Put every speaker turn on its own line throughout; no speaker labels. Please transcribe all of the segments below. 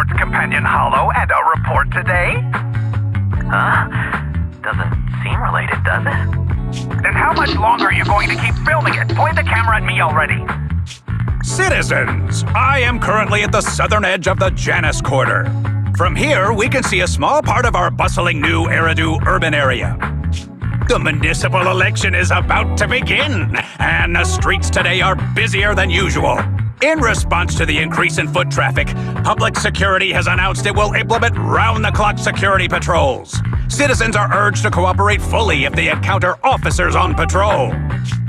Sports Companion Hollow and a report today? Huh? Doesn't seem related, does it? Then how much longer are you going to keep filming it? Point the camera at me already.
Citizens, I am currently at the southern edge of the Janus Quarter. From here, we can see a small part of our bustling new Eridu urban area. The municipal election is about to begin, and the streets today are busier than usual. In response to the increase in foot traffic, public security has announced it will implement round-the-clock security patrols. Citizens are urged to cooperate fully if they encounter officers on patrol.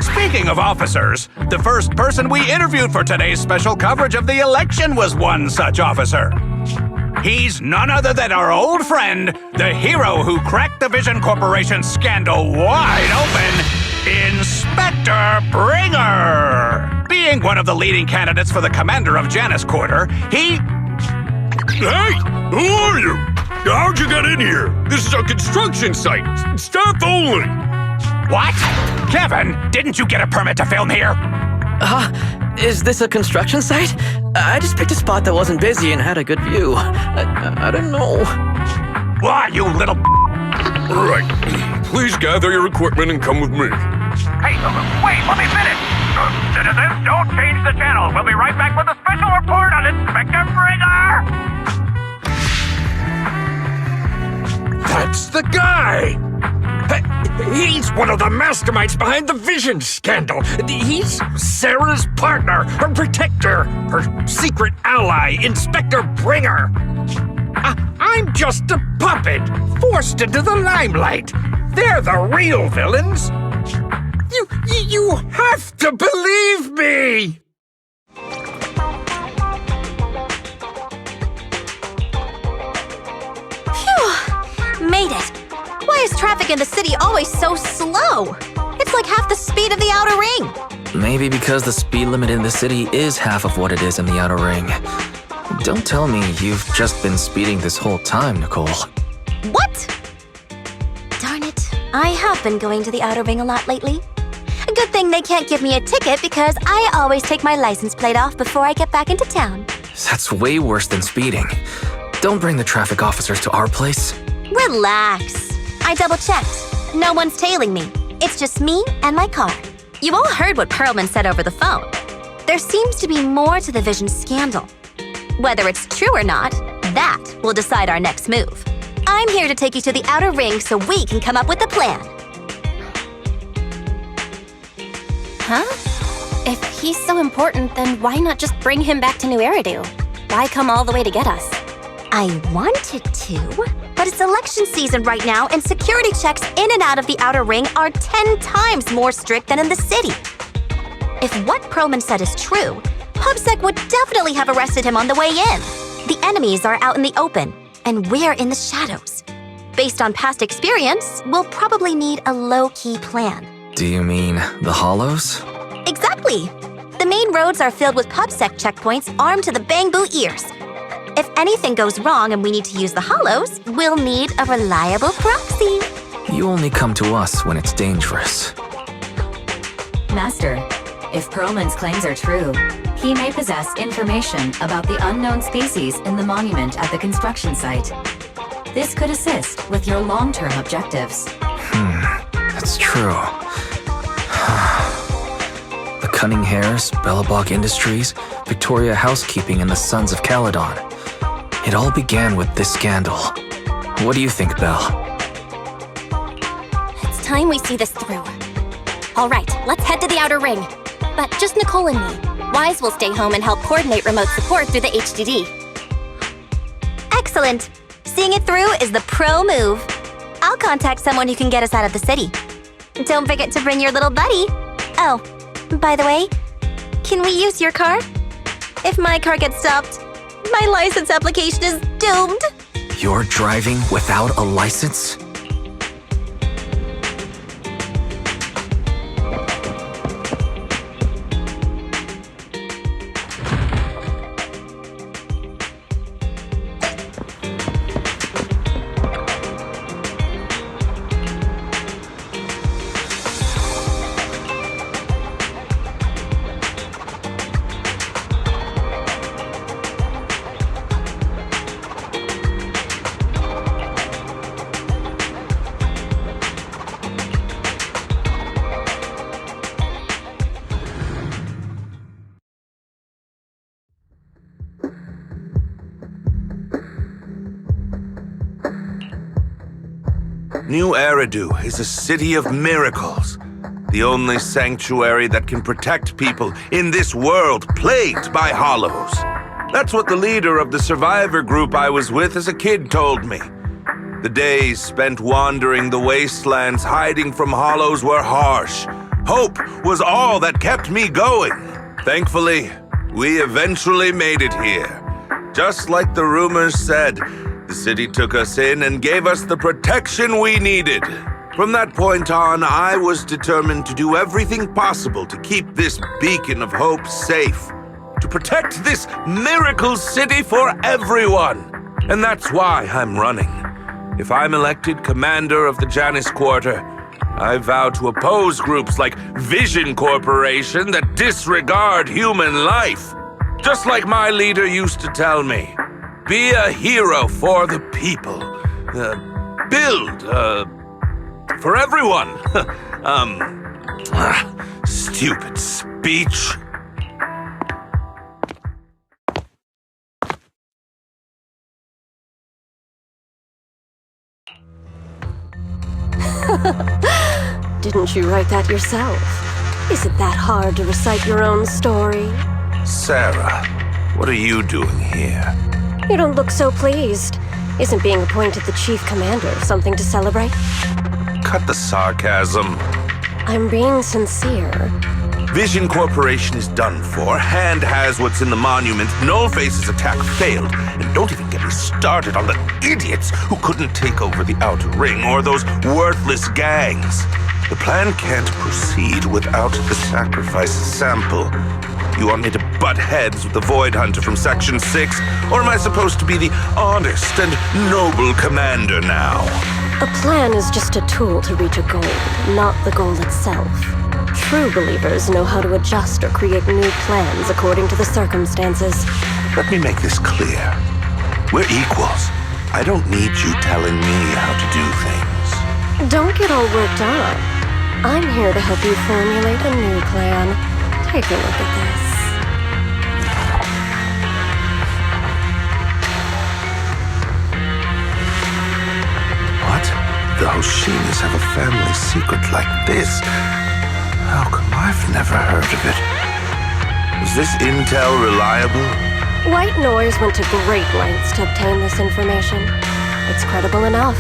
Speaking of officers, the first person we interviewed for today's special coverage of the election was one such officer. He's none other than our old friend, the hero who cracked the Vision Corporation scandal wide open, Inspector Bringer! Being one of the leading candidates for the commander of Janus Quarter, he...
Hey! Who are you? How'd you get in here? This is a construction site. Staff only.
What? Kevin, didn't you get a permit to film here?
Is this a construction site? I just picked a spot that wasn't busy and had a good view. I don't know.
Why, you little...
Right. Please gather your equipment and come with me.
Hey, wait, let me finish! Citizens, don't change the channel. We'll be right back with a special report on Inspector Bringer!
That's the guy! He's one of the masterminds behind the Vision scandal. He's Sarah's partner, her protector, her secret ally, Inspector Bringer. I'm just a puppet, forced into the limelight. They're the real villains. You have to believe me!
Phew! Made it! Why is traffic in the city always so slow? It's like half the speed of the outer ring.
Maybe because the speed limit in the city is half of what it is in the outer ring. Don't tell me you've just been speeding this whole time, Nicole.
What? Darn it. I have been going to the outer ring a lot lately. A good thing they can't give me a ticket because I always take my license plate off before I get back into town.
That's way worse than speeding. Don't bring the traffic officers to our place.
Relax. I double-checked. No one's tailing me. It's just me and my car. You all heard what Perlman said over the phone. There seems to be more to the Vision scandal. Whether it's true or not, that will decide our next move. I'm here to take you to the outer ring so we can come up with a plan.
Huh? If he's so important, then why not just bring him back to New Eridu? Why come all the way to get us?
I wanted to, but it's election season right now and security checks in and out of the outer ring are 10 times more strict than in the city. If what Perlman said is true, PubSec would definitely have arrested him on the way in. The enemies are out in the open, and we're in the shadows. Based on past experience, we'll probably need a low-key plan.
Do you mean the hollows?
Exactly! The main roads are filled with PubSec checkpoints armed to the bang-boo ears. If anything goes wrong and we need to use the hollows, we'll need a reliable proxy.
You only come to us when it's dangerous.
Master, if Perlman's claims are true, he may possess information about the unknown species in the monument at the construction site. This could assist with your long-term objectives.
That's true. The Cunning Hares, Belobog Industries, Victoria Housekeeping, and the Sons of Calydon. It all began with this scandal. What do you think, Belle?
It's time we see this through. All right, let's head to the outer ring. But just Nicole and me. Wise will stay home and help coordinate remote support through the HDD.
Excellent. Seeing it through is the pro move. I'll contact someone who can get us out of the city. Don't forget to bring your little buddy. Oh, by the way, can we use your car? If my car gets stopped, my license application is doomed.
You're driving without a license?
New Eridu is a city of miracles. The only sanctuary that can protect people in this world plagued by hollows. That's what the leader of the survivor group I was with as a kid told me. The days spent wandering the wastelands hiding from hollows were harsh. Hope was all that kept me going. Thankfully, we eventually made it here. Just like the rumors said, the city took us in and gave us the protection we needed. From that point on, I was determined to do everything possible to keep this beacon of hope safe. To protect this miracle city for everyone. And that's why I'm running. If I'm elected commander of the Janus Quarter, I vow to oppose groups like Vision Corporation that disregard human life. Just like my leader used to tell me, be a hero for the people. Build, for everyone. Stupid speech.
Didn't you write that yourself? Is it that hard to recite your own story?
Sarah, what are you doing here?
You don't look so pleased. Isn't being appointed the chief commander something to celebrate?
Cut the sarcasm.
I'm being sincere.
Vision Corporation is done for. Hand has what's in the monument. Nullface's attack failed. And don't even get me started on the idiots who couldn't take over the Outer Ring or those worthless gangs. The plan can't proceed without the sacrifice sample. You want me to butt heads with the Void Hunter from Section 6? Or am I supposed to be the honest and noble commander now?
A plan is just a tool to reach a goal, not the goal itself. True believers know how to adjust or create new plans according to the circumstances.
Let me make this clear. We're equals. I don't need you telling me how to do things.
Don't get all worked up. I'm here to help you formulate a new plan. Take a look at this.
What? The Hoshimis have a family secret like this? How come I've never heard of it? Is this intel reliable?
White Noise went to great lengths to obtain this information. It's credible enough.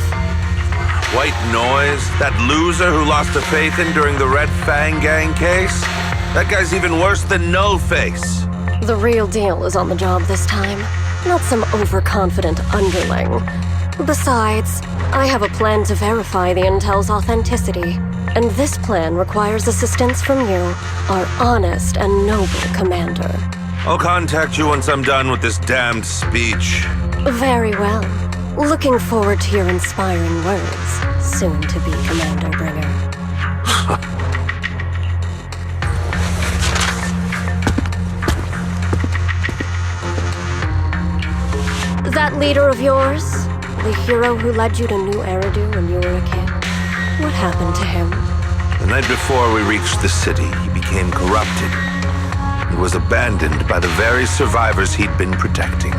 White Noise? That loser who lost a faith in during the Red Fang Gang case? That guy's even worse than Nullface.
The real deal is on the job this time, not some overconfident underling. Besides, I have a plan to verify the intel's authenticity, and this plan requires assistance from you, our honest and noble commander.
I'll contact you once I'm done with this damned speech.
Very well. Looking forward to your inspiring words, soon to be Commander Bringer. That leader of yours, the hero who led you to New Eridu when you were a kid, what happened to him?
The night before we reached the city, he became corrupted and was abandoned by the very survivors he'd been protecting.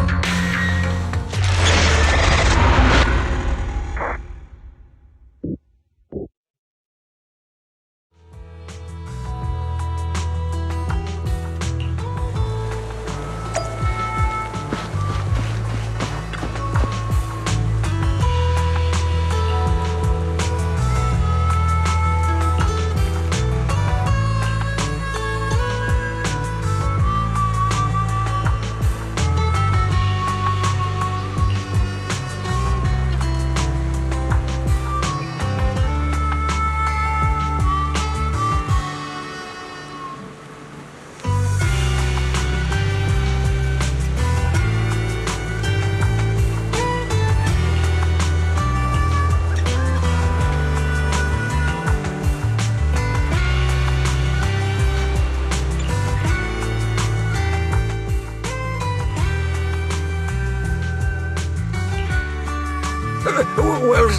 Well,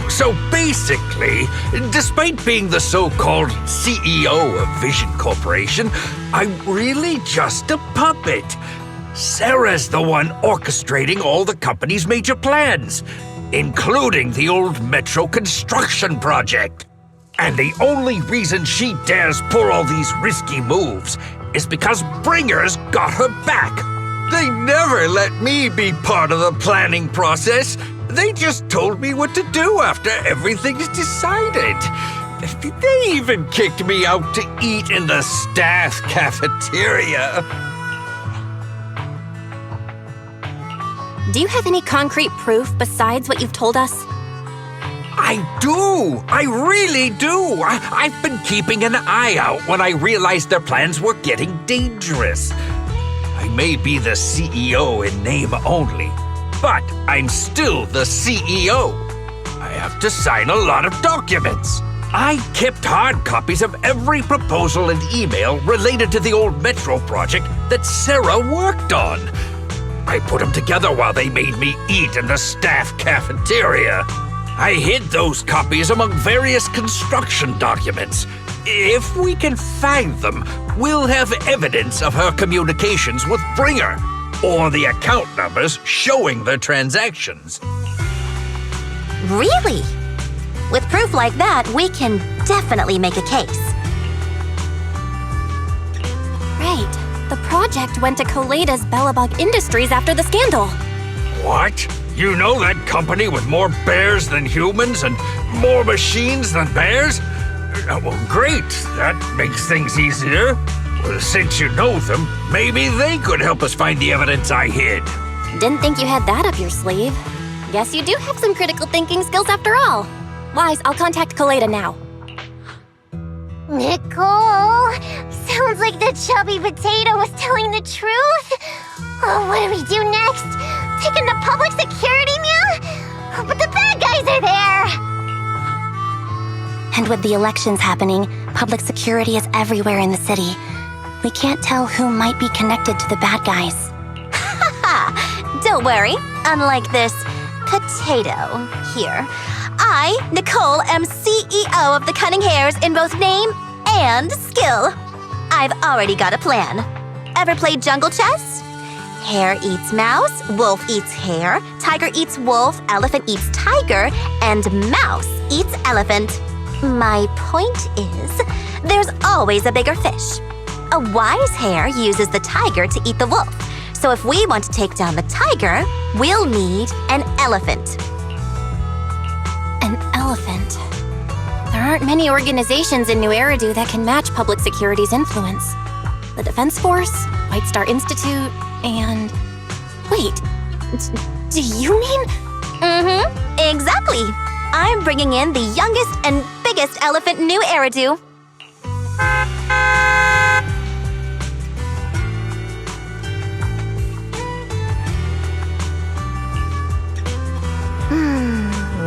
so basically, despite being the so-called CEO of Vision Corporation, I'm really just a puppet. Sarah's the one orchestrating all the company's major plans. including the old metro construction project. And the only reason she dares pull all these risky moves is because Bringer's got her back. They never let me be part of the planning process. They just told me what to do after everything's decided. They even kicked me out to eat in the staff cafeteria.
Do you have any concrete proof besides what you've told us?
I do! I really do! I've been keeping an eye out when I realized their plans were getting dangerous. I may be the CEO in name only, but I'm still the CEO. I have to sign a lot of documents. I kept hard copies of every proposal and email related to the old metro project that Sarah worked on. I put them together while they made me eat in the staff cafeteria. I hid those copies among various construction documents. If we can find them, we'll have evidence of her communications with Bringer, or the account numbers showing their transactions.
Really? With proof like that, we can definitely make a case.
Right. The project went to Calydon's Belobog Industries after the scandal.
What? You know that company with more bears than humans and more machines than bears? Well, great. That makes things easier. Well, since you know them, maybe they could help us find the evidence I hid.
Didn't think you had that up your sleeve. Guess you do have some critical thinking skills after all. Wise, I'll contact Calydon now.
Nicole, sounds like the chubby potato was telling the truth. Oh, what do we do next? Take him to public security, Mia? But the bad guys are there!
And with the elections happening, public security is everywhere in the city. We can't tell who might be connected to the bad guys. Haha! Don't worry. Unlike this potato here, I, Nicole, am CEO of the Cunning Hares in both name and skill. I've already got a plan. Ever played jungle chess? Hare eats mouse, wolf eats hare, tiger eats wolf, elephant eats tiger, and mouse eats elephant. My point is, there's always a bigger fish. A wise hare uses the tiger to eat the wolf. So if we want to take down the tiger, we'll need an elephant.
An elephant. There aren't many organizations in New Eridu that can match public security's influence. The Defense Force, White Star Institute, and... Wait, do you mean?
Mm-hmm, exactly. I'm bringing in the youngest and biggest elephant in New Eridu.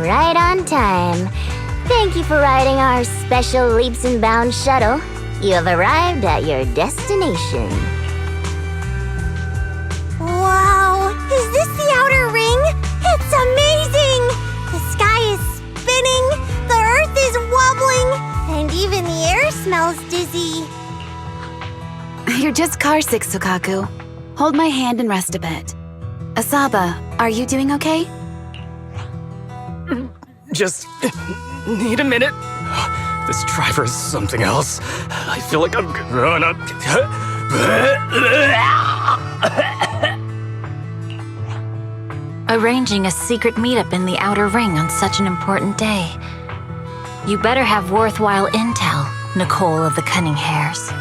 Right on time. Thank you for riding our special leaps and bounds shuttle. You have arrived at your destination.
Wow, is this the outer ring? It's amazing! The sky is spinning, the earth is wobbling, and even the air smells dizzy.
You're just carsick, Sukaku. Hold my hand and rest a bit. Asaba, are you doing okay?
Just need a minute. This driver is something else. I feel like I'm gonna...
Arranging a secret meetup in the Outer Ring on such an important day. You better have worthwhile intel, Nicole of the Cunning Hares.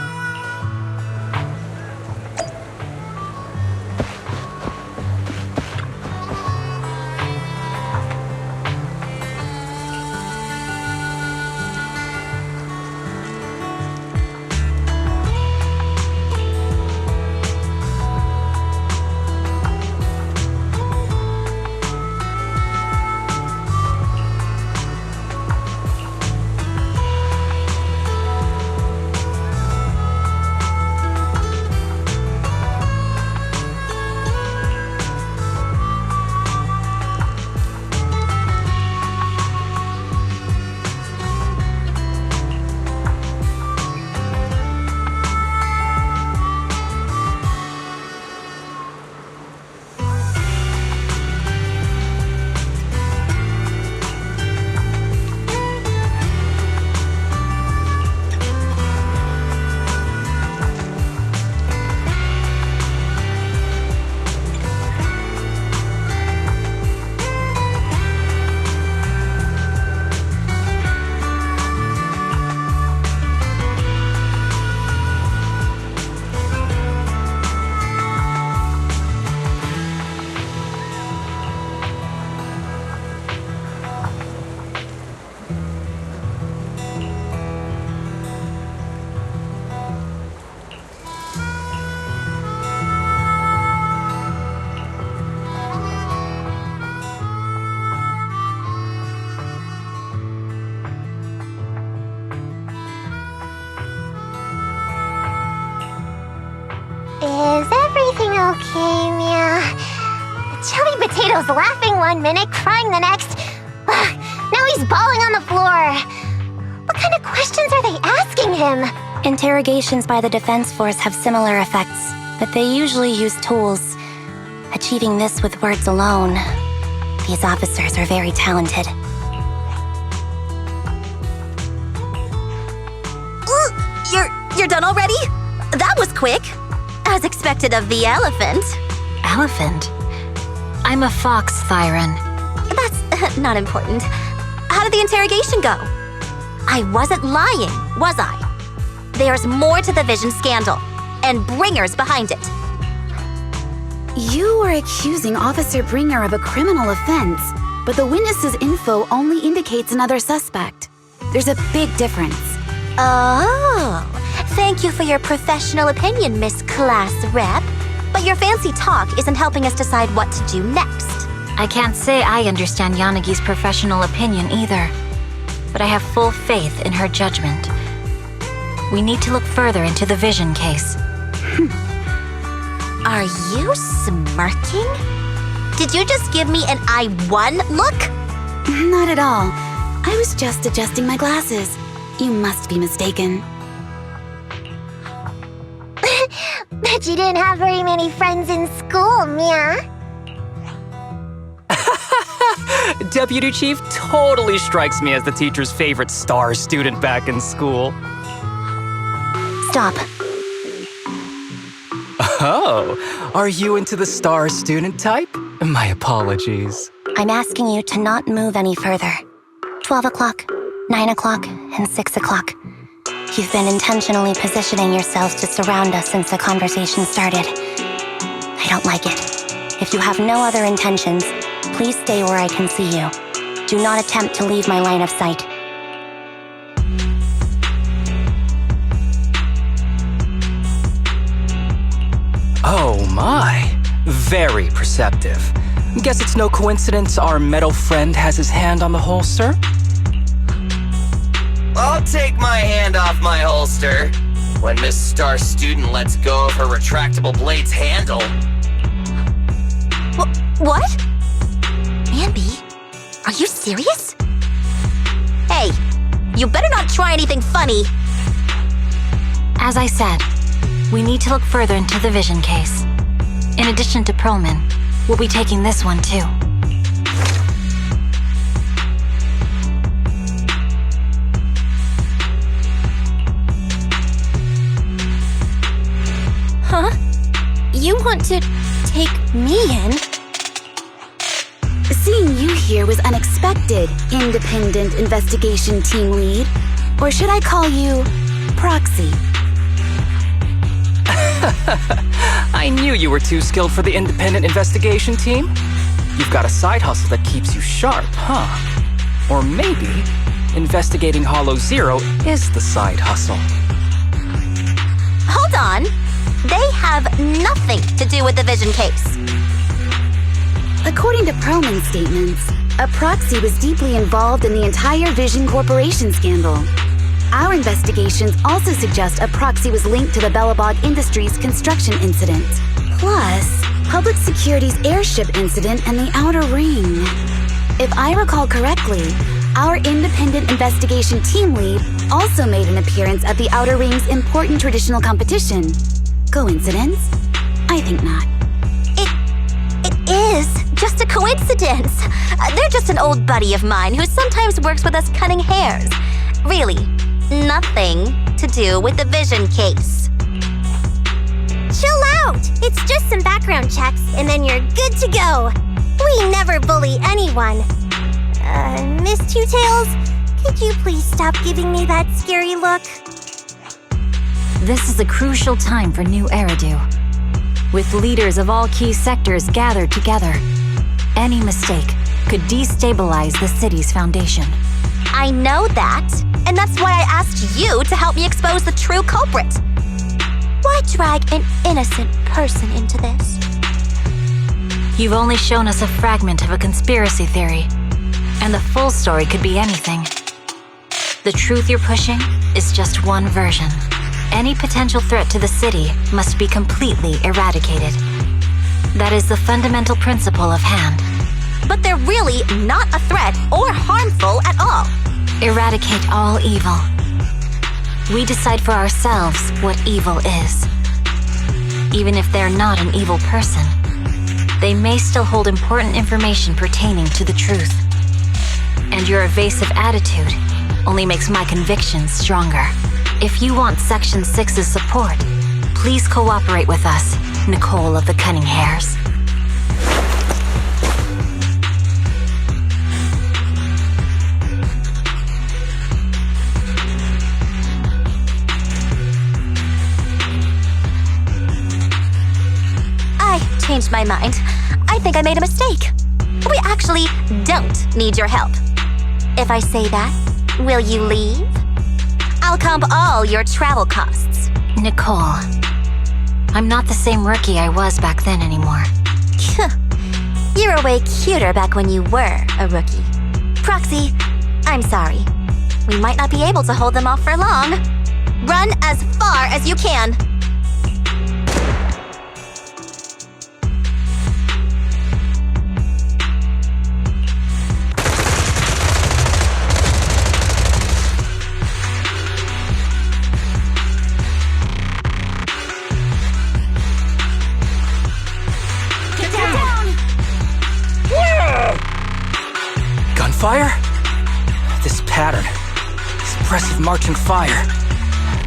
Shadows laughing one minute, crying the next. Now he's bawling on the floor. What kind of questions are they asking him?
Interrogations by the Defense Force have similar effects, but they usually use tools. Achieving this with words alone. These officers are very talented.
You're done already? That was quick. As expected of the elephant.
Elephant? I'm a fox, Thyron.
That's not important. How did the interrogation go? I wasn't lying, was I? There's more to the Vision scandal, and Bringer's behind it.
You are accusing Officer Bringer of a criminal offense, but the witness's info only indicates another suspect. There's a big difference.
Oh, thank you for your professional opinion, Miss Class Rep. But your fancy talk isn't helping us decide what to do next.
I can't say I understand Yanagi's professional opinion either, but I have full faith in her judgment. We need to look further into the Vision case.
Are you smirking? Did you just give me an I won look?
Not at all. I was just adjusting my glasses. You must be mistaken.
Bet you didn't have very many friends in school, Mia.
Deputy Chief totally strikes me as the teacher's favorite star student back in school.
Stop.
Oh, are you into the star student type? My apologies.
I'm asking you to not move any further. 12 o'clock, 9 o'clock, and 6 o'clock. You've been intentionally positioning yourselves to surround us since the conversation started. I don't like it. If you have no other intentions, please stay where I can see you. Do not attempt to leave my line of sight.
Oh my, very perceptive. Guess it's no coincidence our metal friend has his hand on the holster?
I'll take my hand off my holster when Miss Star Student lets go of her retractable blade's handle.
What? Manby, are you serious? Hey, you better not try anything funny.
As I said, we need to look further into the Vision case. In addition to Perlman, we'll be taking this one too.
Huh? You want to take me in?
Seeing you here was unexpected, Independent Investigation Team Lead. Or should I call you Proxy?
I knew you were too skilled for the Independent Investigation Team. You've got a side hustle that keeps you sharp, huh? Or maybe investigating Hollow Zero is the side hustle.
Hold on. They have nothing to do with the Vision case.
According to Perlman's statements, a Proxy was deeply involved in the entire Vision Corporation scandal. Our investigations also suggest a Proxy was linked to the Belobog Industries construction incident, plus Public Security's airship incident and the Outer Ring. If I recall correctly, our Independent Investigation Team Lead also made an appearance at the Outer Ring's important traditional competition. Coincidence? I think not.
It is just a coincidence. They're just an old buddy of mine who sometimes works with us Cunning Hares. Really, nothing to do with the Vision case.
Chill out! It's just some background checks, and then you're good to go. We never bully anyone. Miss Two Tails, could you please stop giving me that scary look?
This is a crucial time for New Eridu. With leaders of all key sectors gathered together, any mistake could destabilize the city's foundation.
I know that, and that's why I asked you to help me expose the true culprit. Why drag an innocent person into this?
You've only shown us a fragment of a conspiracy theory, and the full story could be anything. The truth you're pushing is just one version. Any potential threat to the city must be completely eradicated. That is the fundamental principle of Hand.
really not a threat or harmful at all.
Eradicate all evil. We decide for ourselves what evil is. Even if they're not an evil person, they may still hold important information pertaining to the truth. And your evasive attitude only makes my convictions stronger. If you want Section 6's support, please cooperate with us, Nicole of the Cunning Hares.
I changed my mind. I think I made a mistake. We actually don't need your help. If I say that, will you leave? I'll comp all your travel costs.
Nicole, I'm not the same rookie I was back then anymore.
You were way cuter back when you were a rookie. Proxy, I'm sorry. We might not be able to hold them off for long. Run as far as you can.
Gunfire? This pattern. Suppressive marching fire.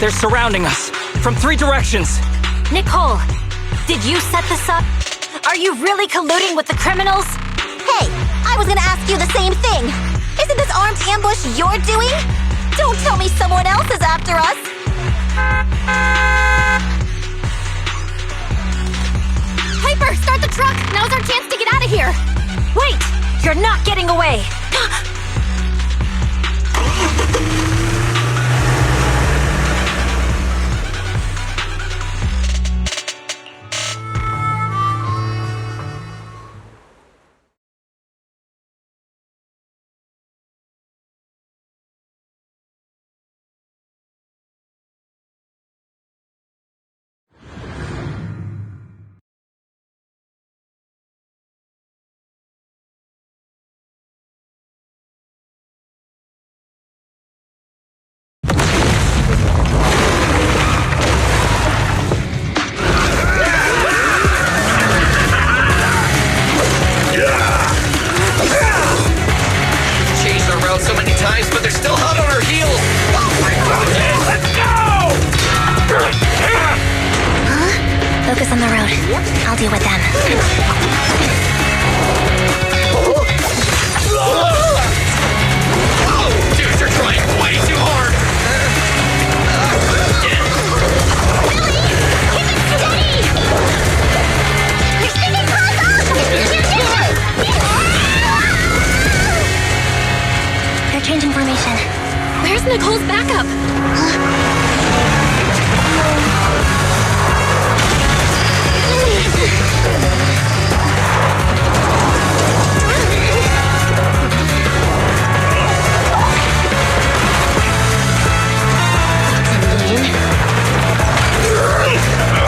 They're surrounding us from 3 directions.
Nicole, did you set this up? Are you really colluding with the criminals?
Hey, I was gonna ask you the same thing. Isn't this armed ambush you're doing? Don't tell me someone else is after us.
Piper, start the truck! Now's our chance to get out of here! Wait! You're not getting away!
Focus on the road. I'll deal with them.
Dude, you're trying way too hard!
They're changing formation.
Where's Nicole's backup?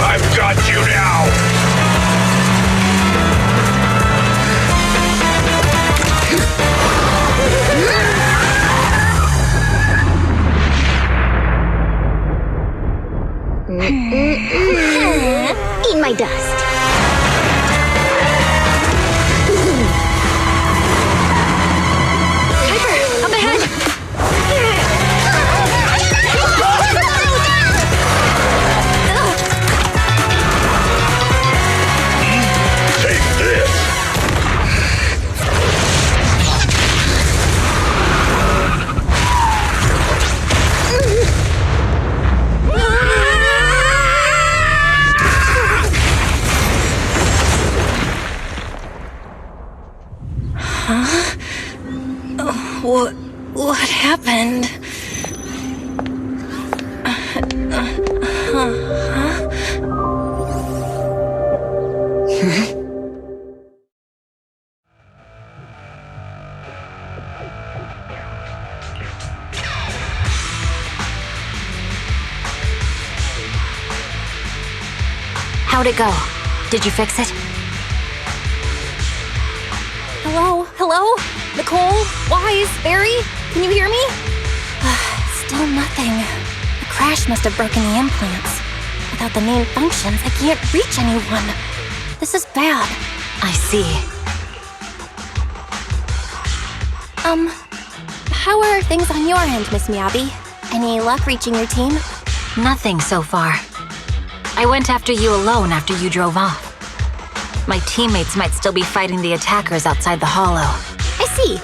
I've got you now!
Eat my dust.
Piper, up ahead!
Take this!
What happened? How'd it go? Did you fix it? Hello? Hello? Hello? Nicole? Wise? Barry? Can you hear me? Still nothing. The crash must have broken the implants. Without the main functions, I can't reach anyone. This is bad.
I see.
How are things on your end, Miss Miyabi? Any luck reaching your team?
Nothing so far. I went after you alone after you drove off. My teammates might still be fighting the attackers outside the hollow.
I see.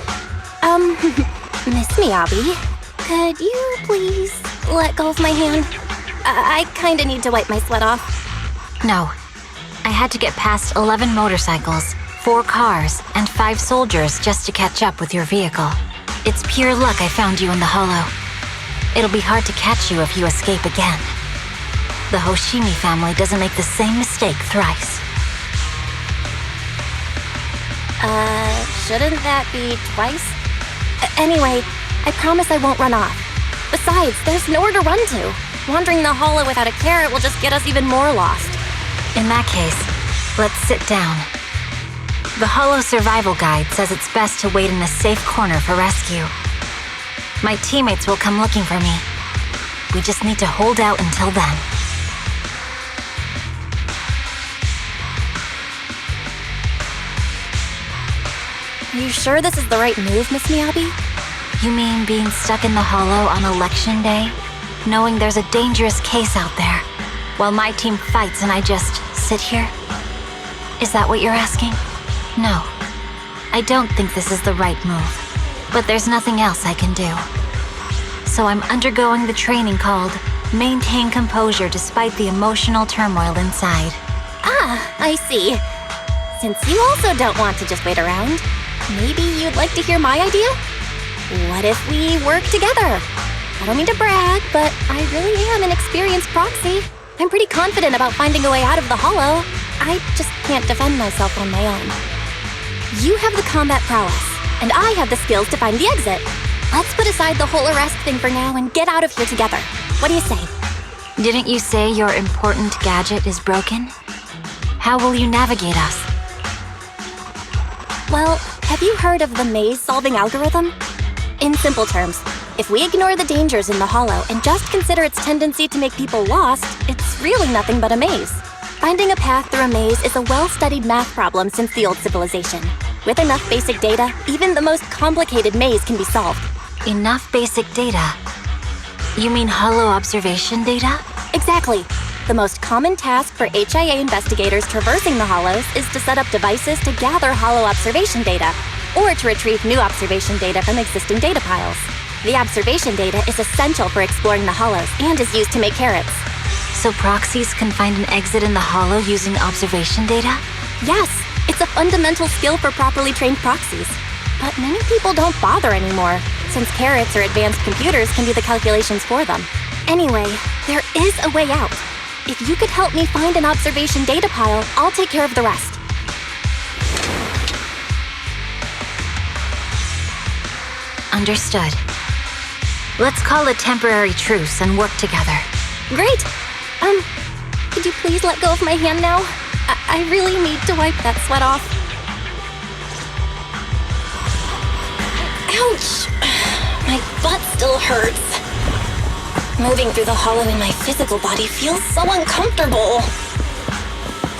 Miss Miyabi, could you please let go of my hand? I kinda need to wipe my sweat off.
No. I had to get past 11 motorcycles, 4 cars, and 5 soldiers just to catch up with your vehicle. It's pure luck I found you in the hollow. It'll be hard to catch you if you escape again. The Hoshimi family doesn't make the same mistake thrice.
Shouldn't that be twice? Anyway, I promise I won't run off. Besides, there's nowhere to run to. Wandering the hollow without a carrot will just get us even more lost.
In that case, let's sit down. The Hollow Survival Guide says it's best to wait in a safe corner for rescue. My teammates will come looking for me. We just need to hold out until then.
Are you sure this is the right move, Miss Miyabi?
You mean being stuck in the hollow on election day? Knowing there's a dangerous case out there, while my team fights and I just sit here? Is that what you're asking? No. I don't think this is the right move, but there's nothing else I can do. So I'm undergoing the training called Maintain Composure Despite the Emotional Turmoil Inside.
Ah, I see. Since you also don't want to just wait around, maybe you'd like to hear my idea? What if we work together? I don't mean to brag, but I really am an experienced proxy. I'm pretty confident about finding a way out of the hollow. I just can't defend myself on my own. You have the combat prowess, and I have the skills to find the exit. Let's put aside the whole arrest thing for now and get out of here together. What do you say?
Didn't you say your important gadget is broken? How will you navigate us?
Well, have you heard of the maze-solving algorithm? In simple terms, if we ignore the dangers in the hollow and just consider its tendency to make people lost, it's really nothing but a maze. Finding a path through a maze is a well-studied math problem since the old civilization. With enough basic data, even the most complicated maze can be solved.
Enough basic data? You mean hollow observation data?
Exactly. The most common task for HIA investigators traversing the hollows is to set up devices to gather hollow observation data, or to retrieve new observation data from existing data piles. The observation data is essential for exploring the hollows and is used to make carrots.
So proxies can find an exit in the hollow using observation data?
Yes, it's a fundamental skill for properly trained proxies. But many people don't bother anymore, since carrots or advanced computers can do the calculations for them. Anyway, there is a way out. If you could help me find an observation data pile, I'll take care of the rest.
Understood. Let's call a temporary truce and work together.
Great! Could you please let go of my hand now? I really need to wipe that sweat off. Ouch! My butt still hurts. Moving through the hollow in my physical body feels so uncomfortable.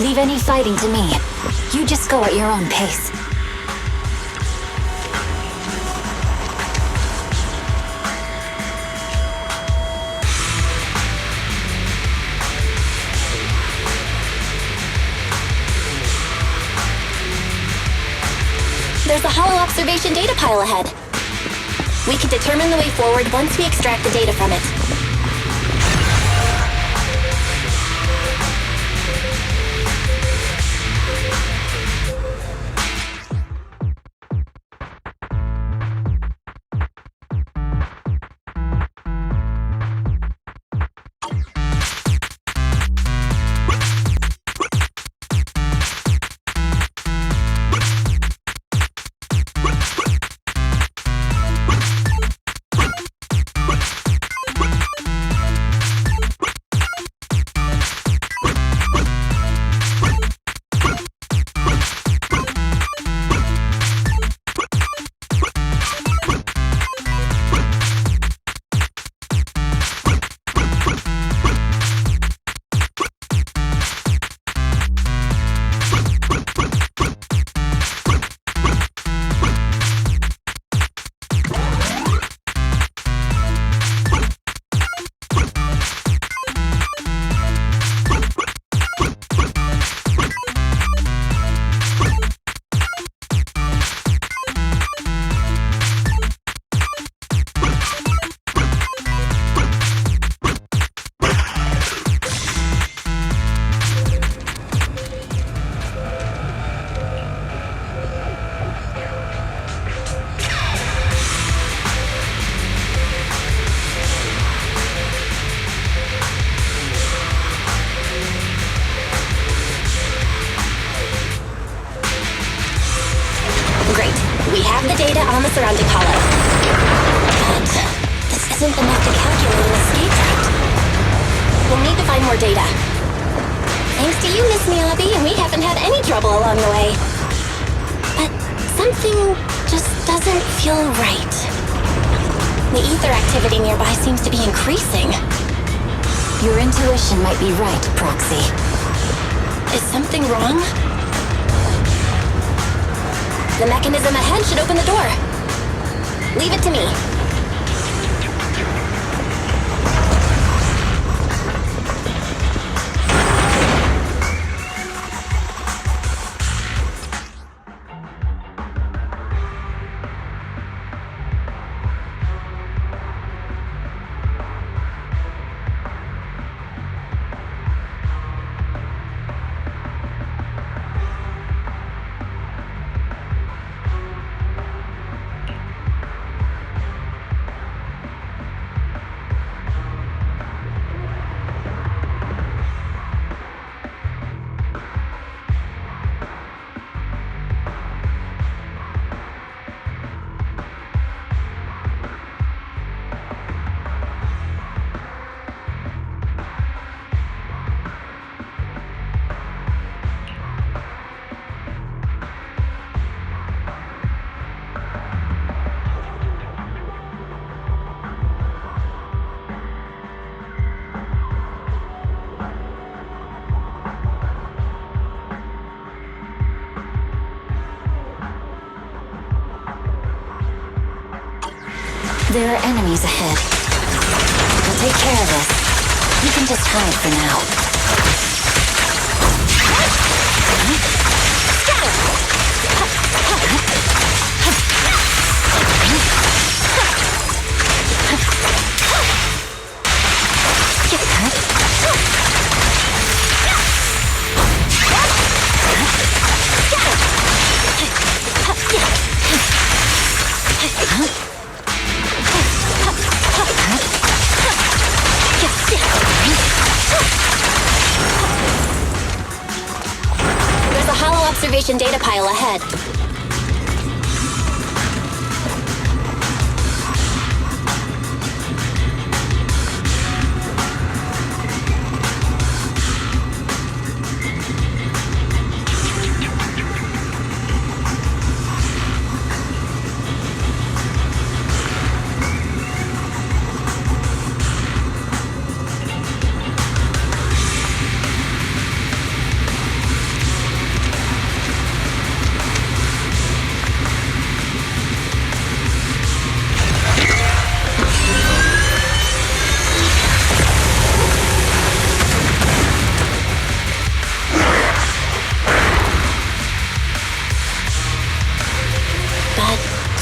Leave any fighting to me. You just go at your own pace.
There's a hollow observation data pile ahead. We can determine the way forward once we extract the data from it. have the data on the surrounding hollow. But this isn't enough to calculate an escape route. We'll need to find more data. Thanks to you, Miss Miyabi, we haven't had any trouble along the way. But something just doesn't feel right. The ether activity nearby seems to be increasing.
Your intuition might be right, Proxy.
Is something wrong? The mechanism ahead should open the door. Leave it to me.
There are enemies ahead. We'll take care of this. You can just hide for now.
There's a hollow observation data pile ahead.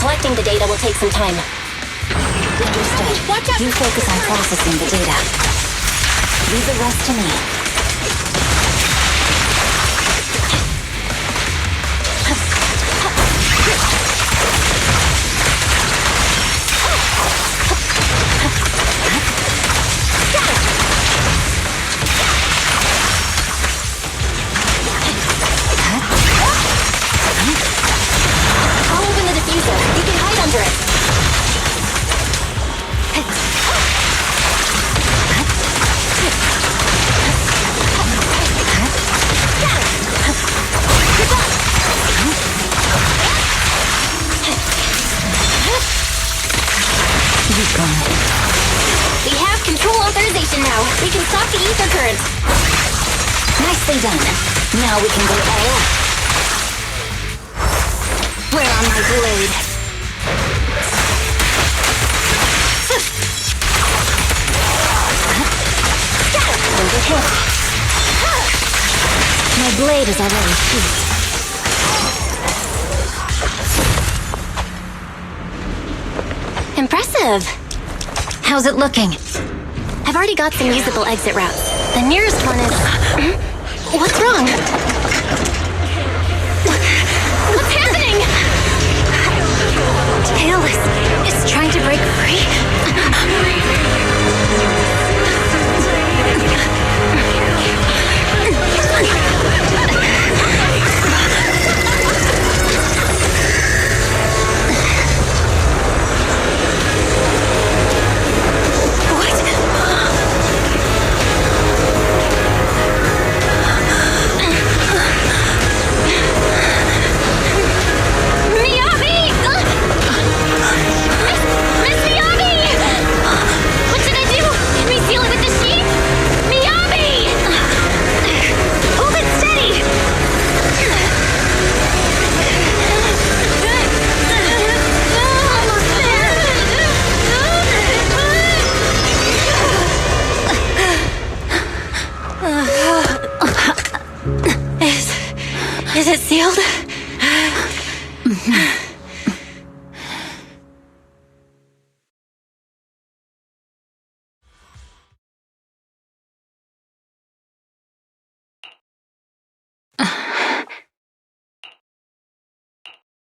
Collecting the data will take some time.
Understood.
Watch out!
You focus on processing the data. Leave the rest to me.
I'll open the diffuser. You can hide under it. We have control authorization now. We can stop the ether current.
Nicely done. Now we can go all out.
Where on my blade?
My blade is already sheathed.
Impressive.
How's it looking?
I've already got some usable exit routes. The nearest one is... What's wrong? What's happening?
Tail is trying to break free.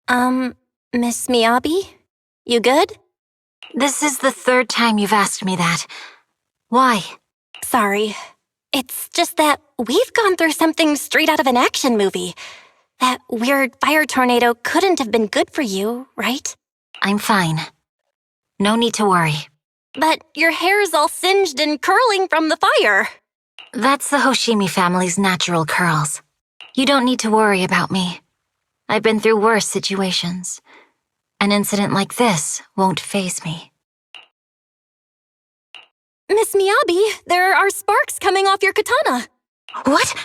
Miss Miyabi? You good?
This is the third time you've asked me that. Why?
Sorry. It's just that we've gone through something straight out of an action movie. That weird fire tornado couldn't have been good for you, right?
I'm fine. No need to worry.
But your hair's all singed and curling from the fire.
That's the Hoshimi family's natural curls. You don't need to worry about me. I've been through worse situations. An incident like this won't faze me.
Miss Miyabi, there are sparks coming off your katana.
What?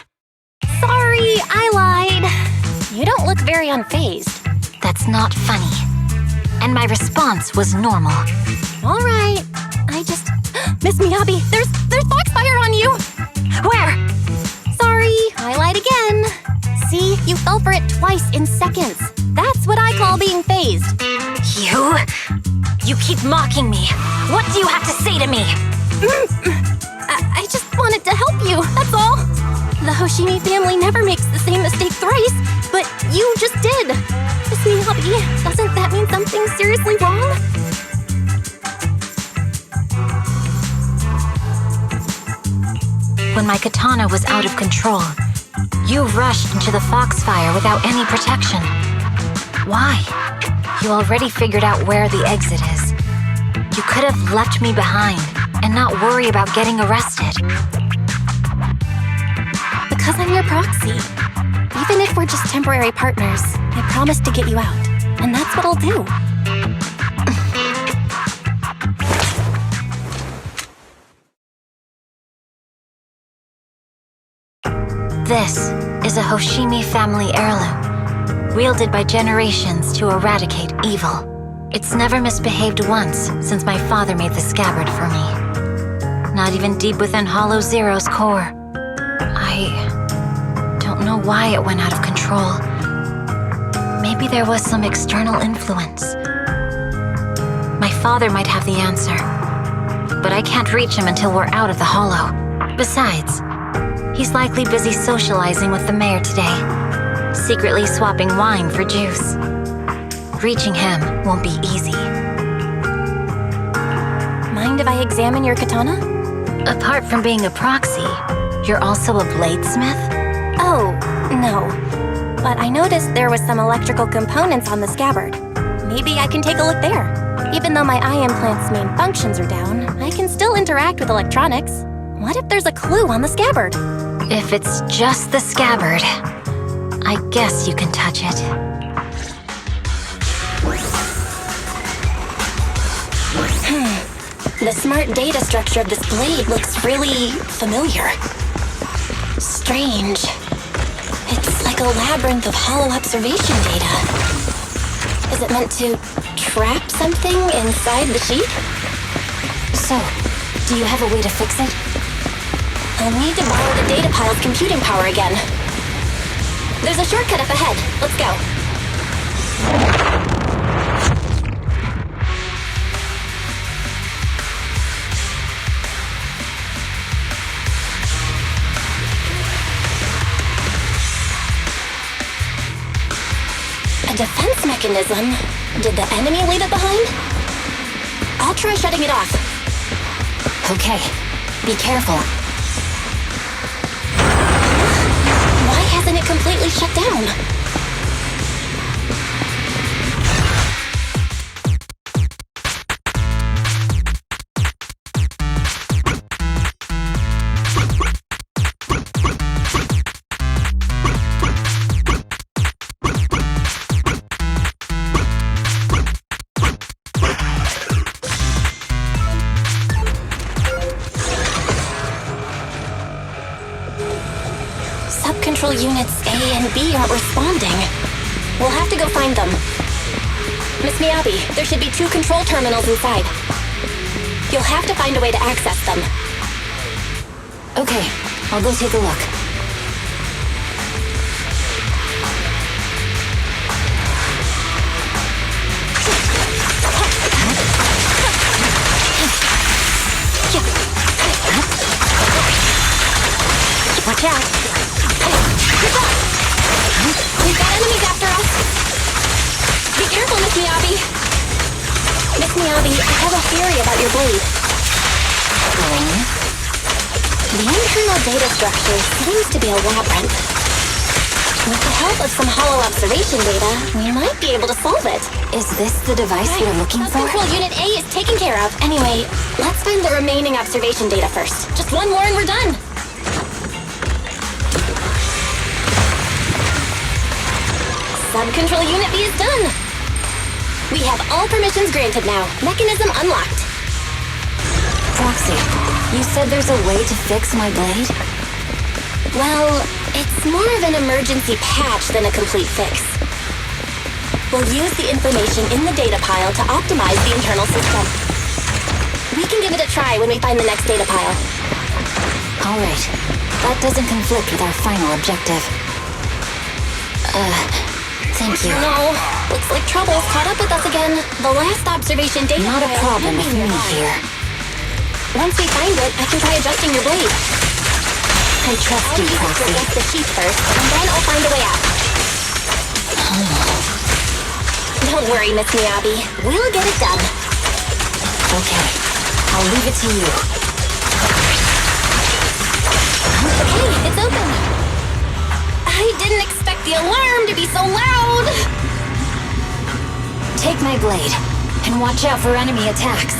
Sorry, I lied. You don't look very unfazed.
That's not funny. And my response was normal.
All right, I just... Miss Miyabi, there's foxfire on you!
Where?
Sorry, I lied again. See, you fell for it twice in seconds. That's what I call being phased.
You keep mocking me. What do you have to say to me?
I just wanted to help you, that's all. The Hoshimi family never makes the same mistake thrice, but you just did. Miss Miyabi, doesn't that mean something seriously wrong?
When my katana was out of control, you rushed into the foxfire without any protection. Why? You already figured out where the exit is. You could have left me behind and not worry about getting arrested.
Because I'm your proxy. Even if we're just temporary partners, I promise to get you out. And that's what I'll do.
This is a Hoshimi family heirloom, wielded by generations to eradicate evil. It's never misbehaved once since my father made the scabbard for me. Not even deep within Hollow Zero's core. I don't know why it went out of control. Maybe there was some external influence. My father might have the answer, but I can't reach him until we're out of the Hollow. Besides, he's likely busy socializing with the mayor today, secretly swapping wine for juice. Reaching him won't be easy.
Mind if I examine your katana?
Apart from being a proxy, you're also a bladesmith?
Oh, no. But I noticed there was some electrical components on the scabbard. Maybe I can take a look there. Even though my eye implant's main functions are down, I can still interact with electronics. What if there's a clue on the scabbard?
If it's just the scabbard, I guess you can touch it.
The smart data structure of this blade looks really familiar. Strange. It's like a labyrinth of hollow observation data. Is it meant to trap something inside the sheath?
So, do you have a way to fix it?
I'll need to borrow the data pile's computing power again. There's a shortcut up ahead. Let's go. A defense mechanism? Did the enemy leave it behind? I'll try shutting it off.
Okay, be careful.
Why hasn't it completely shut down? Control units A and B aren't responding. We'll have to go find them. Miss Miyabi, there should be 2 control terminals inside. You'll have to find a way to access them.
Okay, I'll go take a look. Watch out!
We've got enemies after us! Careful, Miss Miyabi! Miss Miyabi, I have a theory about your blade. The internal data structure seems to be a labyrinth. With the help of some hollow observation data, we might be able to solve it.
Is this the device we're looking for?
Control Unit A is taken care of. Anyway, let's find the remaining observation data first. Just one more and we're done. Sub-Control Unit B is done. We have all permissions granted now. Mechanism unlocked.
Proxy, you said there's a way to fix my blade?
Well, it's more of an emergency patch than a complete fix. We'll use the information in the data pile to optimize the internal system. We can give it a try when we find the next data pile.
All right. That doesn't conflict with our final objective. Thank you.
No, looks like trouble's caught up with us again. The last observation data
Not a
pile
problem with me here.
Once we find it, I can try adjusting your blade.
I trust you, Proxy.
I'll adjust the sheath first, and then I'll find a way out. Don't worry, Miss Miyabi. We'll get it done.
Okay, I'll leave it to you.
Okay, it's open. I didn't expect the alarm to be so loud.
Take my blade, and watch out for enemy attacks.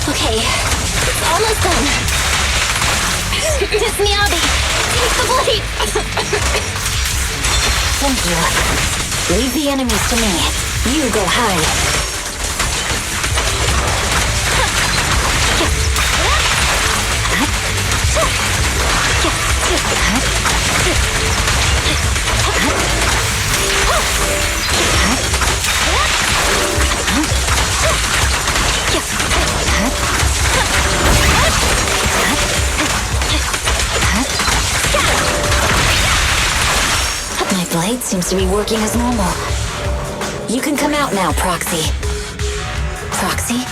Okay, it's almost done. Miss Miyabi, take the blade!
Thank you. Leave the enemies to me. You go hide. My blade seems to be working as normal. You can come out now, Proxy. Proxy?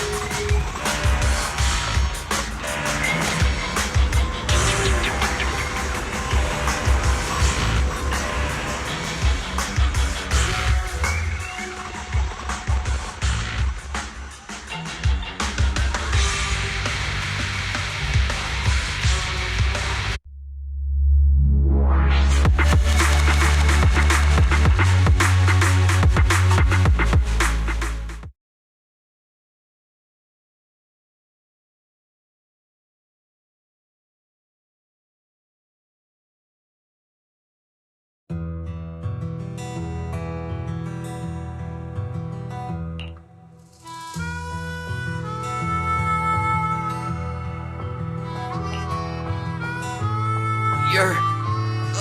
You're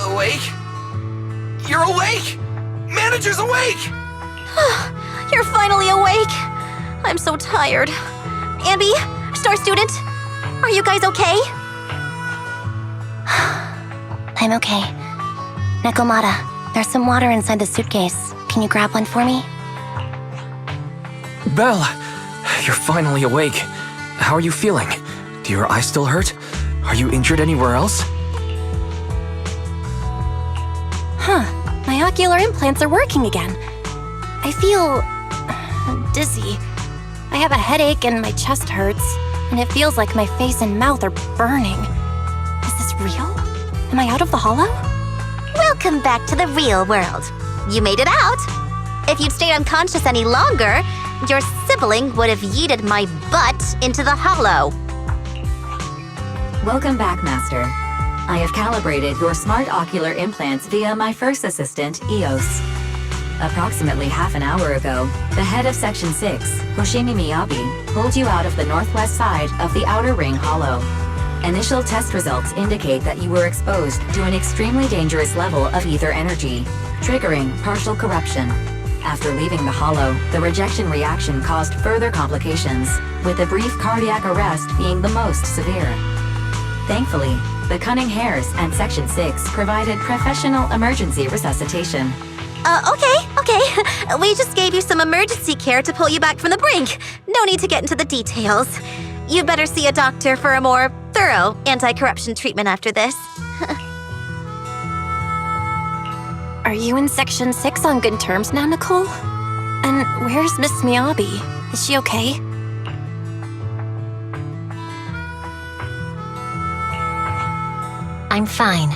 awake? You're awake! Manager's awake!
You're finally awake. I'm so tired. Ambi, Star Student, are you guys okay?
I'm okay. Nekomata, there's some water inside the suitcase. Can you grab one for me?
Belle, you're finally awake. How are you feeling? Do your eyes still hurt? Are you injured anywhere else?
Huh. My ocular implants are working again. I feel dizzy. I have a headache and my chest hurts, and it feels like my face and mouth are burning. Is this real? Am I out of the hollow?
Welcome back to the real world. You made it out. If you'd stayed unconscious any longer, your sibling would have yeeted my butt into the hollow.
Welcome back, Master. I have calibrated your smart ocular implants via my first assistant, EOS. Approximately half an hour ago, the head of Section 6, Hoshimi Miyabi, pulled you out of the northwest side of the Outer Ring Hollow. Initial test results indicate that you were exposed to an extremely dangerous level of ether energy, triggering partial corruption. After leaving the hollow, the rejection reaction caused further complications, with a brief cardiac arrest being the most severe. Thankfully, the Cunning Hares and Section 6 provided professional emergency resuscitation.
Okay. We just gave you some emergency care to pull you back from the brink. No need to get into the details. You'd better see a doctor for a more thorough anti-corruption treatment after this.
Are you in Section 6 on good terms now, Nicole? And where's Miss Miyabi? Is she okay?
I'm fine.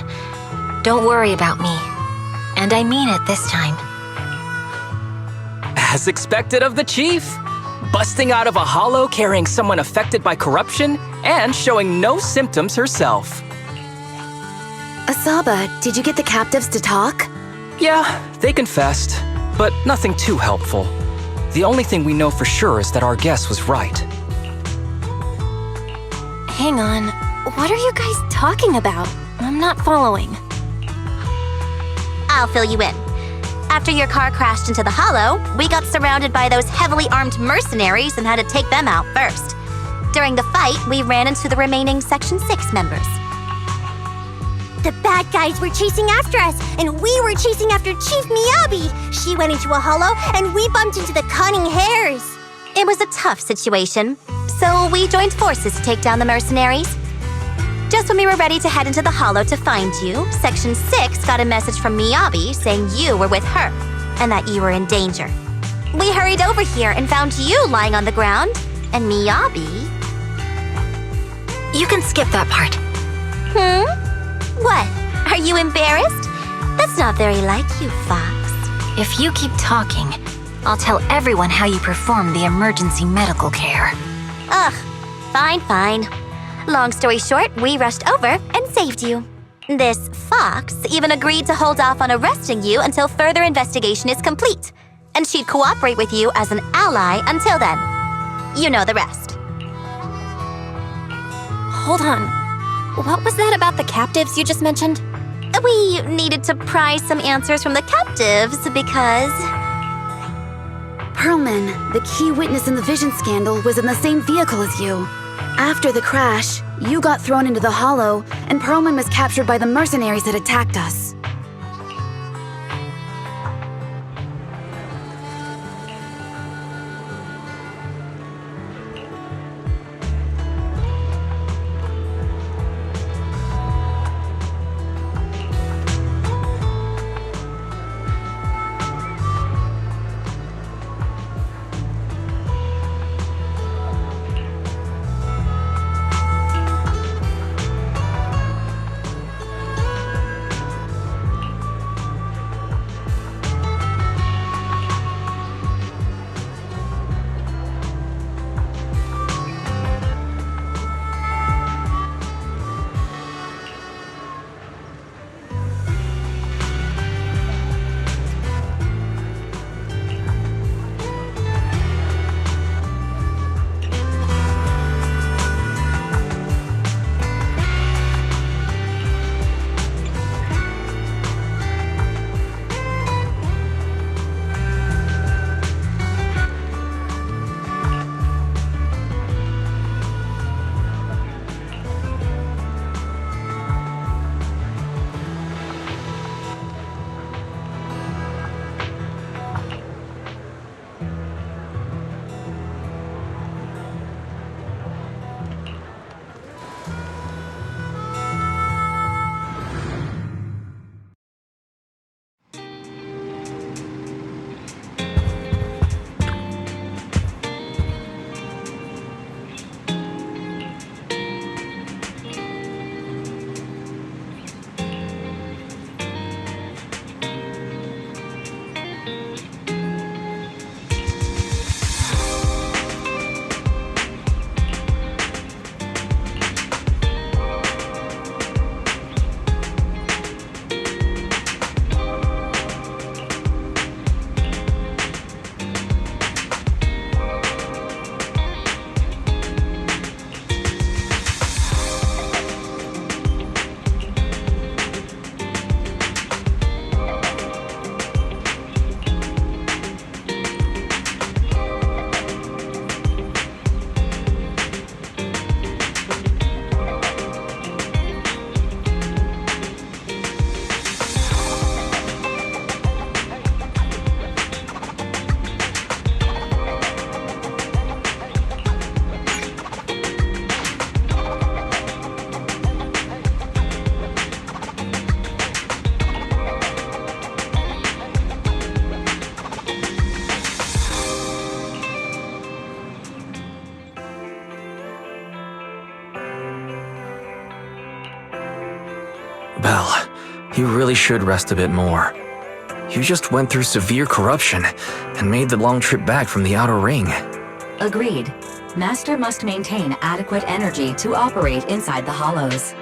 Don't worry about me. And I mean it this time.
As expected of the Chief. Busting out of a hollow carrying someone affected by corruption and showing no symptoms herself.
Asaba, did you get the captives to talk?
Yeah, they confessed, but nothing too helpful. The only thing we know for sure is that our guess was right.
Hang on, what are you guys talking about? I'm not following.
I'll fill you in. After your car crashed into the hollow, we got surrounded by those heavily armed mercenaries and had to take them out first. During the fight, we ran into the remaining Section 6 members.
The bad guys were chasing after us, and we were chasing after Chief Miyabi. She went into a hollow, and we bumped into the Cunning Hares.
It was a tough situation, so we joined forces to take down the mercenaries. Just when we were ready to head into the hollow to find you, Section 6 got a message from Miyabi saying you were with her, and that you were in danger. We hurried over here and found you lying on the ground, and Miyabi...
You can skip that part.
What? Are you embarrassed? That's not very like you, Fox.
If you keep talking, I'll tell everyone how you performed the emergency medical care.
Ugh, fine. Long story short, we rushed over and saved you. This Fox even agreed to hold off on arresting you until further investigation is complete, and she'd cooperate with you as an ally until then. You know the rest.
Hold on. What was that about the captives you just mentioned?
We needed to pry some answers from the captives because...
Perlman, the key witness in the Vision scandal, was in the same vehicle as you. After the crash, you got thrown into the hollow, and Perlman was captured by the mercenaries that attacked us.
Belle, you really should rest a bit more. You just went through severe corruption and made the long trip back from the outer ring.
Agreed. Master must maintain adequate energy to operate inside the hollows.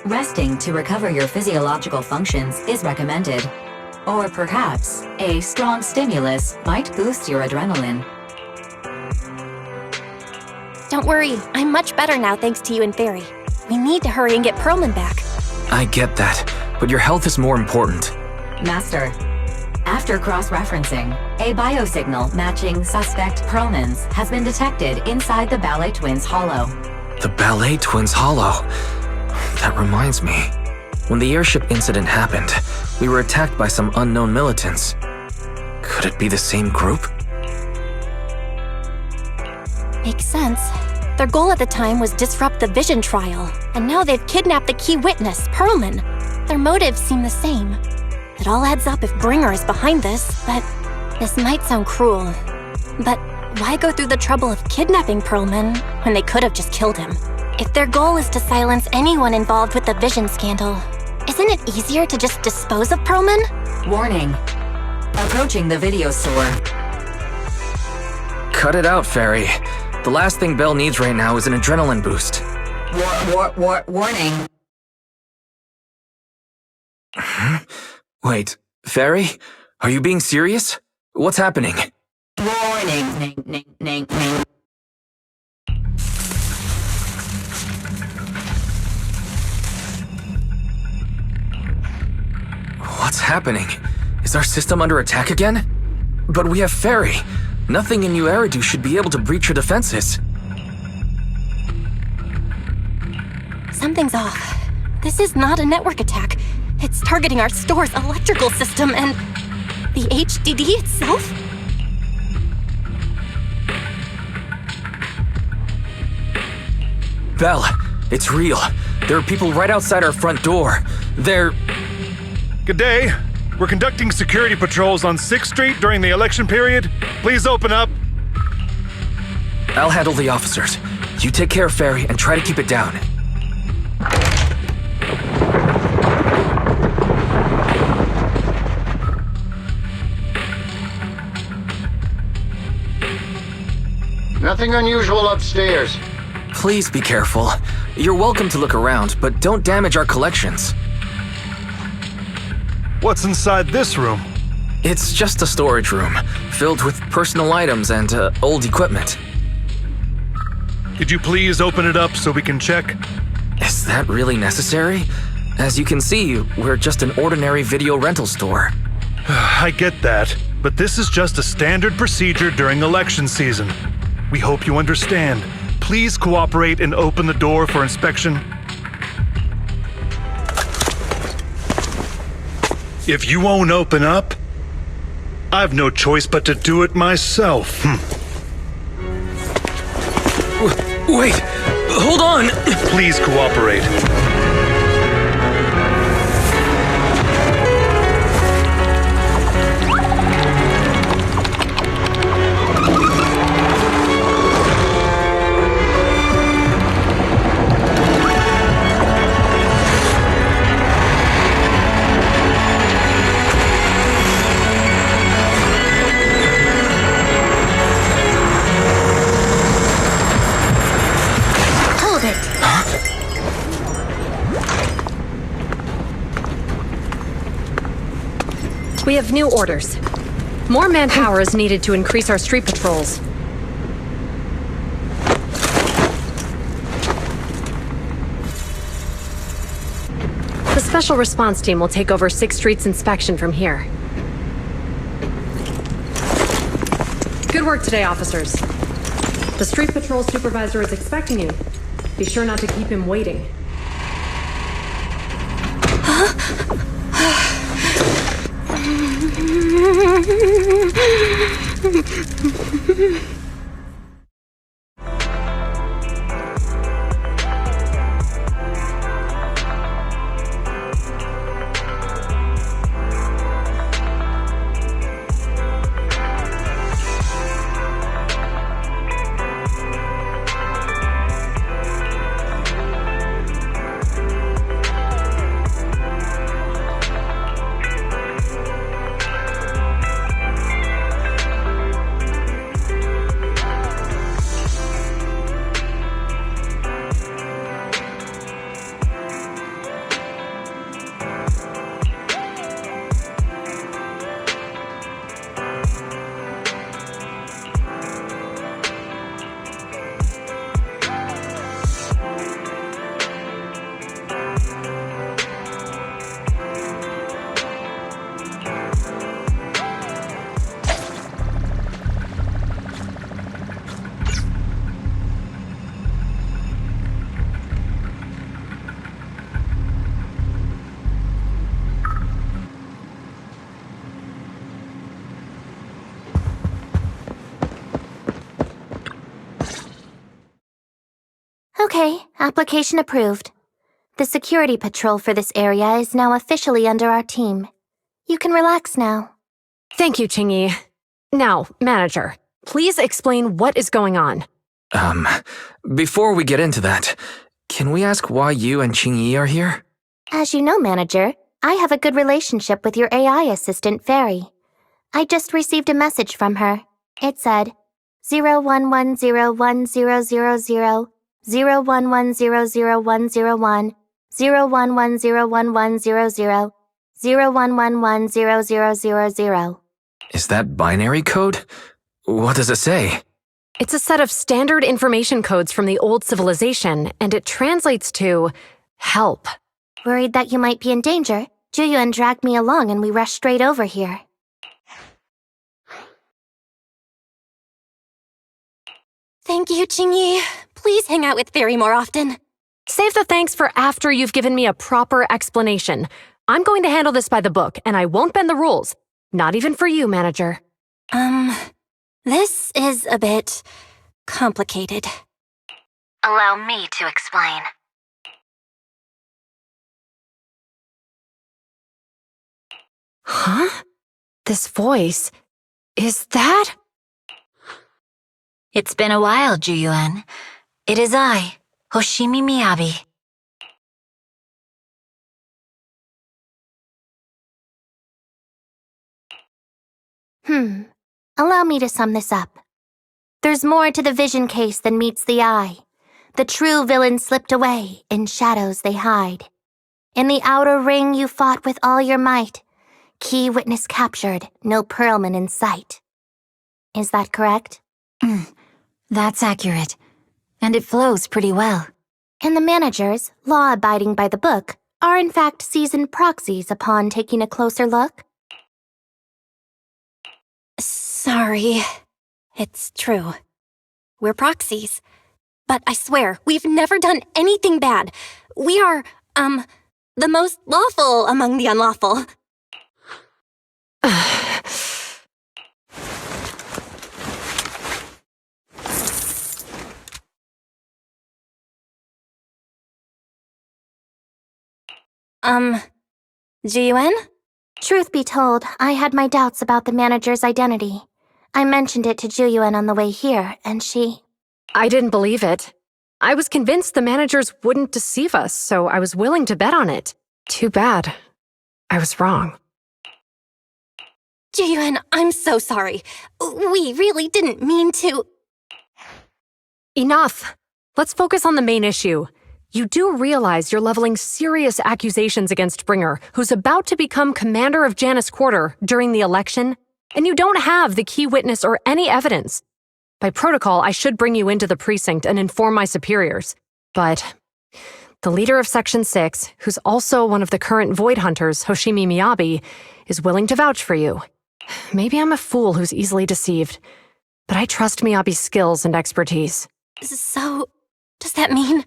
Resting to recover your physiological functions is recommended. Or perhaps, a strong stimulus might boost your adrenaline.
Don't worry, I'm much better now thanks to you and Fairy. We need to hurry and get Perlman back.
I get that, but your health is more important.
Master, after cross-referencing, a biosignal matching suspect Perlman's has been detected inside the Ballet Twins Hollow.
The Ballet Twins Hollow? That reminds me. When the airship incident happened, we were attacked by some unknown militants. Could it be the same group?
Makes sense. Their goal at the time was disrupt the Vision trial, and now they've kidnapped the key witness, Perlman. Their motives seem the same. It all adds up if Bringer is behind this, but this might sound cruel. But why go through the trouble of kidnapping Perlman when they could have just killed him? If their goal is to silence anyone involved with the Vision scandal, isn't it easier to just dispose of Perlman?
Warning. Approaching the video store.
Cut it out, Fairy. The last thing Belle needs right now is an adrenaline boost.
Warning.
Wait, Fairy? Are you being serious? What's happening?
Warning.
What's happening? Is our system under attack again? But we have Fairy. Nothing in New Eridu should be able to breach her defenses.
Something's off. This is not a network attack. It's targeting our store's electrical system and the HDD itself?
Belle, it's real. There are people right outside our front door. They're...
Good day. We're conducting security patrols on 6th Street during the election period. Please open up.
I'll handle the officers. You take care of Fairy and try to keep it down.
Nothing unusual upstairs.
Please be careful. You're welcome to look around, but don't damage our collections.
What's inside this room?
It's just a storage room, filled with personal items and old equipment.
Could you please open it up so we can check?
Is that really necessary? As you can see, we're just an ordinary video rental store.
I get that, but this is just a standard procedure during election season. We hope you understand. Please cooperate and open the door for inspection. If you won't open up, I've no choice but to do it myself.
Wait, hold on!
Please cooperate.
We have new orders. More manpower is needed to increase our street patrols. The Special Response Team will take over 6th Street's inspection from here. Good work today, officers. The Street Patrol Supervisor is expecting you. Be sure not to keep him waiting.
Okay, application approved. The security patrol for this area is now officially under our team. You can relax now.
Thank you, Qingyi. Now, manager, please explain what is going on.
Before we get into that, can we ask why you and Qingyi are here?
As you know, manager, I have a good relationship with your AI assistant, Fairy. I just received a message from her. It said, 01101000, 01100101, 01101100, 01110000.
Is that binary code? What does it say?
It's a set of standard information codes from the old civilization, and it translates to help.
Worried that you might be in danger, Juyuan dragged me along and we rushed straight over here.
Thank you, Qingyi. Please hang out with Fairy more often.
Save the thanks for after you've given me a proper explanation. I'm going to handle this by the book, and I won't bend the rules. Not even for you, manager.
This is a bit complicated.
Allow me to explain.
Huh? This voice, is that?
It's been a while, Juyuan. It is I, Hoshimi Miyabi.
Allow me to sum this up. There's more to the vision case than meets the eye. The true villain slipped away, in shadows they hide. In the outer ring you fought with all your might. Key witness captured, no Pearlman in sight. Is that correct?
That's accurate. And it flows pretty well.
And the managers, law-abiding by the book, are in fact seasoned proxies upon taking a closer look?
Sorry. It's true. We're proxies. But I swear, we've never done anything bad. We are, the most lawful among the unlawful. Jiyuan?
Truth be told, I had my doubts about the manager's identity. I mentioned it to Juyuan on the way here, and she...
I didn't believe it. I was convinced the managers wouldn't deceive us, so I was willing to bet on it. Too bad. I was wrong.
Jiyuan, I'm so sorry. We really didn't mean to...
Enough! Let's focus on the main issue. You do realize you're leveling serious accusations against Bringer, who's about to become commander of Janus Quarter during the election, and you don't have the key witness or any evidence. By protocol, I should bring you into the precinct and inform my superiors. But the leader of Section 6, who's also one of the current Void Hunters, Hoshimi Miyabi, is willing to vouch for you. Maybe I'm a fool who's easily deceived, but I trust Miyabi's skills and expertise.
So, does that mean...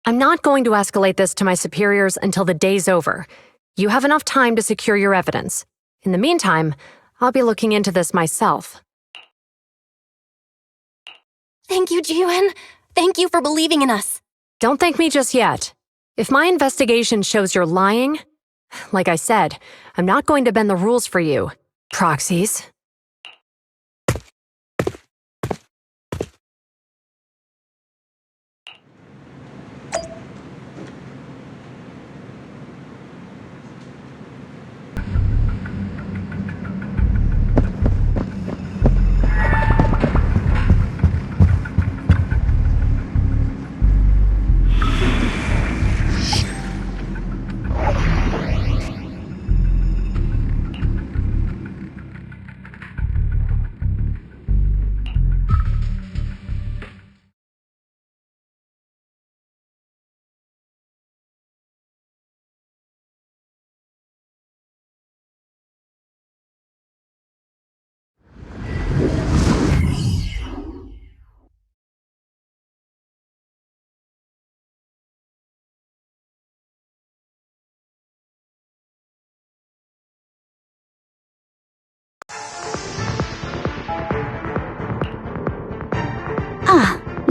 I'm not going to escalate this to my superiors until the day's over. You have enough time to secure your evidence. In the meantime, I'll be looking into this myself.
Thank you, Jiyuan. Thank you for believing in us.
Don't thank me just yet. If my investigation shows you're lying, like I said, I'm not going to bend the rules for you. Proxies.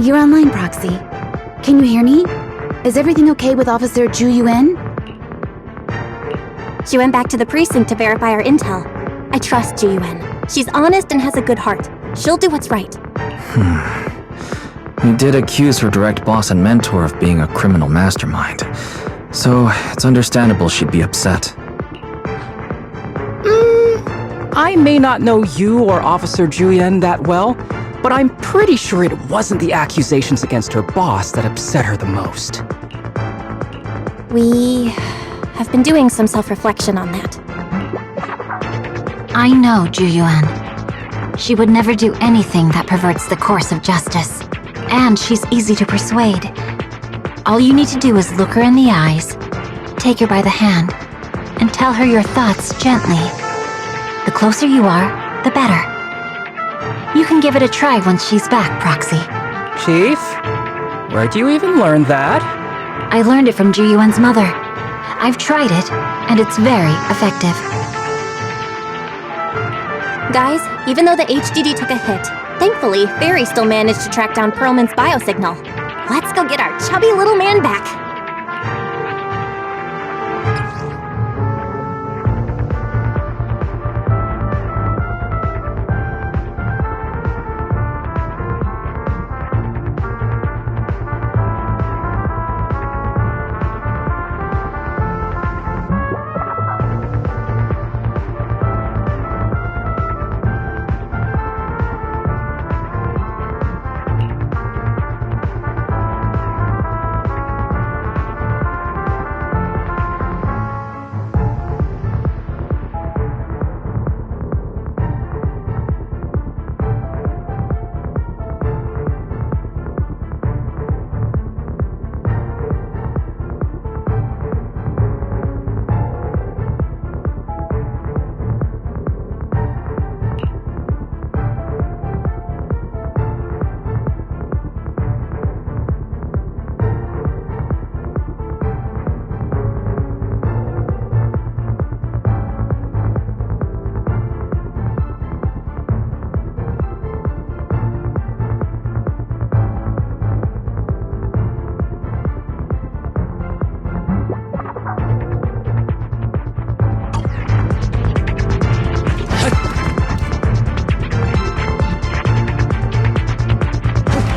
You're online, Proxy. Can you hear me? Is everything okay with Officer Ju Yuan?
She went back to the precinct to verify our intel. I trust Ju Yuan. She's honest and has a good heart. She'll do what's right.
You did accuse her direct boss and mentor of being a criminal mastermind. So, it's understandable she'd be upset.
I may not know you or Officer Julian that well, but I'm pretty sure it wasn't the accusations against her boss that upset her the most.
We have been doing some self-reflection on that.
I know Ju Yuan. She would never do anything that perverts the course of justice. And she's easy to persuade. All you need to do is look her in the eyes, take her by the hand, and tell her your thoughts gently. The closer you are, the better. You can give it a try once she's back, Proxy.
Chief? Where'd you even learn that?
I learned it from Ju Yuan's mother. I've tried it, and it's very effective.
Guys, even though the HDD took a hit, thankfully, Barry still managed to track down Perlman's biosignal. Let's go get our chubby little man back.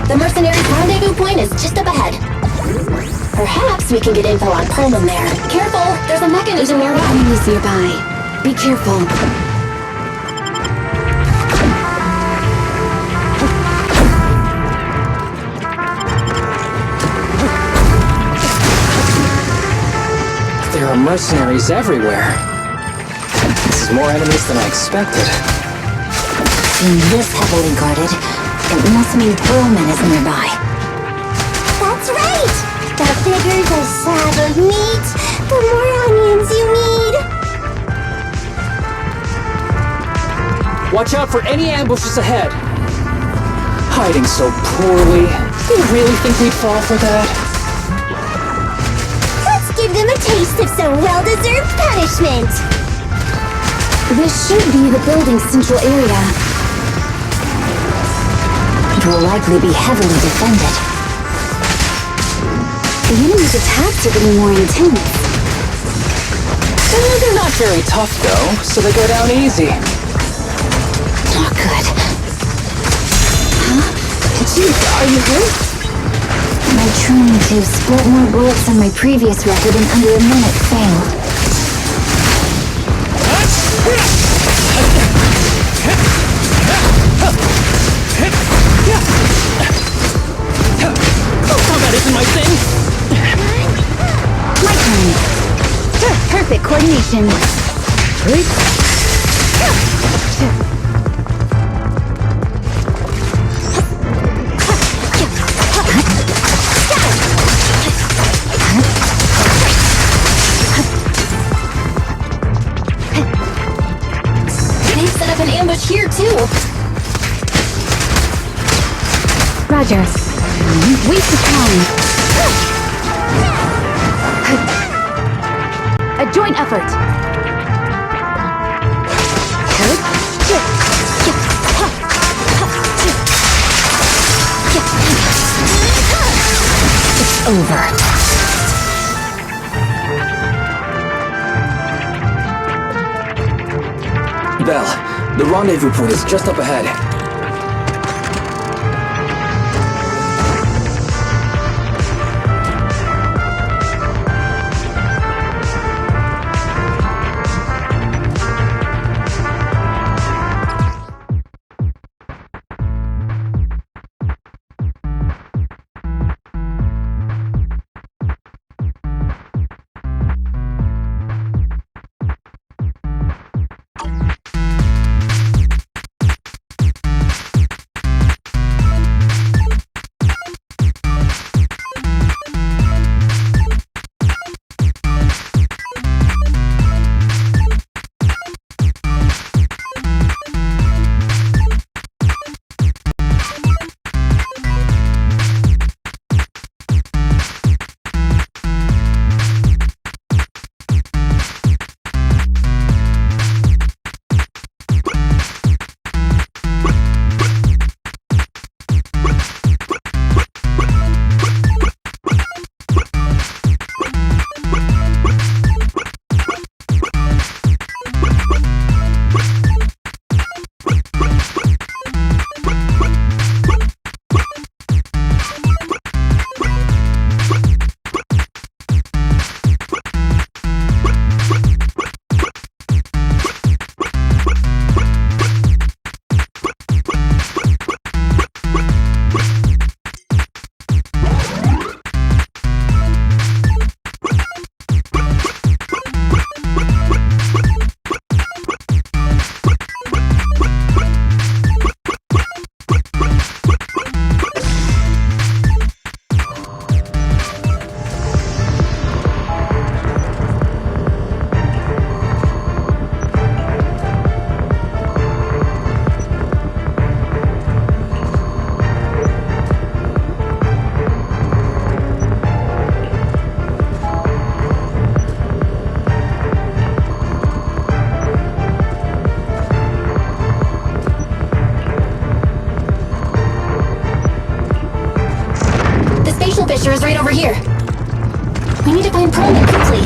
The mercenary's rendezvous point is just up ahead. Perhaps we can get info on Perlman there. Careful, there's a mechanism nearby.
Enemies nearby. Be careful.
There are mercenaries everywhere. This is more enemies than I expected.
Being this heavily guarded, it must mean Perlman is nearby. That's right! The bigger the slab of meat, the more onions you need.
Watch out for any ambushes ahead. Hiding so poorly. Do you really think we'd fall for that?
Let's give them a taste of some well-deserved punishment.
This should be the building's central area.
It will likely be heavily defended.
The enemy's attacks are getting more intense.
They're not very tough, though, so they go down easy.
Not good.
Huh? Chief, are you hurt?
My training to split more bullets than my previous record in under a minute failed.
Combat isn't my thing.
My turn. Perfect coordination.
They've set up an ambush here, too.
Roger. Waste of time. A joint effort.
over.
Belle, the rendezvous point is just up ahead.
Fisher is right over here. We need to find Proman quickly.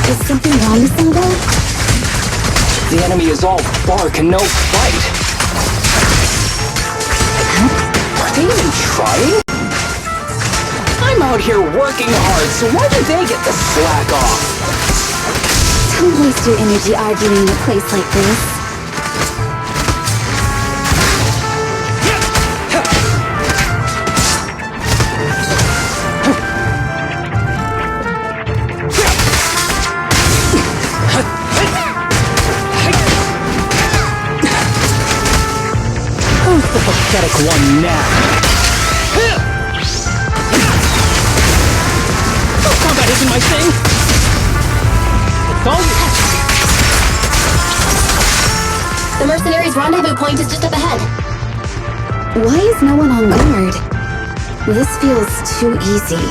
Is something wrong with Sango?
The enemy is all bark and no fight. Are they even trying? I'm out here working hard, so why do they get the slack off?
Don't waste your energy arguing in a place like this.
Who's the pathetic one now? Oh, combat isn't my thing! It's all you.
The mercenaries' rendezvous point is just up ahead.
Why is no one on guard? This feels too easy.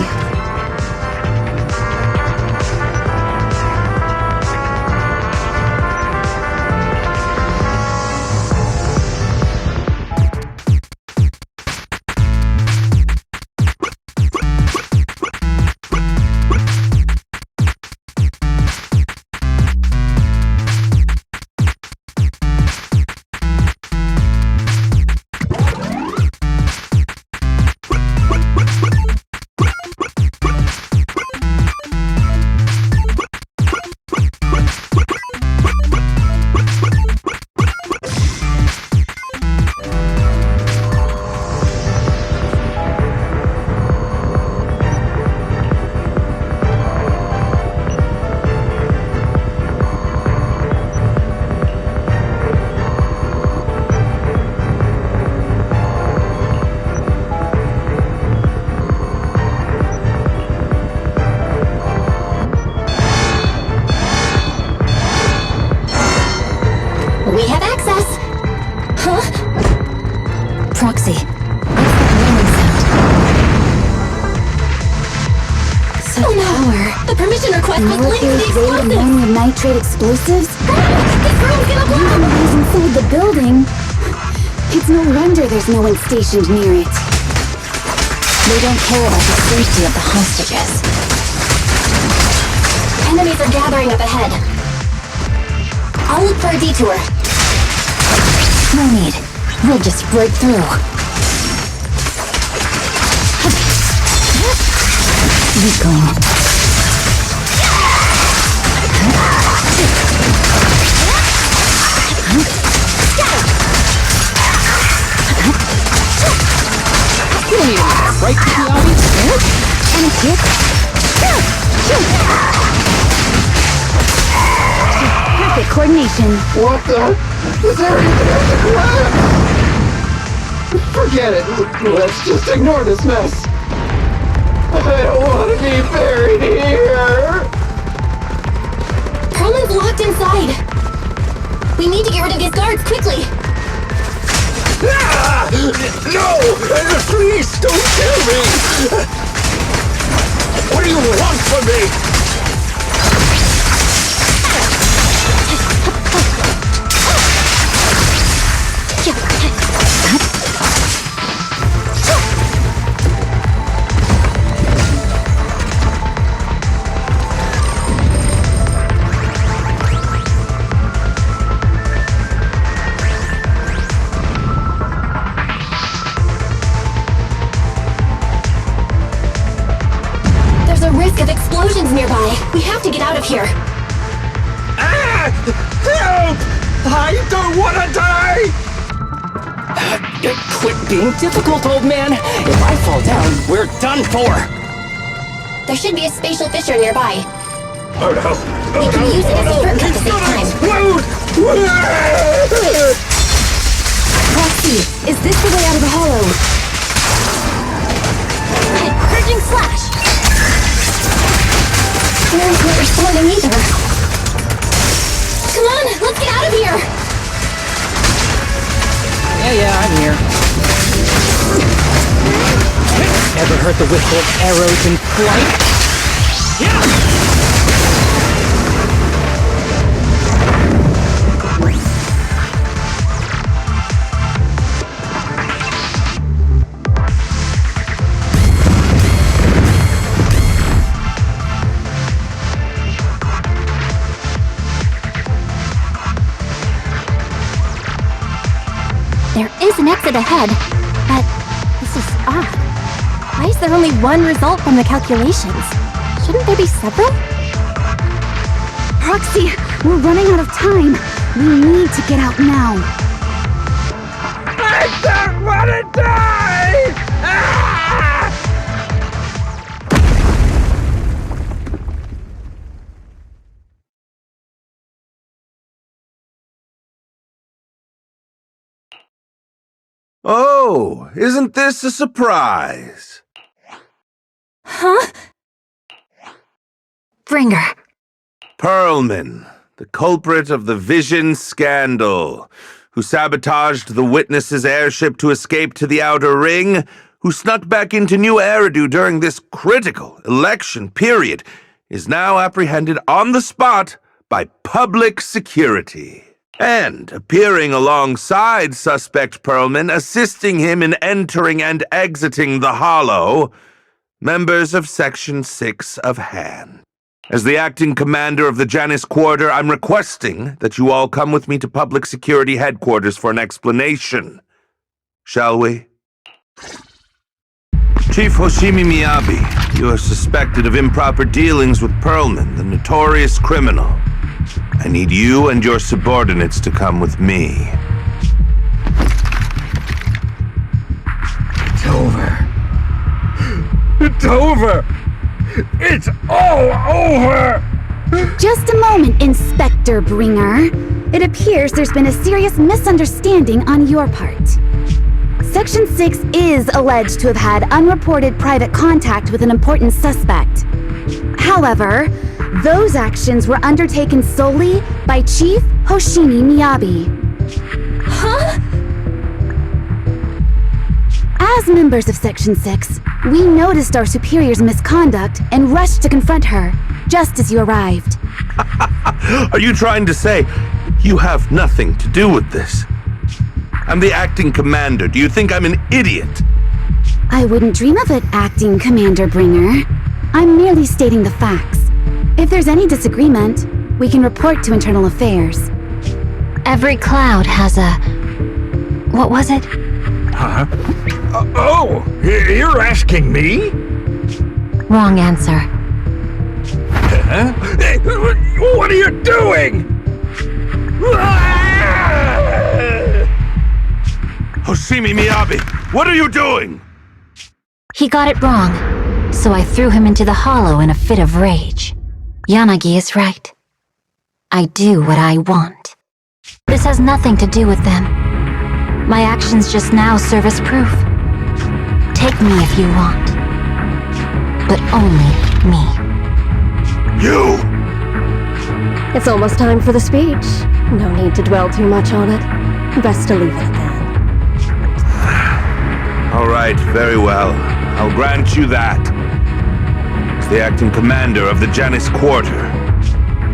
request was linked to the
Military-grade
explosives!
ammonium nitrate explosives?
This room's gonna blow!
Somebody's inside the building. It's no wonder there's no one stationed near it.
They don't care about the safety of the hostages.
Enemies are gathering up ahead. I'll look for a detour.
No need. We'll just break through. Weakling.
You don't need a right, Miyabi?
And a kick. Perfect coordination.
What the? Is there anything to grab? Forget it. Let's just ignore this mess. I don't want to be buried here.
Perlman's locked inside. We need to get rid of these guards quickly.
Ah! No! Please don't kill me! What do you want from me?
There's a risk of explosions nearby. We have to get out of here.
Ah! Help! I don't want to die!
Quit being difficult, old man. If I fall down, we're done for.
There should be a spatial fissure nearby.
Oh no!
We can use it as a shortcut to save time.
Proxy, is this the way out of the hollow?
Purging slash! Nerves not responding either. Come on, let's get out of here!
Yeah, I'm here. Ever heard the whistle of arrows in flight?
There is an exit ahead, but this is odd. Why is there only one result from the calculations? Shouldn't there be several?
Proxy, we're running out of time. We need to get out now.
I don't want to die! Ah!
Oh, isn't this a surprise?
Huh? Bringer.
Perlman, the culprit of the Vision scandal, who sabotaged the Witness's airship to escape to the Outer Ring, who snuck back into New Eridu during this critical election period, is now apprehended on the spot by public security. And appearing alongside suspect Perlman, assisting him in entering and exiting the Hollow, members of Section 6 of Hand. As the acting commander of the Janus Quarter, I'm requesting that you all come with me to Public Security Headquarters for an explanation. Shall we? Chief Hoshimi Miyabi, you are suspected of improper dealings with Perlman, the notorious criminal. I need you and your subordinates to come with me.
It's over. It's over! It's all over!
Just a moment, Inspector Bringer. It appears there's been a serious misunderstanding on your part. Section 6 is alleged to have had unreported private contact with an important suspect. However, those actions were undertaken solely by Chief Hoshimi Miyabi.
Huh?
As members of Section 6, we noticed our superior's misconduct and rushed to confront her. just as you arrived.
Are you trying to say you have nothing to do with this? I'm the acting commander. Do you think I'm an idiot?
I wouldn't dream of it, acting Commander Bringer. I'm merely stating the facts. If there's any disagreement, we can report to Internal Affairs.
Every cloud has a... what was it?
Huh? You're asking me?
Wrong answer.
Huh? What are you doing?
Hoshimi Miyabi, what are you doing?
He got it wrong, so I threw him into the hollow in a fit of rage. Yanagi is right. I do what I want. This has nothing to do with them. My actions just now serve as proof. Take me if you want. But only me.
You!
It's almost time for the speech. No need to dwell too much on it. Best to leave it at that.
All right, very well. I'll grant you that. As the acting commander of the Janus Quarter,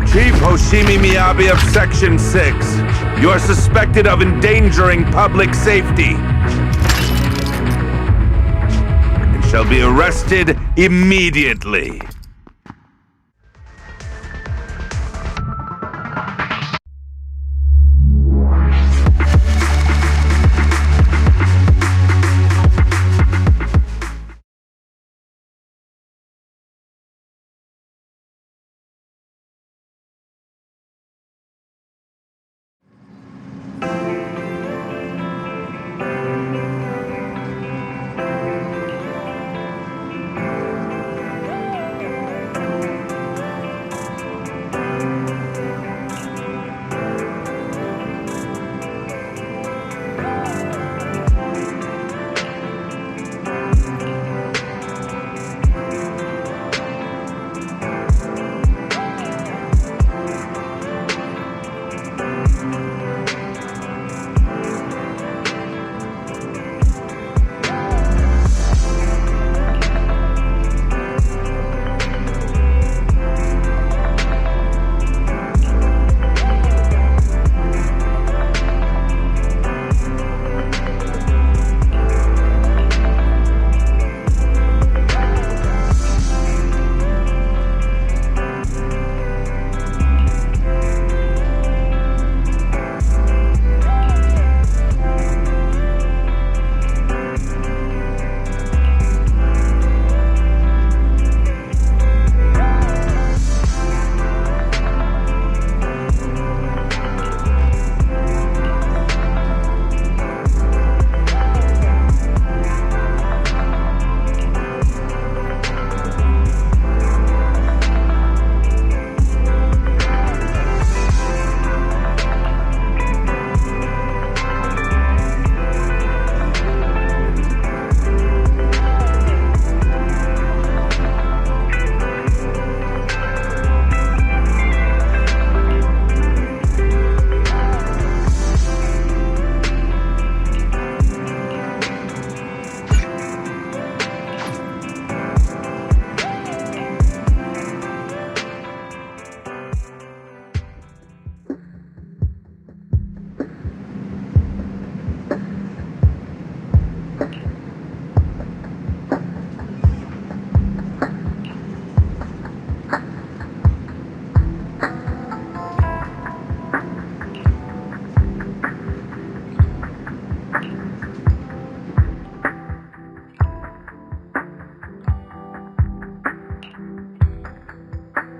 Chief Hoshimi Miyabi of Section 6, you are suspected of endangering public safety and shall be arrested immediately.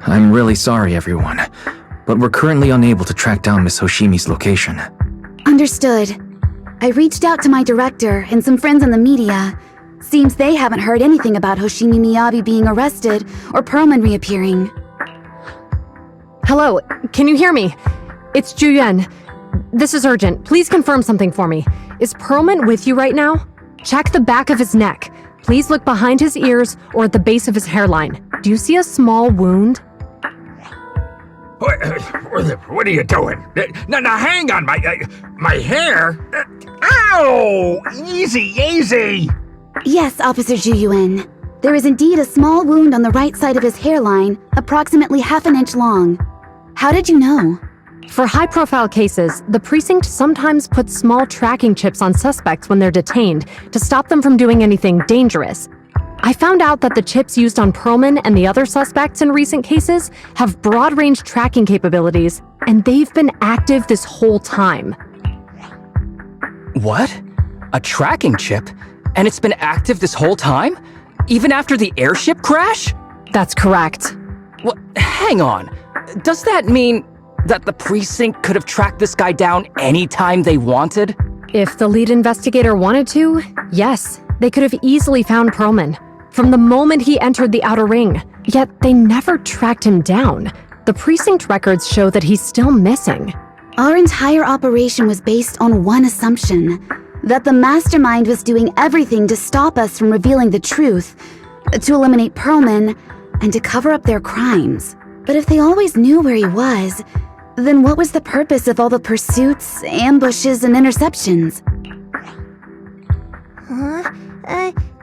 I'm really sorry, everyone, but we're currently unable to track down Miss Hoshimi's location.
Understood. I reached out to my director and some friends in the media. Seems they haven't heard anything about Hoshimi Miyabi being arrested or Perlman reappearing.
Hello, can you hear me? It's Juyen. This is urgent. Please confirm something for me. Is Perlman with you right now? Check the back of his neck. Please look behind his ears or at the base of his hairline. Do you see a small wound?
What are you doing? Now hang on, my hair? Ow! Easy, easy!
Yes, Officer Juyuan. There is indeed a small wound on the right side of his hairline, approximately half an inch long. How did you know?
For high-profile cases, the precinct sometimes puts small tracking chips on suspects when they're detained to stop them from doing anything dangerous. I found out that the chips used on Perlman and the other suspects in recent cases have broad-range tracking capabilities, and they've been active this whole time.
What? A tracking chip? And it's been active this whole time? Even after the airship crash?
That's correct.
What? Hang on. Does that mean that the precinct could have tracked this guy down anytime they wanted?
If the lead investigator wanted to, yes, they could have easily found Perlman from the moment he entered the outer ring. Yet they never tracked him down. The precinct records show that he's still missing.
Our entire operation was based on one assumption, that the mastermind was doing everything to stop us from revealing the truth, to eliminate Perlman, and to cover up their crimes. But if they always knew where he was, then what was the purpose of all the pursuits, ambushes, and interceptions?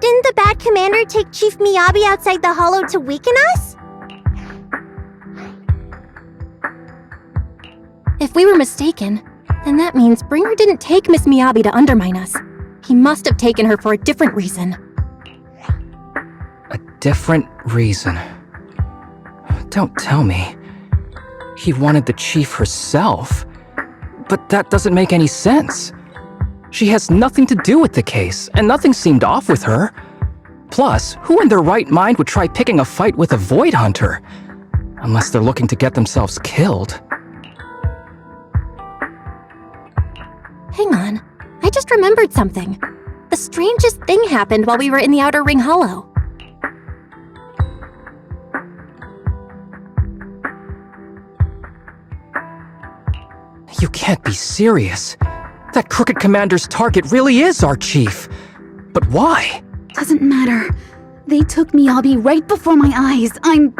Didn't the bad commander take Chief Miyabi outside the hollow to weaken us?
If we were mistaken, then that means Bringer didn't take Miss Miyabi to undermine us. He must have taken her for a different reason.
A different reason? Don't tell me. He wanted the chief herself. But that doesn't make any sense. She has nothing to do with the case, and nothing seemed off with her. Plus, who in their right mind would try picking a fight with a Void Hunter? Unless they're looking to get themselves killed.
Hang on, I just remembered something. The strangest thing happened while we were in the Outer Ring Hollow.
You can't be serious. That crooked commander's target really is our chief. But why?
Doesn't matter. They took Miyabi right before my eyes. I'm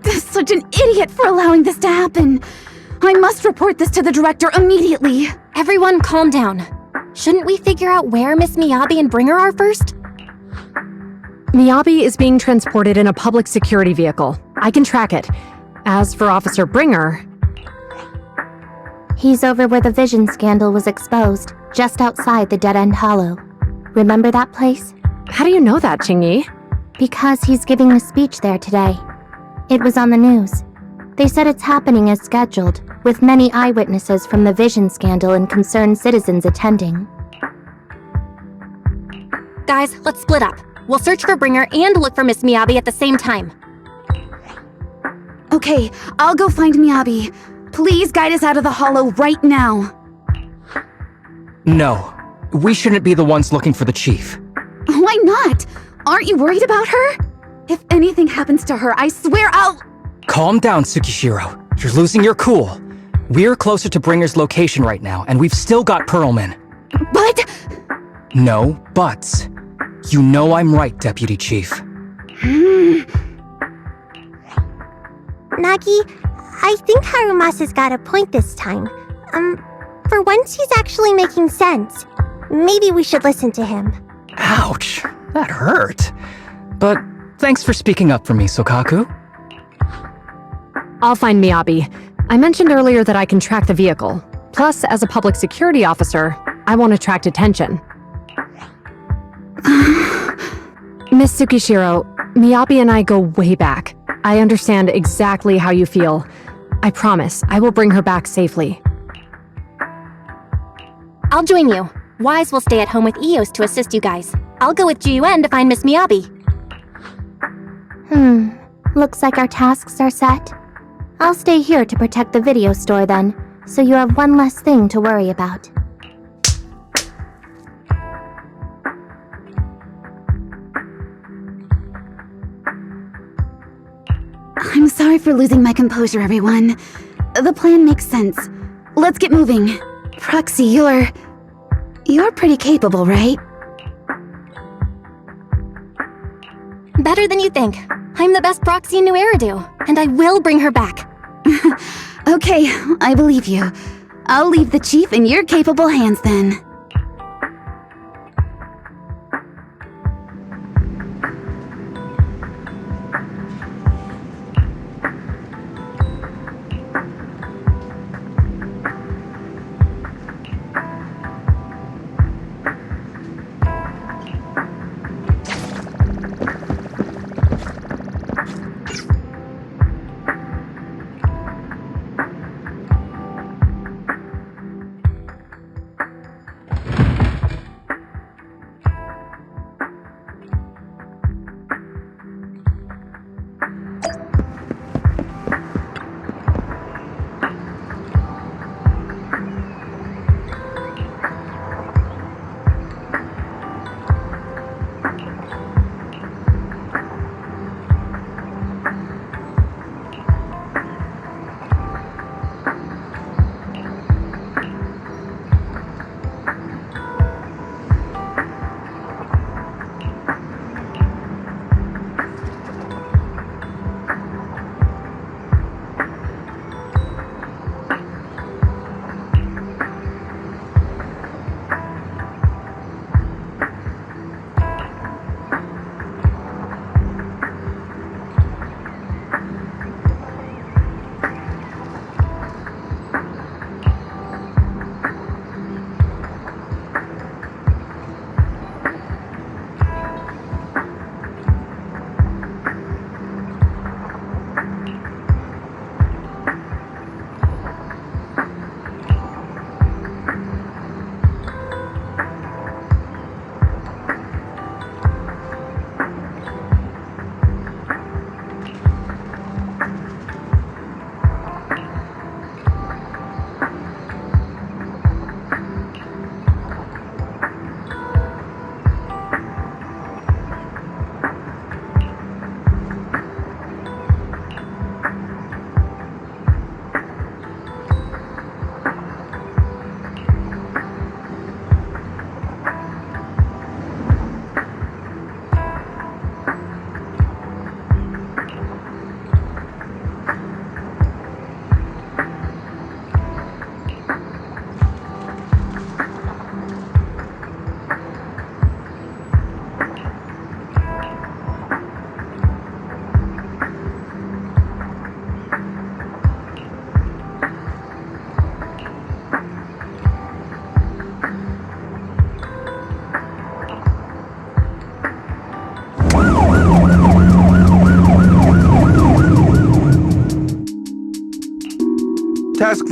such an idiot for allowing this to happen. I must report this to the director immediately.
Everyone calm down. Shouldn't we figure out where Miss Miyabi and Bringer are first?
Miyabi is being transported in a public security vehicle. I can track it. As for Officer Bringer...
He's over where the vision scandal was exposed, just outside the Dead-End Hollow. Remember that place?
How do you know that, Qingyi?
Because he's giving a speech there today. It was on the news. They said it's happening as scheduled, with many eyewitnesses from the vision scandal and concerned citizens attending.
Guys, let's split up. We'll search for Bringer and look for Miss Miyabi at the same time.
Okay, I'll go find Miyabi. Please guide us out of the hollow right now.
No, we shouldn't be the ones looking for the chief.
Why not? Aren't you worried about her? If anything happens to her, I swear I'll...
Calm down, Tsukishiro. You're losing your cool. We're closer to Bringer's location right now, and we've still got Perlman.
But...
No buts. You know I'm right, Deputy Chief.
Nagi, I think Harumasa's got a point this time. For once he's actually making sense. Maybe we should listen to him.
Ouch, that hurt. But thanks for speaking up for me, Sokaku.
I'll find Miyabi. I mentioned earlier that I can track the vehicle. Plus, as a public security officer, I won't attract attention. Miss Tsukishiro, Miyabi and I go way back. I understand exactly how you feel. I promise, I will bring her back safely.
I'll join you. Wise will stay at home with Eos to assist you guys. I'll go with GUN to find Miss Miyabi.
Looks like our tasks are set. I'll stay here to protect the video store then, so you have one less thing to worry about.
I'm sorry for losing my composure, everyone. The plan makes sense. Let's get moving. Proxy, you're pretty capable, right?
Better than you think. I'm the best Proxy in New Eridu, and I will bring her back.
Okay, I believe you. I'll leave the chief in your capable hands then.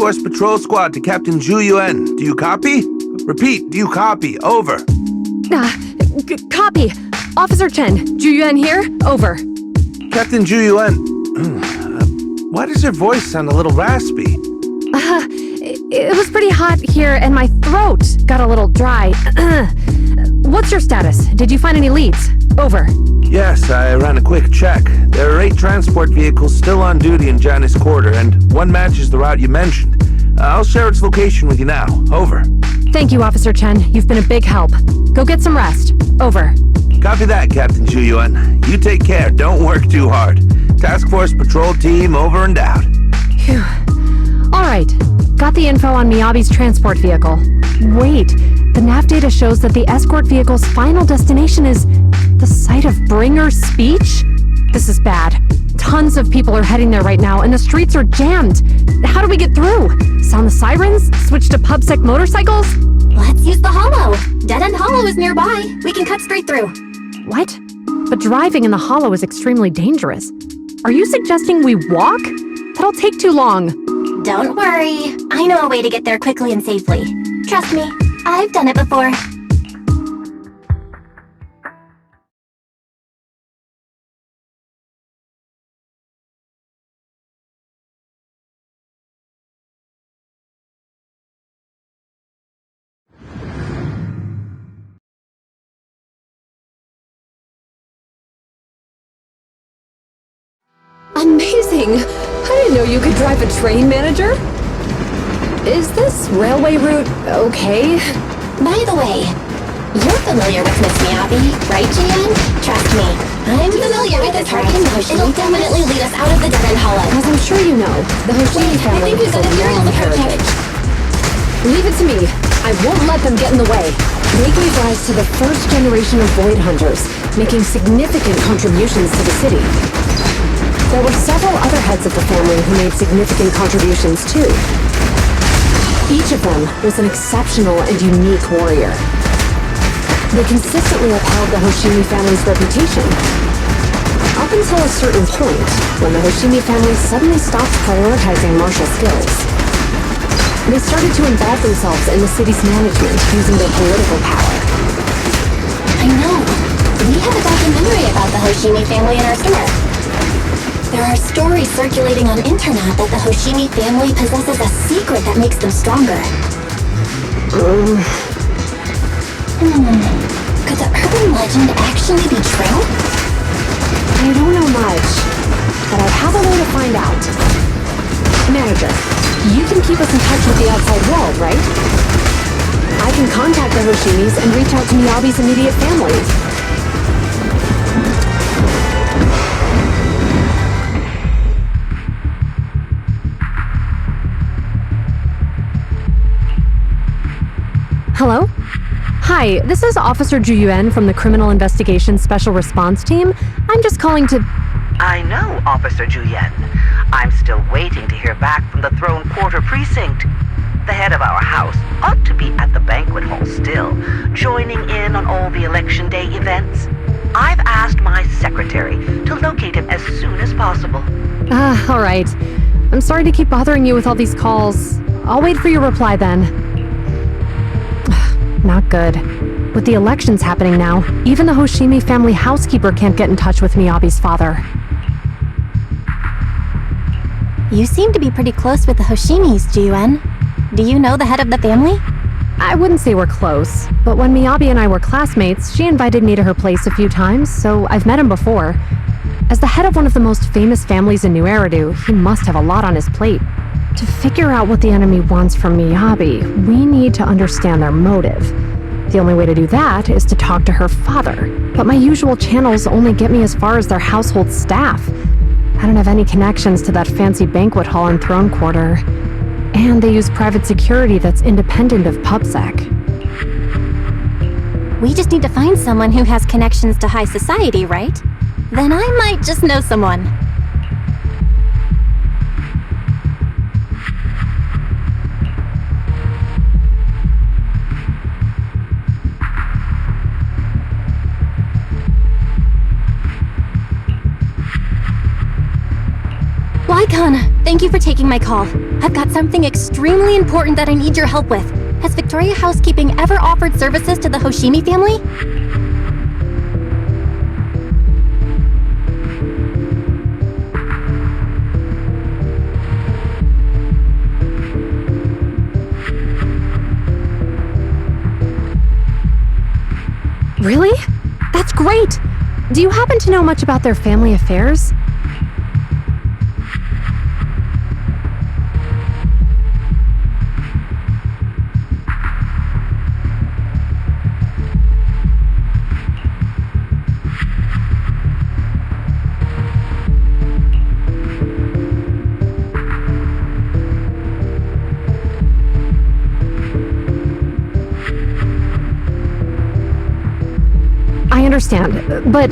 Force Patrol Squad to Captain Zhu Yuan. Do you copy? Repeat, do you copy? Over.
Copy. Officer Chen, Zhu Yuan here. Over.
Captain Zhu Yuan, why does your voice sound a little raspy?
It was pretty hot here and my throat got a little dry. What's your status? Did you find any leads? Over.
Yes, I ran a quick check. There are 8 transport vehicles still on duty in Janus Quarter, and one matches the route you mentioned. I'll share its location with you now. Over.
Thank you, Officer Chen. You've been a big help. Go get some rest. Over.
Copy that, Captain Zhu Yuan. You take care. Don't work too hard. Task Force Patrol Team over and out.
Phew. All right. Got the info on Miyabi's transport vehicle. Wait, the nav data shows that the escort vehicle's final destination is the site of Bringer's speech? This is bad. Tons of people are heading there right now, and the streets are jammed. How do we get through? Sound the sirens? Switch to PubSec motorcycles?
Let's use the hollow. Dead End Hollow is nearby. We can cut straight through.
What? But driving in the hollow is extremely dangerous. Are you suggesting we walk? That'll take too long.
Don't worry. I know a way to get there quickly and safely. Trust me, I've done it before.
Amazing! I didn't know you could drive a train, manager. Is this railway route okay?
By the way, you're familiar with Miss Miyabi, right, Jian? Trust me, I'm familiar with this route. It'll definitely lead us out of the Dead End Hollow.
As I'm sure you know, the Hoshimi family
is a long heritage.
Leave it to me. I won't let them get in the way. They gave rise to the first generation of Void Hunters, making significant contributions to the city. There were several other heads of the family who made significant contributions too. Each of them was an exceptional and unique warrior. They consistently upheld the Hoshimi family's reputation. Up until a certain point, when the Hoshimi family suddenly stopped prioritizing martial skills. They started to involve themselves in the city's management using their political power.
I know. We have a documentary about the Hoshimi family in our store. There are stories circulating on internet that the Hoshimi family possesses a secret that makes them stronger. Could the urban legend actually be true?
I don't know much, but I have a way to find out. Manager, you can keep us in touch with the outside world, right? I can contact the Hoshimis and reach out to Miyabi's immediate family. Hello? Hi, this is Officer Zhu Yuan from the Criminal Investigations Special Response Team. I'm just calling to...
I know, Officer Zhu Yuan. I'm still waiting to hear back from the Throne Quarter Precinct. The head of our house ought to be at the banquet hall still, joining in on all the Election Day events. I've asked my secretary to locate him as soon as possible.
All right. I'm sorry to keep bothering you with all these calls. I'll wait for your reply then. Not good. With the elections happening now, even the Hoshimi family housekeeper can't get in touch with Miyabi's father.
You seem to be pretty close with the Hoshimis, Jian. Do you know the head of the family?
I wouldn't say we're close, but when Miyabi and I were classmates, she invited me to her place a few times, so I've met him before. As the head of one of the most famous families in New Eridu, he must have a lot on his plate. To figure out what the enemy wants from Miyabi, we need to understand their motive. The only way to do that is to talk to her father, but my usual channels only get me as far as their household staff. I don't have any connections to that fancy banquet hall in Throne Quarter. And they use private security that's independent of PubSec.
We just need to find someone who has connections to high society, right? Then I might just know someone.
Why
Hi, Con. Thank you for taking my call. I've got something extremely important that I need your help with. Has Victoria Housekeeping ever offered services to the Hoshimi family?
Really? That's great! Do you happen to know much about their family affairs? I understand, but...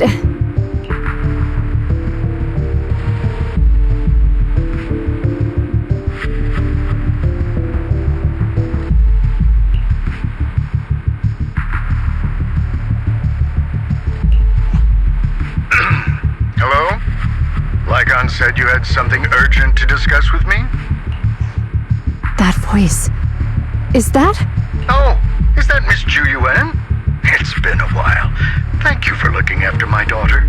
Hello? Lycon said you had something urgent to discuss with me?
That voice... Is that...
Oh, is that Miss Ju Yuan? It's been a while. Thank you for looking after my daughter.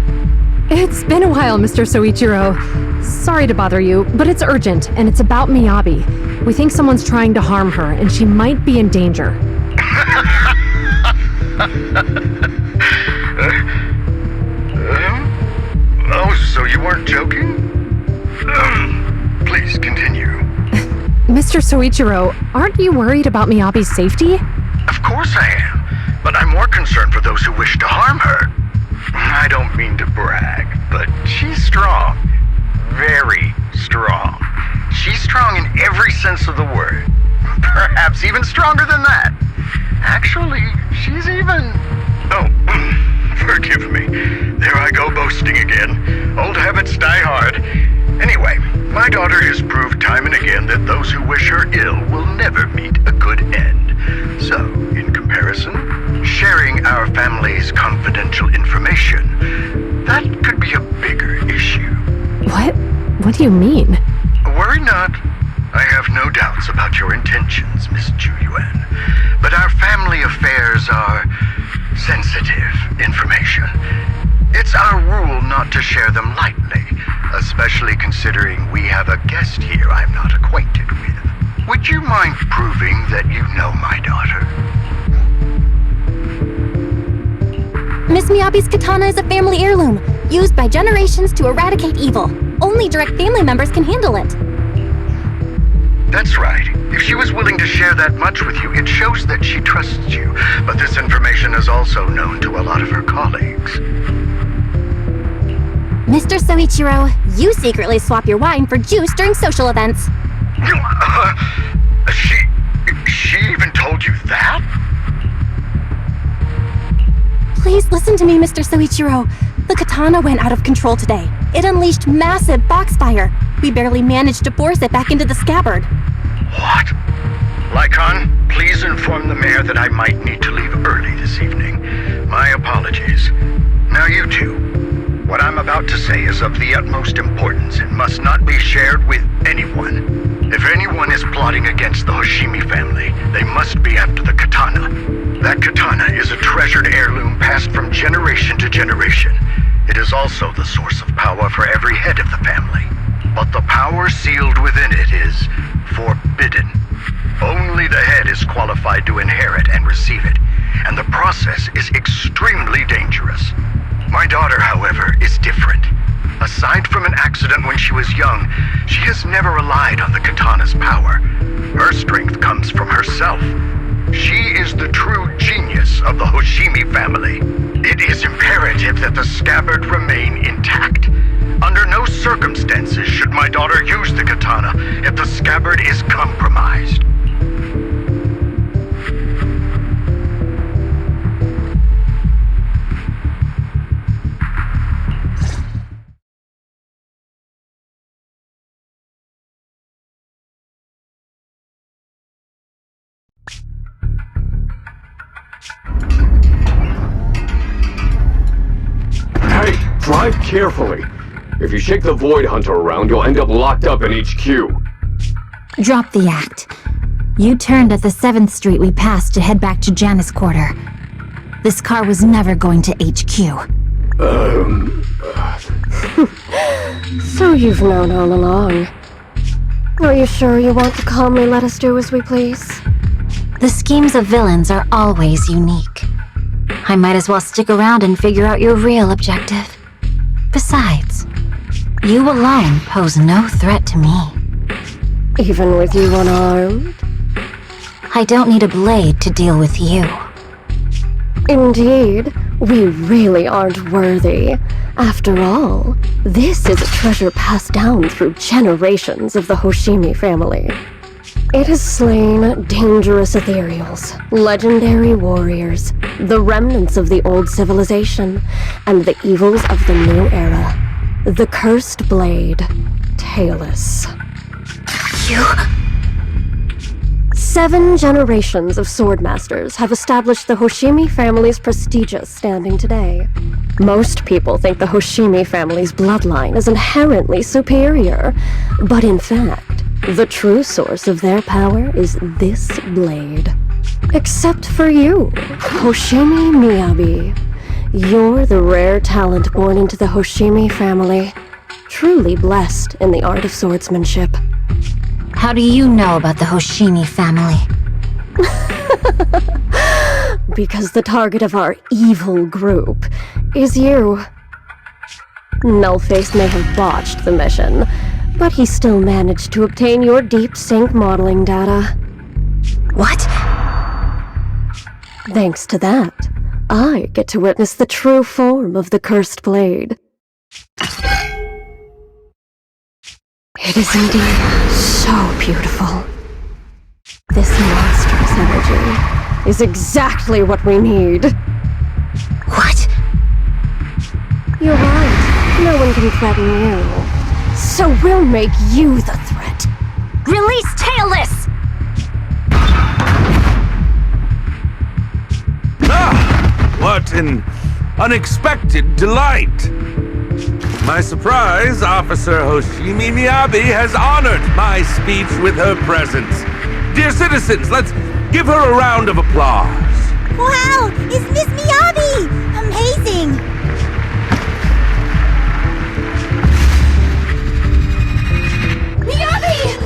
It's been a while, Mr. Soichiro. Sorry to bother you, but it's urgent, and it's about Miyabi. We think someone's trying to harm her, and she might be in danger.
Oh, so you weren't joking? Please continue.
Mr. Soichiro, aren't you worried about Miyabi's safety?
Of course I am, but I'm more concerned for those who wish to harm her. I don't mean to brag, but she's strong. Very strong. She's strong in every sense of the word. Perhaps even stronger than that. Actually, she's even... Oh, forgive me. There I go boasting again. Old habits die hard. Anyway, my daughter has proved time and again that those who wish her ill will never meet a good end. So, in comparison, sharing our family's confidential information, that could be a bigger issue.
What? What do you mean?
Worry not. I have no doubts about your intentions, Miss Ju Yuan. But our family affairs are sensitive information. It's our rule not to share them lightly, especially considering we have a guest here I'm not acquainted with. Would you mind proving that you know my daughter?
Miss Miyabi's katana is a family heirloom, used by generations to eradicate evil. Only direct family members can handle it.
That's right. If she was willing to share that much with you, it shows that she trusts you. But this information is also known to a lot of her colleagues.
Mr. Soichiro, you secretly swap your wine for juice during social events.
She even told you that?
Please listen to me, Mr. Soichiro. The katana went out of control today. It unleashed massive boxfire. We barely managed to force it back into the scabbard.
What? Lycon, please inform the mayor that I might need to leave early this evening. My apologies. Now you two. What I'm about to say is of the utmost importance and must not be shared with anyone. If anyone is plotting against the Hoshimi family, they must be after the katana. That katana is a treasured heirloom passed from generation to generation. It is also the source of power for every head of the family. But the power sealed within it is forbidden. Only the head is qualified to inherit and receive it, and the process is extremely dangerous. My daughter, however, is different. Aside from an accident when she was young, she has never relied on the katana's power. Her strength comes from herself. She is the true genius of the Hoshimi family. It is imperative that the scabbard remain intact. Under no circumstances should my daughter use the katana if the scabbard is compromised.
Hey, drive carefully.
If you shake the Void Hunter around, you'll end up locked up in HQ.
Drop the act. You turned at the 7th Street we passed to head back to Janus Quarter. This car was never going to HQ.
So you've known all along. Are you sure you want to calmly let us do as we please?
The schemes of villains are always unique. I might as well stick around and figure out your real objective. Besides, you alone pose no threat to me.
Even with you unarmed?
I don't need a blade to deal with you.
Indeed, we really aren't worthy. After all, this is a treasure passed down through generations of the Hoshimi family. It has slain dangerous ethereals, legendary warriors, the remnants of the old civilization, and the evils of the new era. The cursed blade, Tailless.
You...
7 generations of swordmasters have established the Hoshimi family's prestigious standing today. Most people think the Hoshimi family's bloodline is inherently superior, but in fact, the true source of their power is this blade. Except for you, Hoshimi Miyabi. You're the rare talent born into the Hoshimi family, truly blessed in the art of swordsmanship.
How do you know about the Hoshimi family?
Because the target of our evil group is you. Nullface may have botched the mission, but he still managed to obtain your deep sync modeling data.
What?
Thanks to that, I get to witness the true form of the cursed blade. It is indeed so beautiful. This monstrous energy is exactly what we need.
What?
You're right. No one can threaten you. So we'll make you the threat.
Release Tailless!
Ah! What an unexpected delight! My surprise, Officer Hoshimi Miyabi has honored my speech with her presence. Dear citizens, let's give her a round of applause.
Wow! It's Miss Miyabi! Amazing! Miyabi!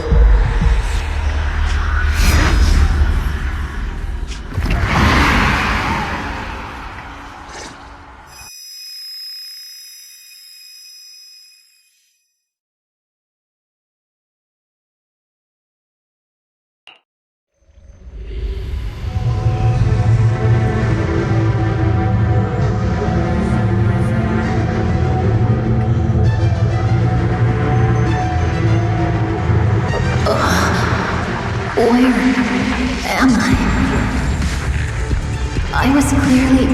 Where am I? I was clearly...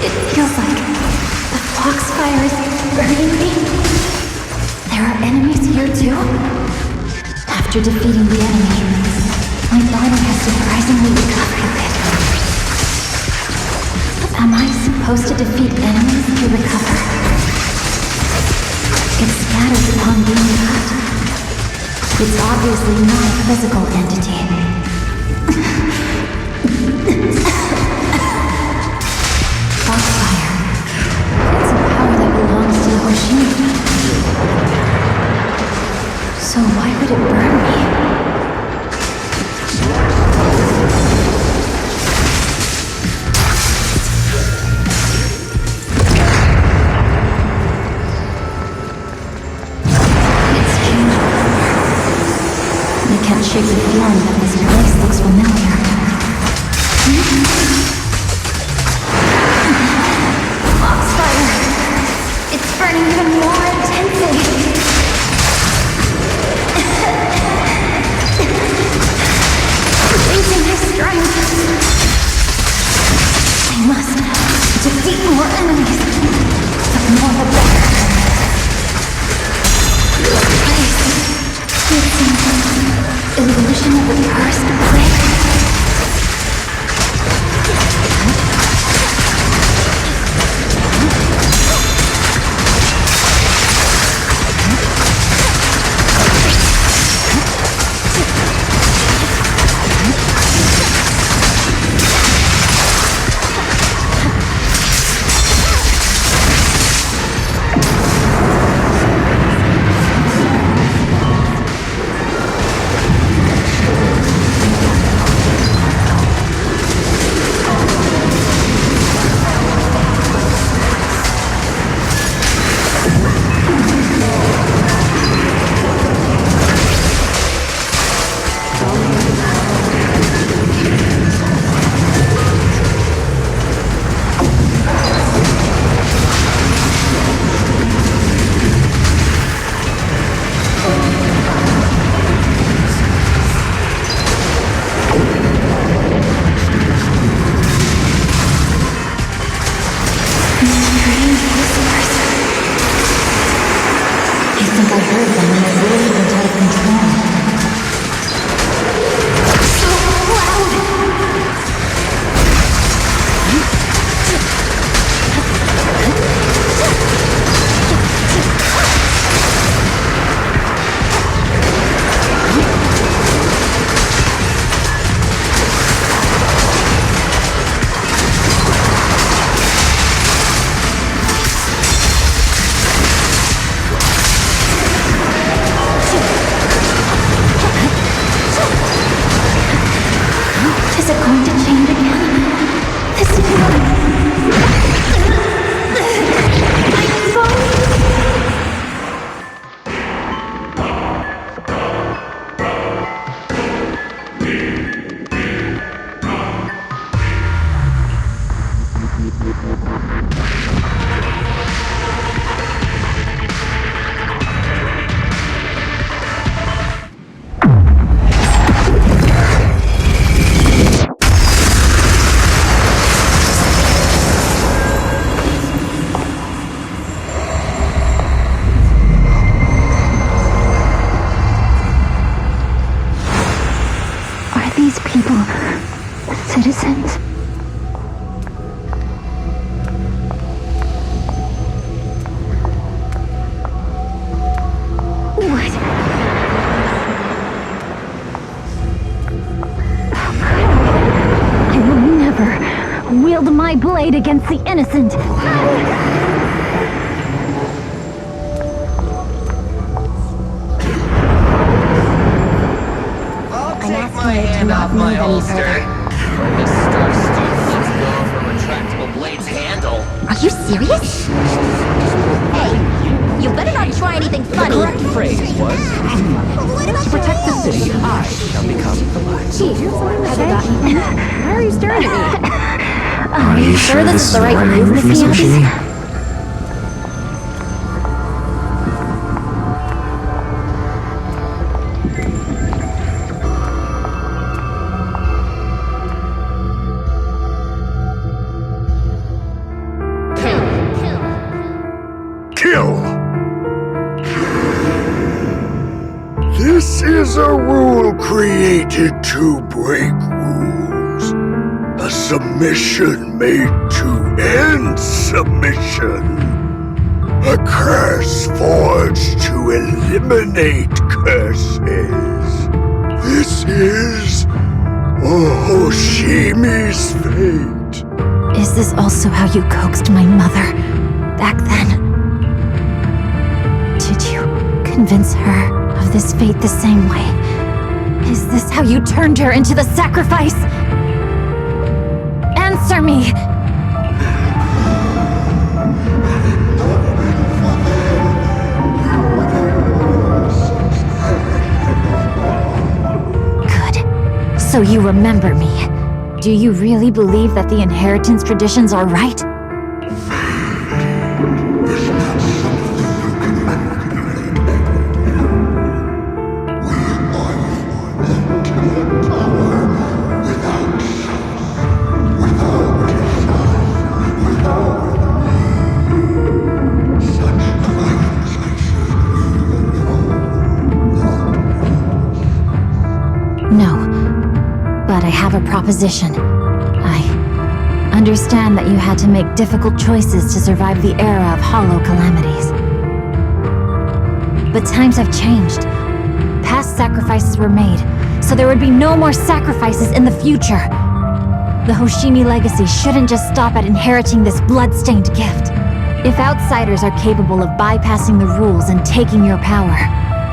It feels like the foxfire is burning me. There are enemies here too? After defeating the enemy, my body has surprisingly recovered a bit. Am I supposed to defeat enemies to recover? It scatters upon being cut. It's obviously not a physical entity. Foxfire. It's a power that belongs to the Hoshimi. So why would it burn me? I can't shake the feeling that this place looks familiar. Foxfire! It's burning even more intensely! Losing my strength! I must defeat more enemies. The more the better. It seems illusion of the cursed blade. think I heard them when my world went out of control. Is it going to change again? This citizens. What? I will never wield my blade against the innocent.
My hand off my holster. When this star student lets go of her retractable blade's handle.
Are you serious? Hey, you better not try anything funny.
The correct phrase was, to protect the city, I shall become the light.
Why are you staring at me?
Are you sure this is the right move, Miss Hoshimi?
This is a rule created to break rules. A submission made to end submission. A curse forged to eliminate curses. This is Hoshimi's fate.
Is this also how you coaxed my mother back then? Did you convince her of this fate the same way? Is this how you turned her into the sacrifice? Answer me! Good. So you remember me. Do you really believe that the inheritance traditions are right? Proposition. I understand that you had to make difficult choices to survive the era of hollow calamities. But times have changed. Past sacrifices were made, so there would be no more sacrifices in the future. The Hoshimi legacy shouldn't just stop at inheriting this blood-stained gift. If outsiders are capable of bypassing the rules and taking your power,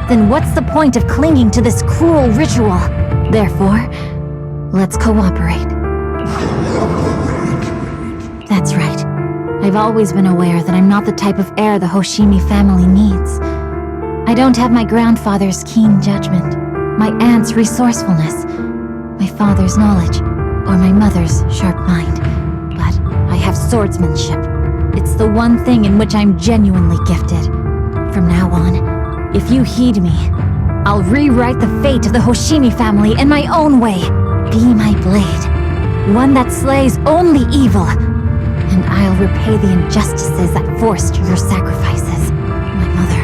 then what's the point of clinging to this cruel ritual? Therefore, let's cooperate. That's right. I've always been aware that I'm not the type of heir the Hoshimi family needs. I don't have my grandfather's keen judgment, my aunt's resourcefulness, my father's knowledge, or my mother's sharp mind. But I have swordsmanship. It's the one thing in which I'm genuinely gifted. From now on, if you heed me, I'll rewrite the fate of the Hoshimi family in my own way. Be my blade, one that slays only evil, and I'll repay the injustices that forced your sacrifices. My mother,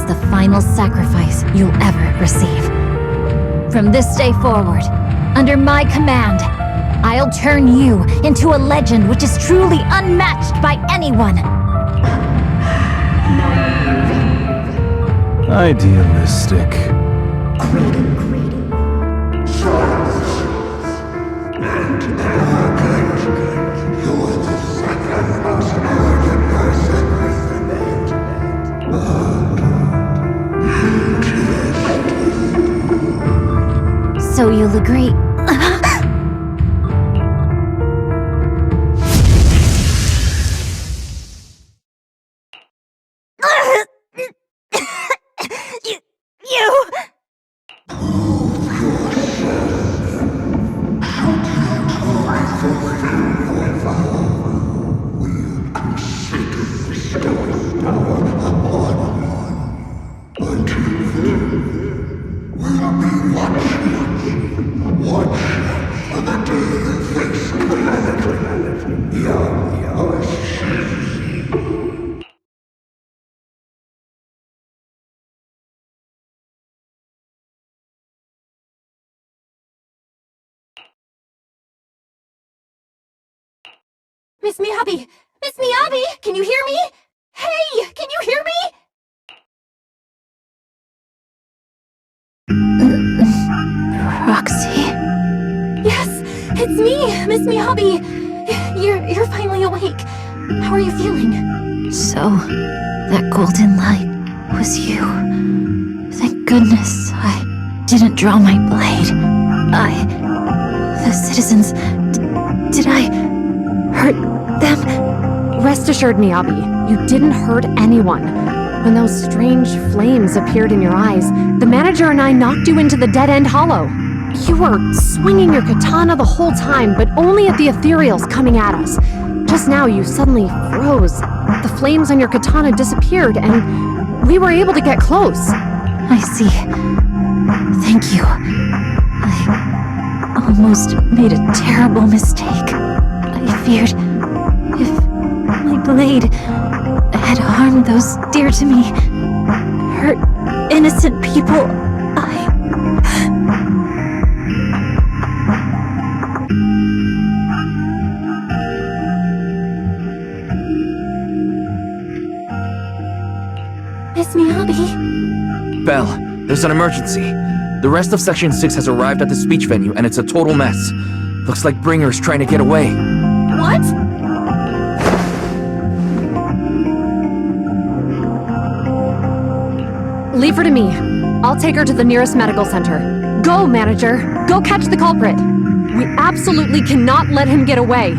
the final sacrifice you'll ever receive. From this day forward, under my command, I'll turn you into a legend which is truly unmatched by anyone.
Idealistic.
So you'll agree.
Miss Miyabi! Miss Miyabi! Can you hear me? Hey! Can you hear me?
Proxy?
Yes! It's me! Miss Miyabi! You're finally awake. How are you feeling?
So, that golden light was you. Thank goodness I didn't draw my blade. The citizens... Did I hurt them?
Rest assured, Miyabi, you didn't hurt anyone. When those strange flames appeared in your eyes, the manager and I knocked you into the dead-end hollow. You were swinging your katana the whole time, but only at the ethereals coming at us. Just now, you suddenly froze. The flames on your katana disappeared, and we were able to get close.
I see. Thank you. I almost made a terrible mistake. I feared if my blade had harmed those dear to me, hurt innocent people,
Miss Miyabi?
Belle, there's an emergency. The rest of Section 6 has arrived at the speech venue, and it's a total mess. Looks like Bringer's trying to get away.
What?
Leave her to me. I'll take her to the nearest medical center. Go, manager. Go catch the culprit. We absolutely cannot let him get away.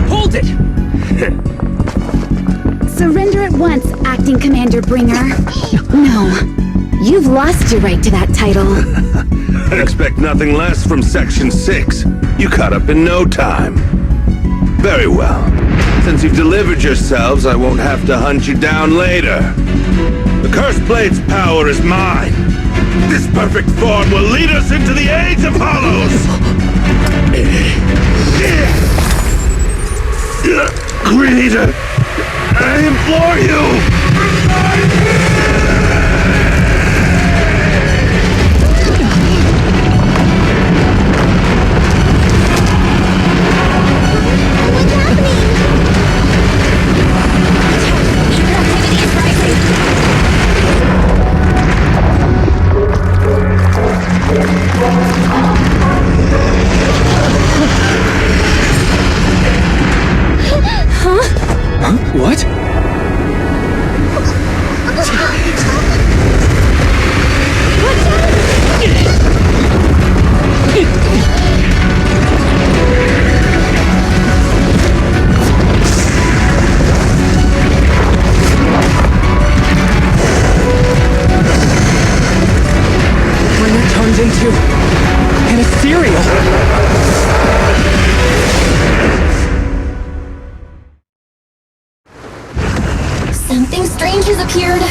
Hold it!
Surrender at once, Acting Commander Bringer. No, you've lost your right to that title.
I expect nothing less from Section 6. You caught up in no time. Very well. Since you've delivered yourselves, I won't have to hunt you down later. The Cursed Blade's power is mine. This perfect form will lead us into the Age of Hollows! Creator, I implore you!
What? Bringer turned into an ethereal.
Something strange has appeared.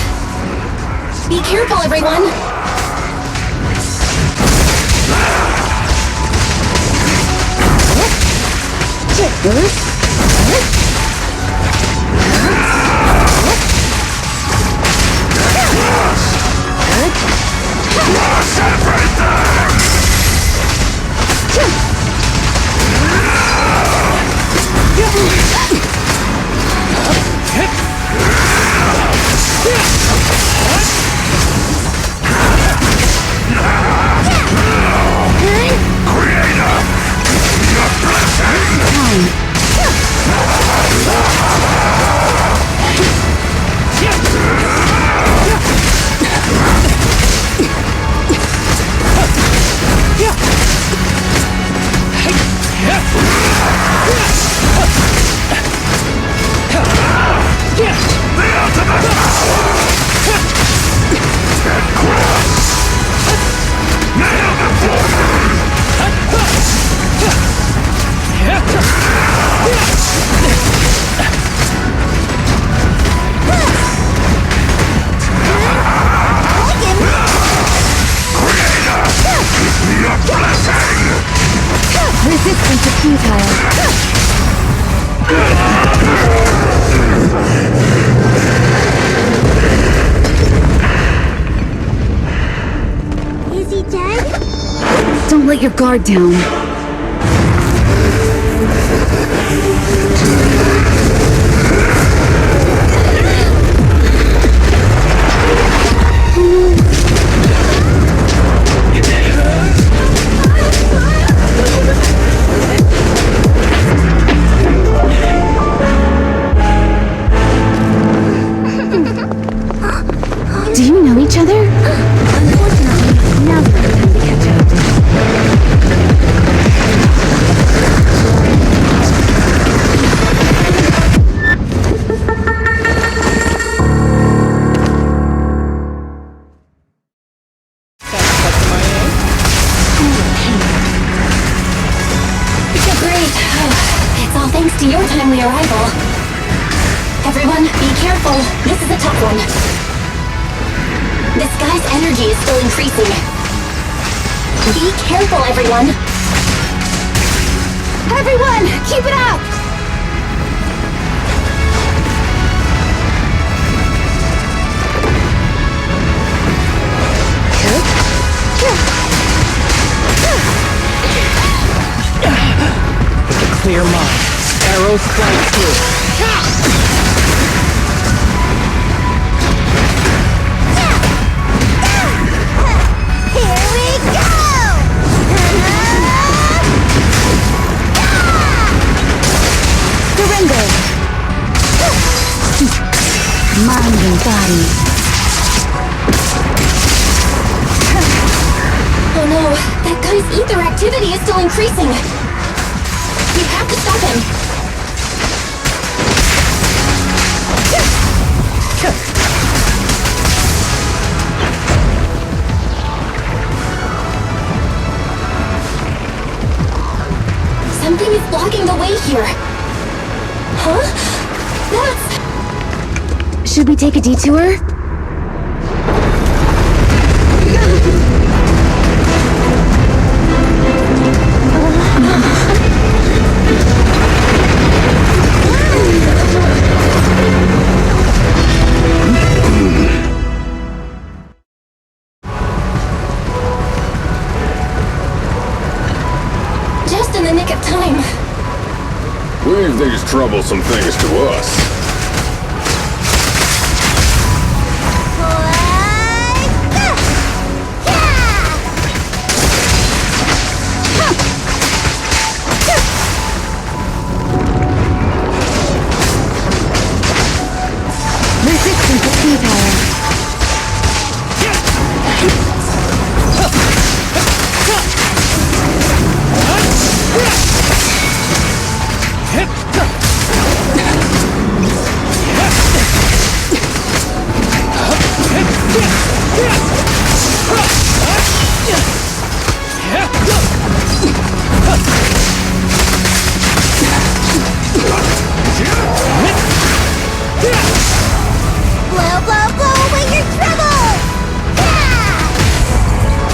Be careful, everyone.
Resistance is futile.
Is he dead?
Don't let your guard down. Do you know each other? Unfortunately, now's not the time to catch up.
Great. It's all thanks to your timely arrival. Everyone, be careful. This is a tough one. This guy's energy is still increasing. Be careful, everyone.
Everyone, keep it up!
With a clear mind, arrows fly through.
Here we go!
Surrender! Mind and body.
Oh no, that guy's ether activity is still increasing. We have to stop him. Something is blocking the way here. Huh? That's...
Should we take a detour?
Just in the nick of time.
Leave these troublesome things to us.
Resistance to sea power.
Blow away your troubles!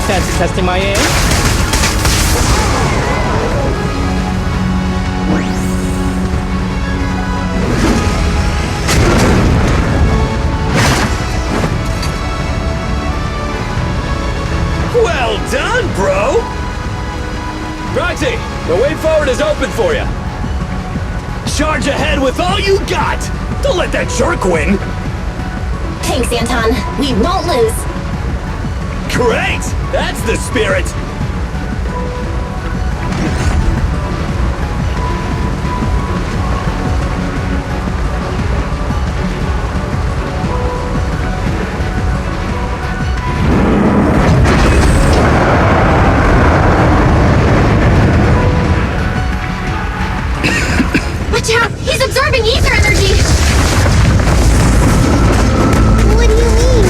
Fancy testing my aim?
Well done, bro! Proxy, the way forward is open for you. Charge ahead with all you got! Don't let that jerk win!
Thanks, Anton. We won't lose.
Great! That's the spirit!
Watch out! He's absorbing ether energy!
What do you mean?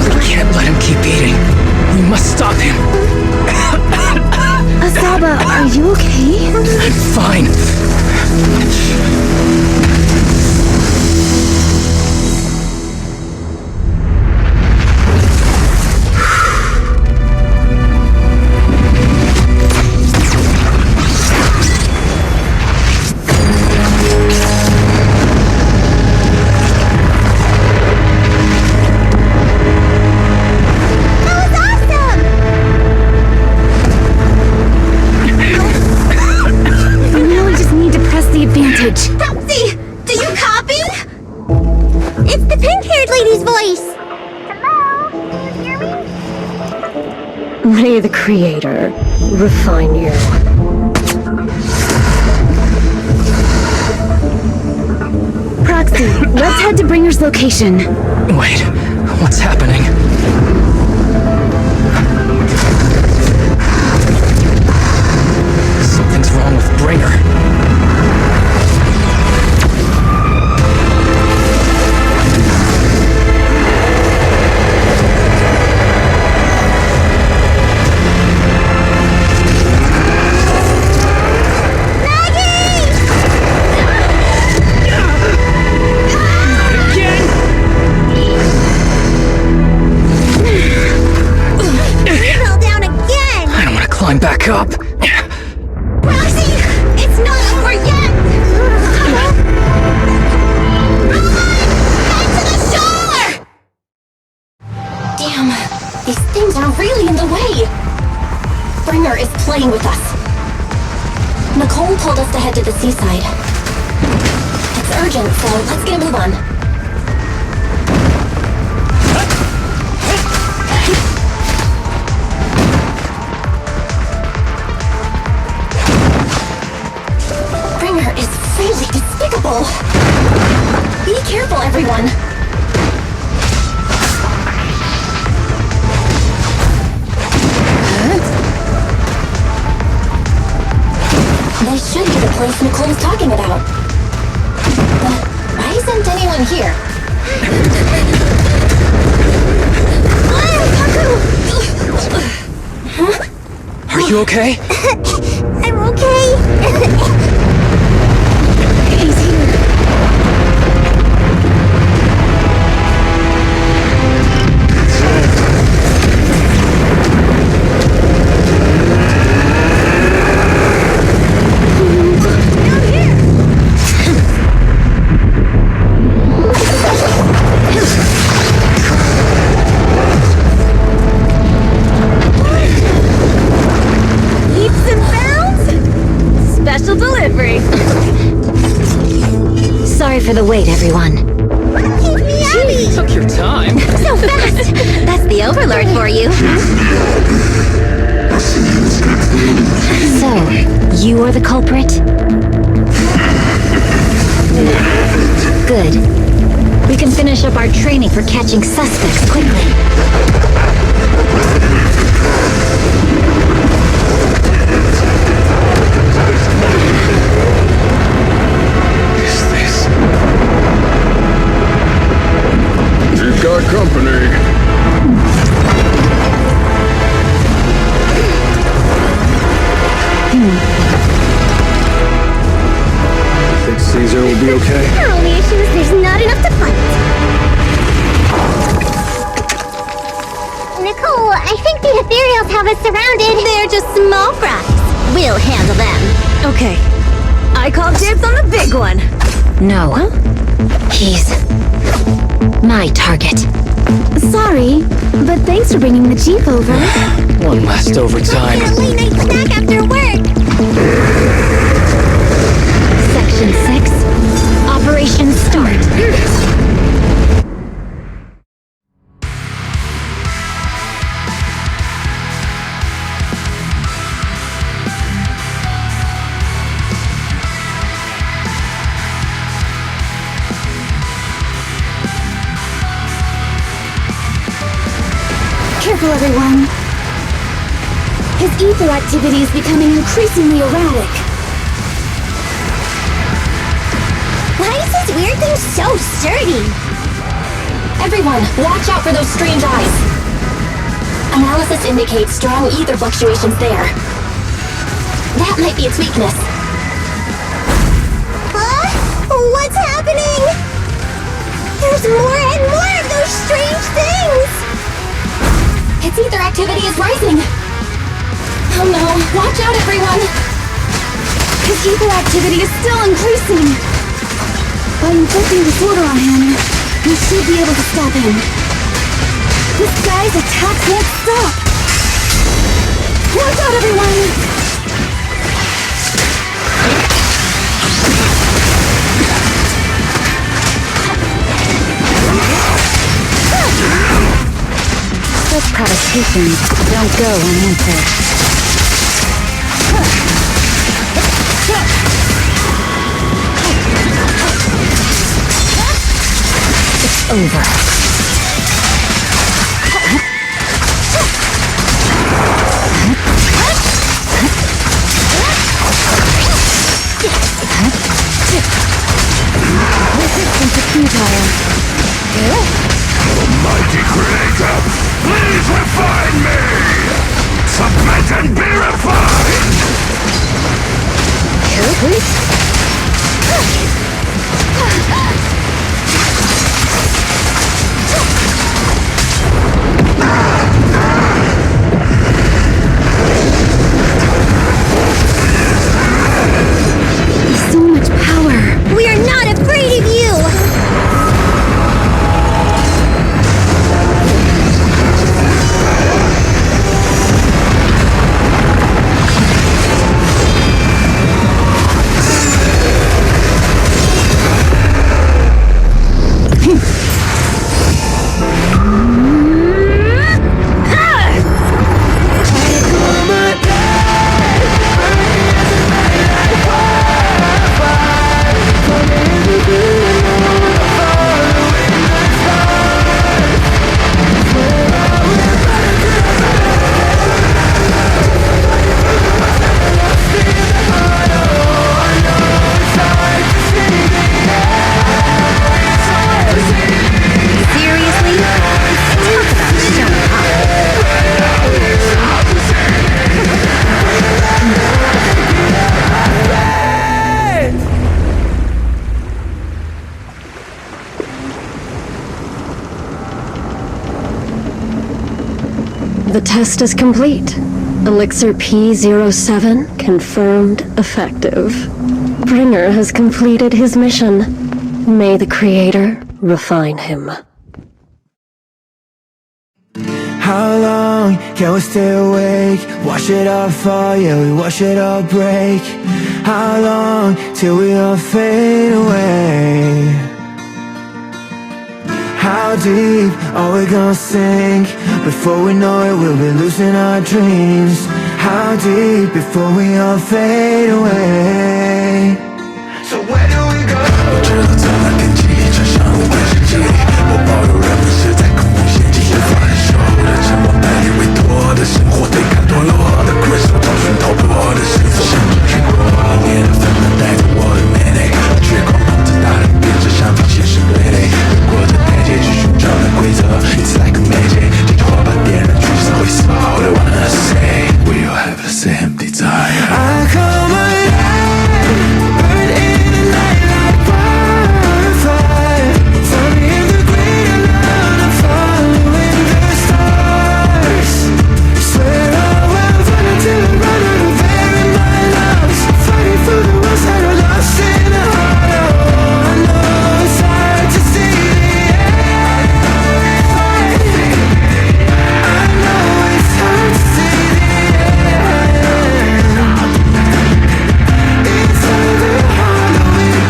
We can't let him keep eating. We must stop him.
Asaba, are you okay?
I'm fine.
Now we just need to press the advantage.
Proxy, do you copy? It's the pink-haired lady's voice. Hello? Can you hear me?
May the Creator refine you.
Proxy, let's head to Bringer's location.
Wait, what's happening? Something's wrong with Bringer. Climb back up.
Proxy, it's not over yet. Head to the shore!
Damn, these things are really in the way. Bringer is playing with us. Nicole told us to head to the seaside. It's urgent, so let's get a move on. Bringer is really despicable. Be careful, everyone.
here.
Are you okay?
I'm okay.
He's here.
Leaps and bounds? Special delivery.
Sorry for the wait, everyone.
Gee, took your time.
So fast! That's the Overlord for you. So, you are the culprit? Good. We can finish up our training for catching suspects quickly.
You've got company.
Think Caesar will be okay?
Our only issue is there's not enough to fight. Nicole, I think the ethereals have us surrounded.
They're just small fries. We'll handle them.
Okay. I call dibs on the big one.
No. He's my target.
Sorry, but thanks for bringing the Jeep over.
One last overtime.
Get a late night snack after work.
Section 6. Operation start.
Careful, everyone. His ether activity is becoming increasingly erratic.
Why is this weird thing so sturdy?
Everyone, watch out for those strange eyes. Analysis indicates strong ether fluctuations there. That might be its weakness.
Huh? What's happening? There's more and more of those strange things!
Its ether activity is rising. Oh no, watch out everyone!
His ether activity is still increasing. By inflicting disorder on him, we should be able to stop him. This guy's attacks won't stop. Watch out, everyone!
Such protestations don't go unanswered. It's over.
Resistance is futile.
Almighty Creator, please refine me! Submit and be refined!
The test is complete. Elixir P07 confirmed effective. Bringer has completed his mission. May the Creator refine him.
How long can we stay awake? Wash it all fall, yeah, we wash it all break. How long till we all fade away? How deep are we gonna sink? Before we know it, we'll be losing our dreams. How deep before we all fade away? So where do we go? 我知道在那天记忆穿上无关世纪里，我保有人们是在空无限继续发手的沉默带你委托的生活，对看多了我的困守，找寻逃脱的是否像你去过一年的纷乱带着我的美丽，绝光笼子大的变着像放现实对垒，越过这台阶去寻找的规则 It's like a magic， 这句话把点燃橘色灰色 All I wanna say We all have the same desire I come alive Burn in the night like wildfire Tell me if the greater love I'm following the stars Swear I will find until I run out of air in my lungs Fighting for the ones that are lost in the heart Oh, I know it's hard to see the end I know it's hard to see the end It's over Halloween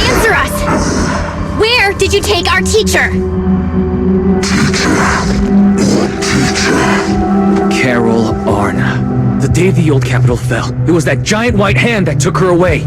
Answer us! Where did you take our teacher?
Carol Arna. The day the old capital fell, it was that giant white hand that took her away.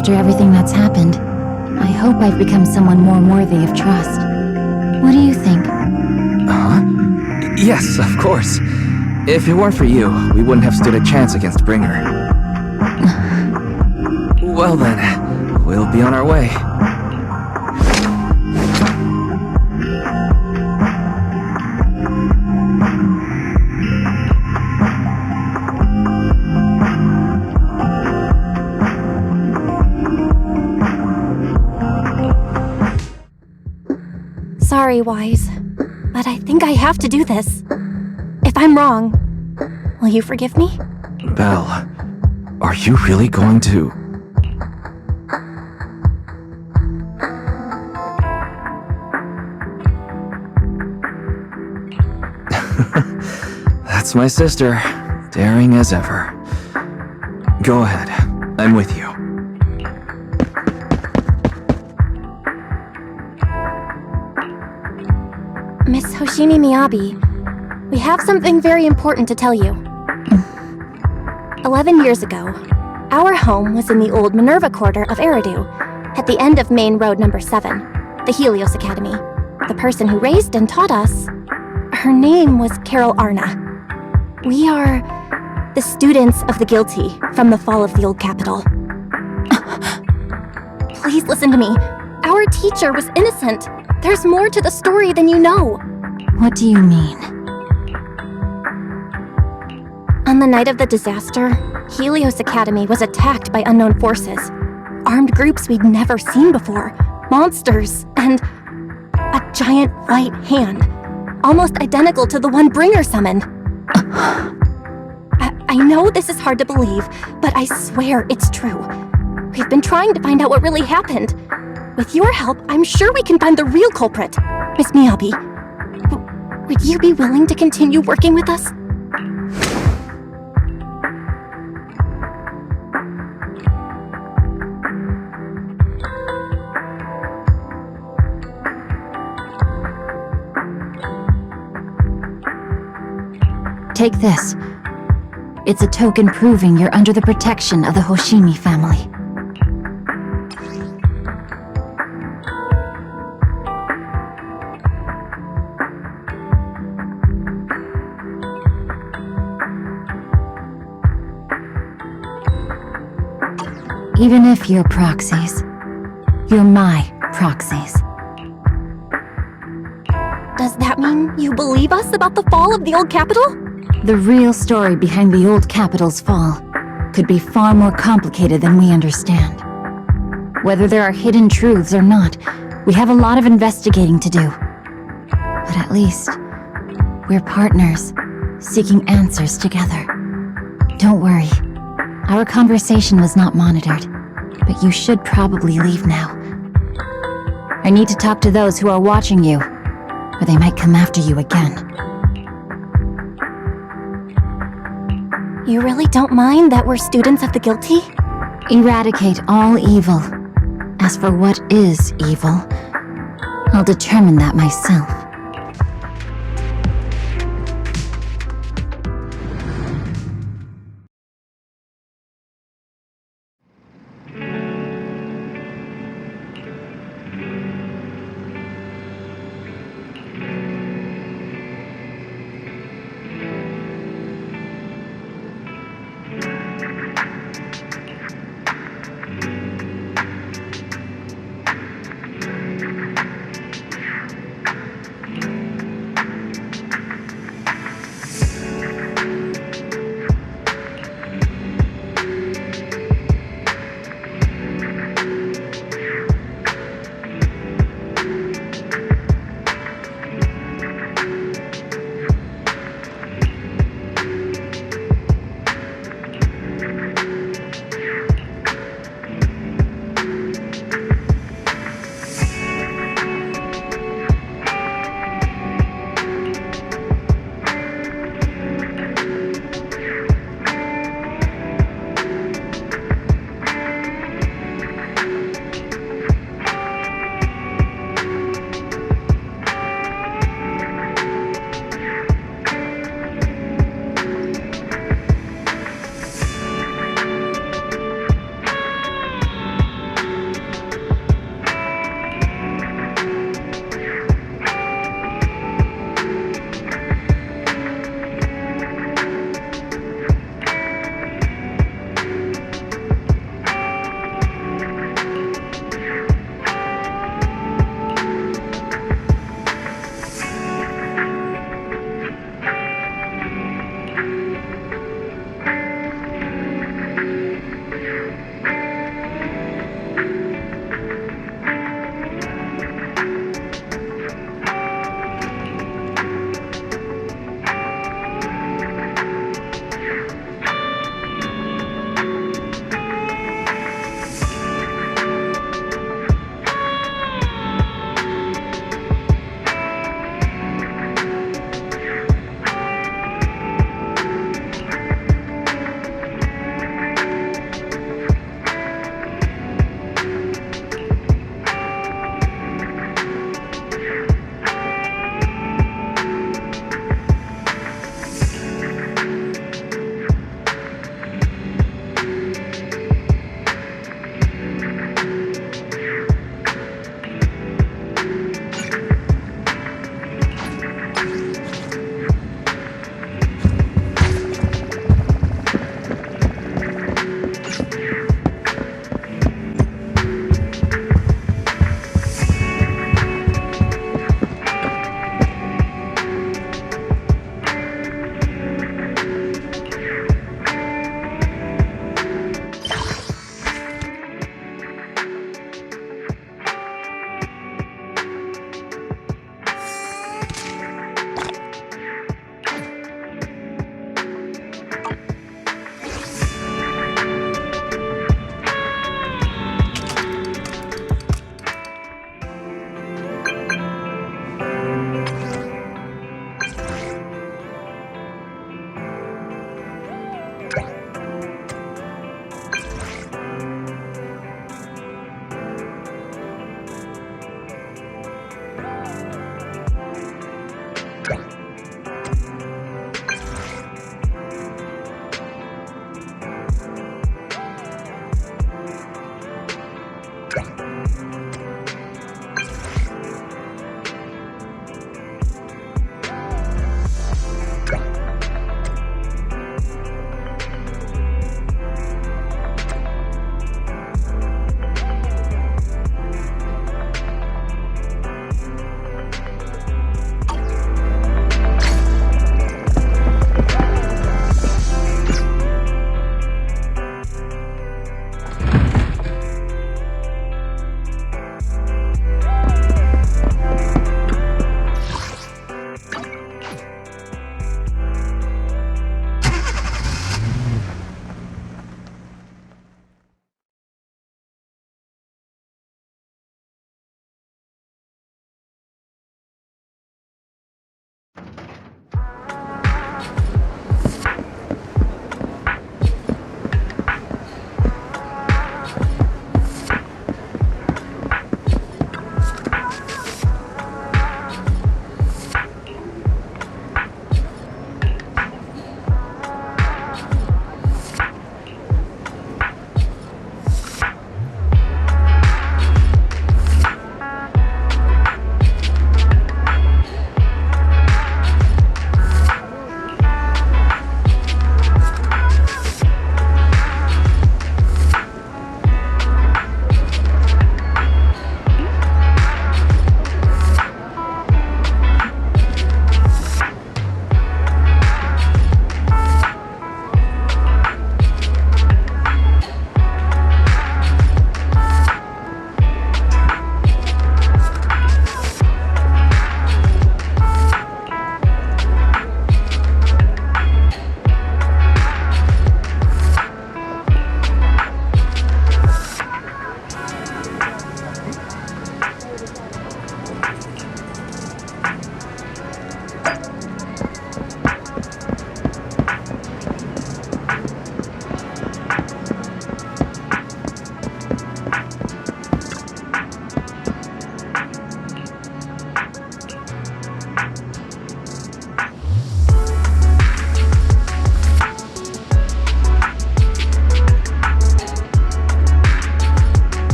After everything that's happened, I hope I've become someone more worthy of trust. What do you think?
Huh? Yes, of course. If it weren't for you, we wouldn't have stood a chance against Bringer. Well then, we'll be on our way.
Sorry, Wise, but I think I have to do this. If I'm wrong, will you forgive me?
Belle, are you really going to... That's my sister, daring as ever. Go ahead, I'm with you.
Miss Hoshimi Miyabi, we have something very important to tell you. 11 years ago, our home was in the old Minerva Quarter of Eridu, at the end of Main Road number 7, the Helios Academy. The person who raised and taught us, her name was Carol Arna. We are the students of the guilty from the fall of the old capital. Please listen to me. Our teacher was innocent. There's more to the story than you know.
What do you mean?
On the night of the disaster, Helios Academy was attacked by unknown forces. Armed groups we'd never seen before. Monsters, and a giant white hand. Almost identical to the one Bringer summoned. I know this is hard to believe, but I swear it's true. We've been trying to find out what really happened. With your help, I'm sure we can find the real culprit. Miss Miyabi, would you be willing to continue working with us?
Take this. It's a token proving you're under the protection of the Hoshimi family. Even if you're Proxies, you're my Proxies.
Does that mean you believe us about the fall of the old capital?
The real story behind the old capital's fall could be far more complicated than we understand. Whether there are hidden truths or not, we have a lot of investigating to do. But at least, we're partners, seeking answers together. Don't worry. Our conversation was not monitored, but you should probably leave now. I need to talk to those who are watching you, or they might come after you again.
You really don't mind that we're students of the guilty?
Eradicate all evil. As for what is evil, I'll determine that myself.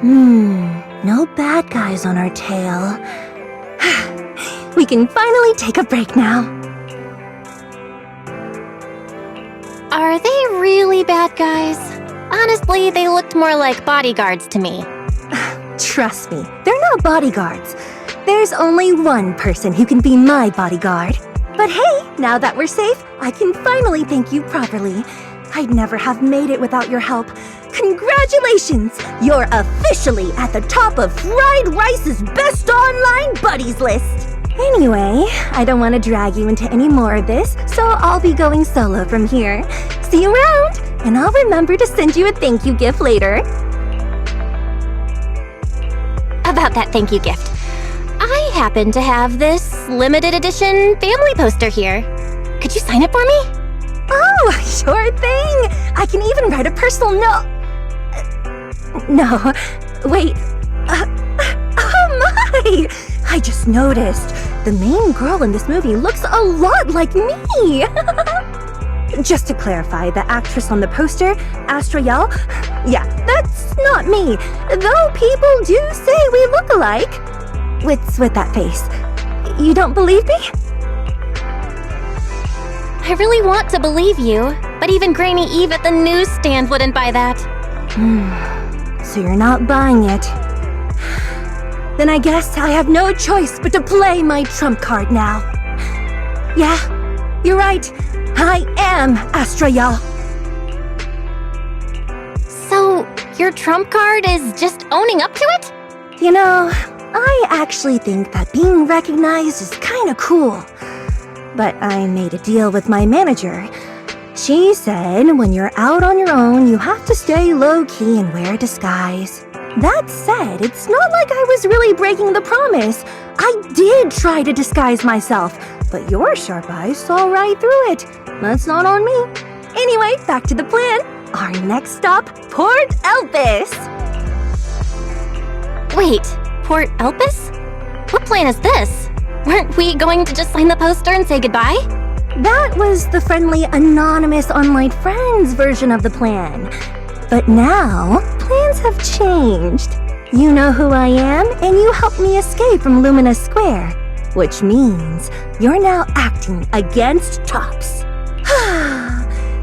No bad guys on our tail. We can finally take a break now.
Are they really bad guys? Honestly, they looked more like bodyguards to me.
Trust me, they're not bodyguards. There's only one person who can be my bodyguard. But hey, now that we're safe, I can finally thank you properly. I'd never have made it without your help. Congratulations! You're officially at the top of Fried Rice's best online buddies list! Anyway, I don't want to drag you into any more of this, so I'll be going solo from here. See you around, and I'll remember to send you a thank you gift later.
About that thank you gift. I happen to have this limited edition family poster here. Could you sign it for me?
Oh, sure thing! I can even write a personal note. No, wait. Oh my! I just noticed. The main girl in this movie looks a lot like me! Just to clarify, the actress on the poster, Astra, yeah, that's not me. Though people do say we look alike. What's with that face? You don't believe me?
I really want to believe you, but even Granny Eve at the newsstand wouldn't buy that.
So you're not buying it. Then I guess I have no choice but to play my trump card now. Yeah, you're right. I am Astra,
So, your trump card is just owning up to it?
You know, I actually think that being recognized is kinda cool. But I made a deal with my manager. She said when you're out on your own, you have to stay low-key and wear a disguise. That said, it's not like I was really breaking the promise. I did try to disguise myself, but your sharp eyes saw right through it. That's not on me. Anyway, back to the plan. Our next stop, Port Elpis.
Wait, Port Elpis? What plan is this? Weren't we going to just sign the poster and say goodbye?
That was the friendly, anonymous online friends version of the plan. But now, plans have changed. You know who I am, and you helped me escape from Lumina Square. Which means you're now acting against Tops.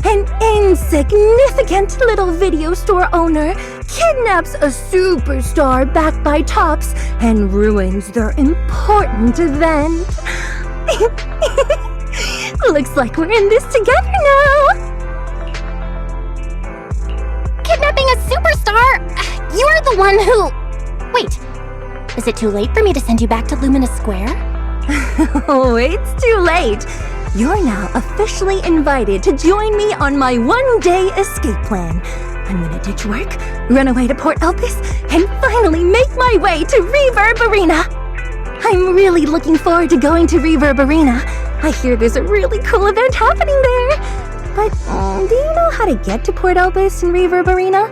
An insignificant little video store owner kidnaps a superstar backed by Tops and ruins their important event. Looks like we're in this together now.
Kidnapping a superstar? You're the one who... Wait, is it too late for me to send you back to Lumina Square?
Oh, it's too late. You're now officially invited to join me on my one-day escape plan. I'm gonna ditch work, run away to Port Elpis, and finally make my way to Reverb Arena. I'm really looking forward to going to Reverb Arena. I hear there's a really cool event happening there. But do you know how to get to Port Elpis and Reverb Arena?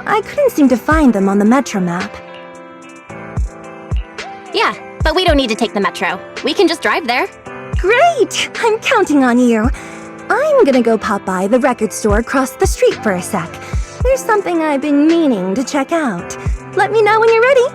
I couldn't seem to find them on the Metro map.
Yeah, but we don't need to take the Metro. We can just drive there.
Great! I'm counting on you. I'm gonna go pop by the record store across the street for a sec. There's something I've been meaning to check out. Let me know when you're ready.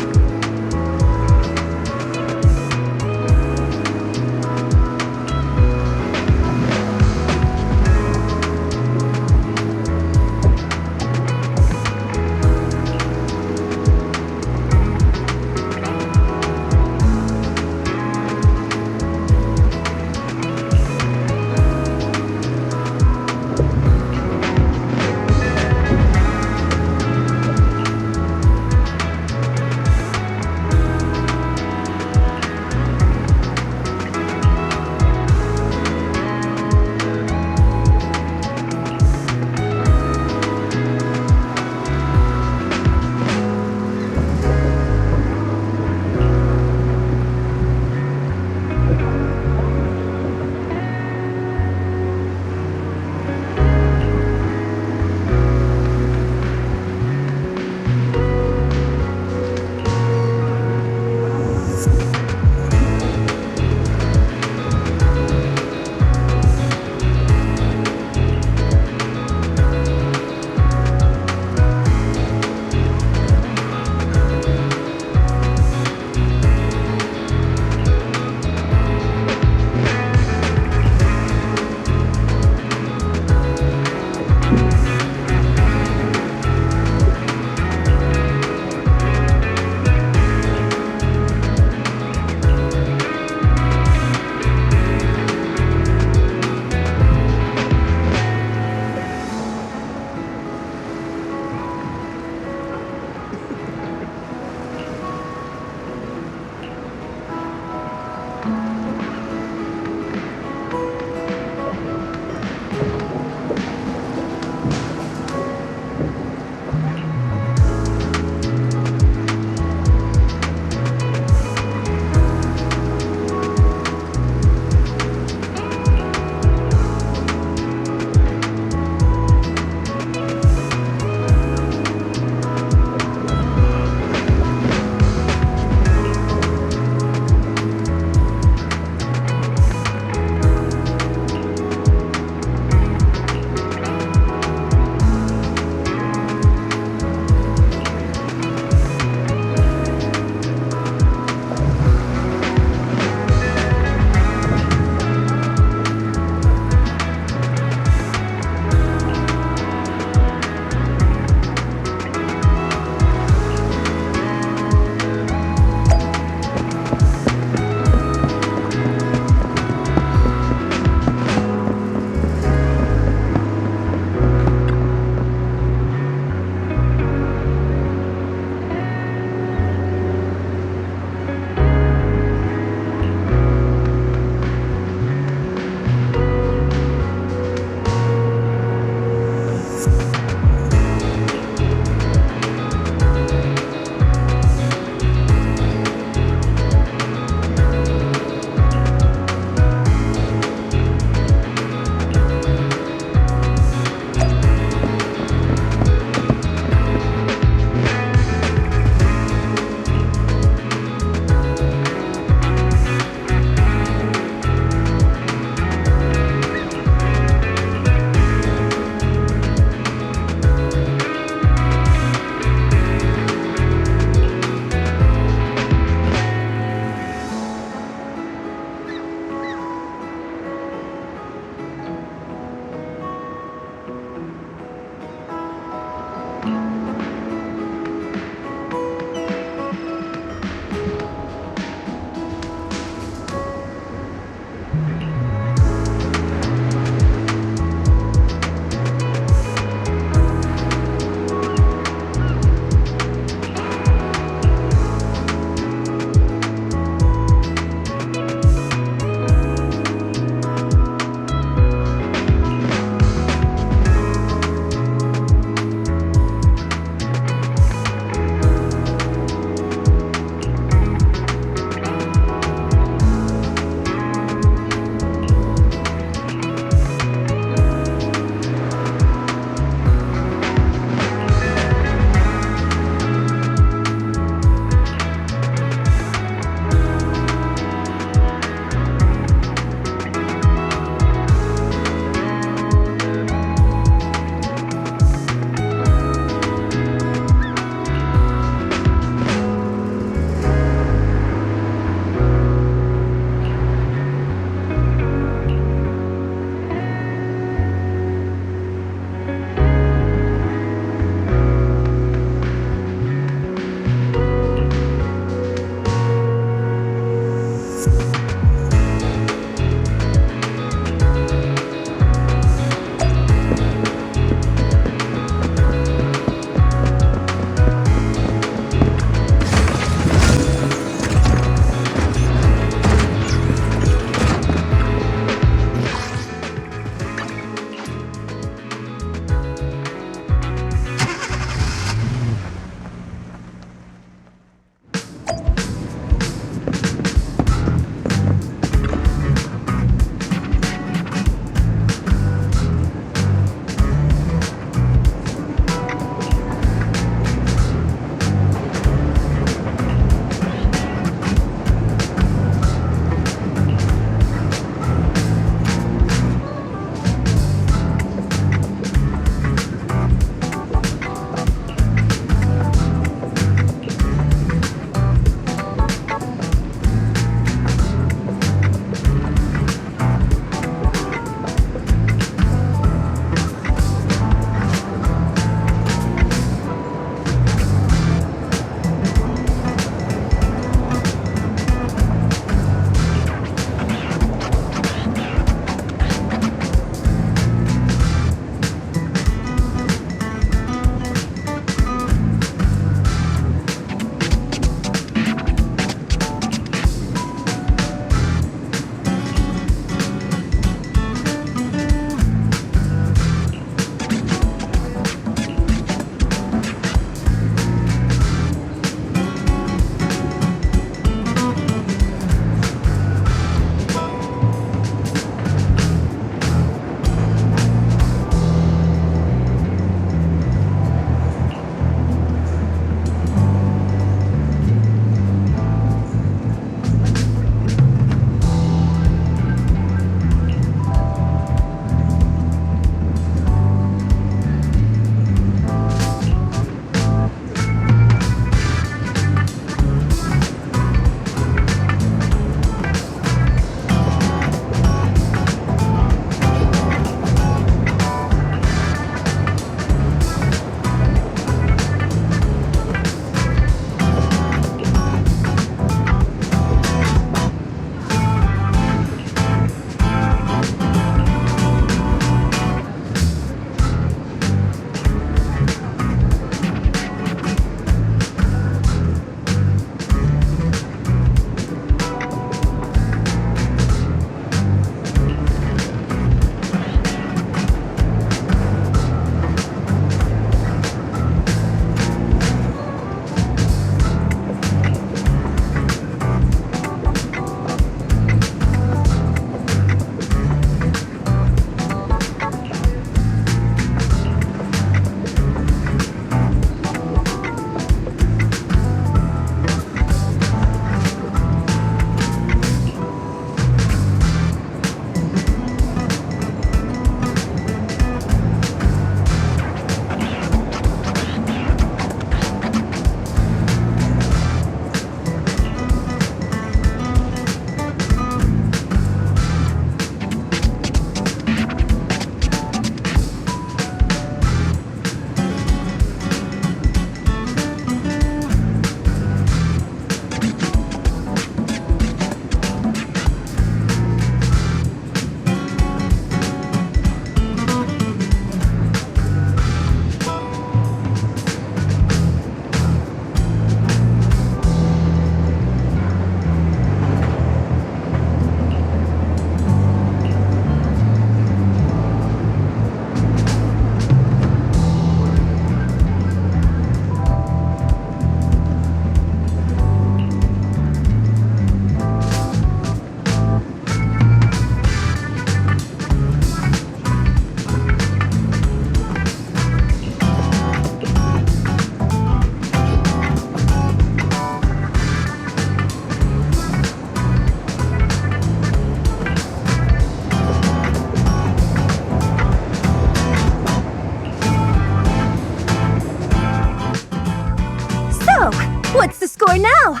For now!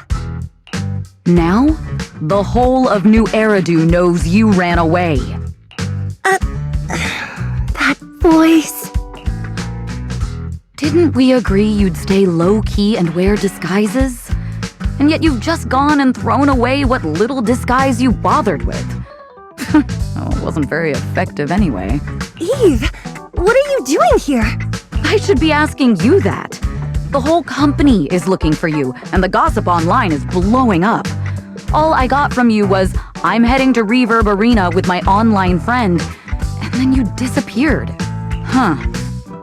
Now? The whole of New Eridu knows you ran away.
That voice...
Didn't we agree you'd stay low-key and wear disguises? And yet you've just gone and thrown away what little disguise you bothered with. Oh, it wasn't very effective anyway.
Eve, what are you doing here?
I should be asking you that. The whole company is looking for you, and the gossip online is blowing up. All I got from you was, I'm heading to Reverb Arena with my online friend, and then you disappeared. Huh.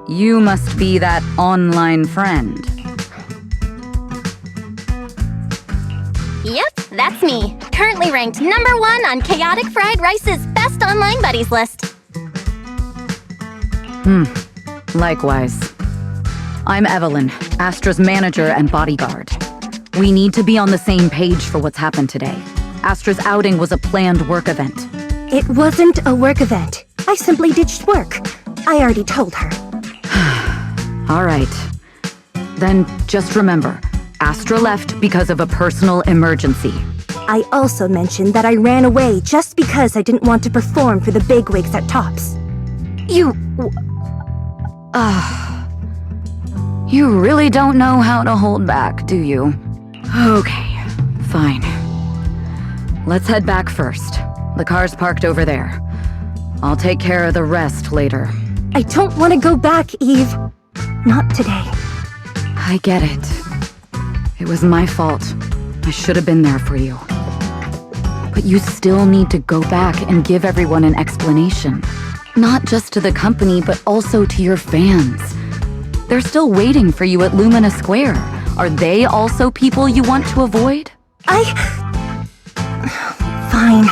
You must be that online friend.
Yep, that's me. Currently ranked #1 on Chaotic Fried Rice's Best Online Buddies list.
Likewise. I'm Evelyn, Astra's manager and bodyguard. We need to be on the same page for what's happened today. Astra's outing was a planned work event.
It wasn't a work event. I simply ditched work. I already told her.
All right. Then just remember, Astra left because of a personal emergency.
I also mentioned that I ran away just because I didn't want to perform for the bigwigs at Tops.
You really don't know how to hold back, do you? Okay, fine. Let's head back first. The car's parked over there. I'll take care of the rest later.
I don't want to go back, Eve. Not today.
I get it. It was my fault. I should have been there for you. But you still need to go back and give everyone an explanation. Not just to the company, but also to your fans. They're still waiting for you at Lumina Square. Are they also people you want to avoid?
Fine.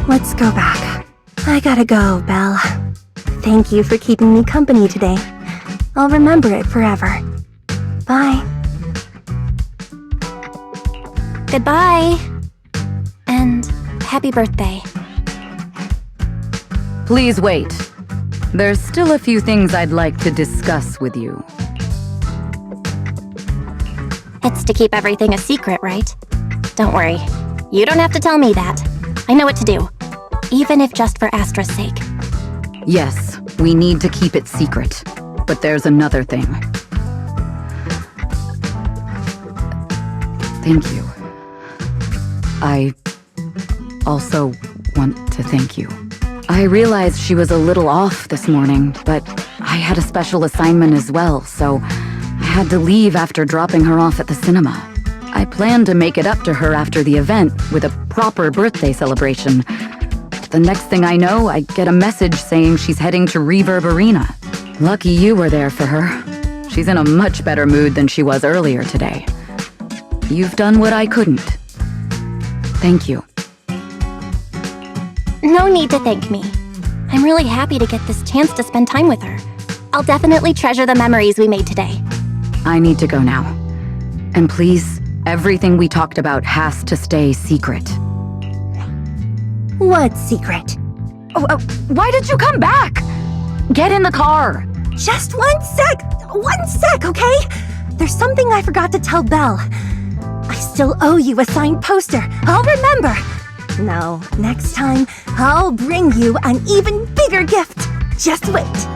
Let's go back. I gotta go, Belle. Thank you for keeping me company today. I'll remember it forever. Bye.
Goodbye. And happy birthday.
Please wait. There's still a few things I'd like to discuss with you.
It's to keep everything a secret, right? Don't worry. You don't have to tell me that. I know what to do. Even if just for Astra's sake.
Yes, we need to keep it secret. But there's another thing. Thank you. I also want to thank you. I realized she was a little off this morning, but I had a special assignment as well, so I had to leave after dropping her off at the cinema. I planned to make it up to her after the event with a proper birthday celebration. The next thing I know, I get a message saying she's heading to Reverb Arena. Lucky you were there for her. She's in a much better mood than she was earlier today. You've done what I couldn't. Thank you.
No need to thank me. I'm really happy to get this chance to spend time with her. I'll definitely treasure the memories we made today.
I need to go now. And please, everything we talked about has to stay secret.
What secret?
Why did you come back? Get in the car.
Just 1 sec! 1 sec, okay? There's something I forgot to tell Belle. I still owe you a signed poster. I'll remember. No, next time, I'll bring you an even bigger gift. Just wait.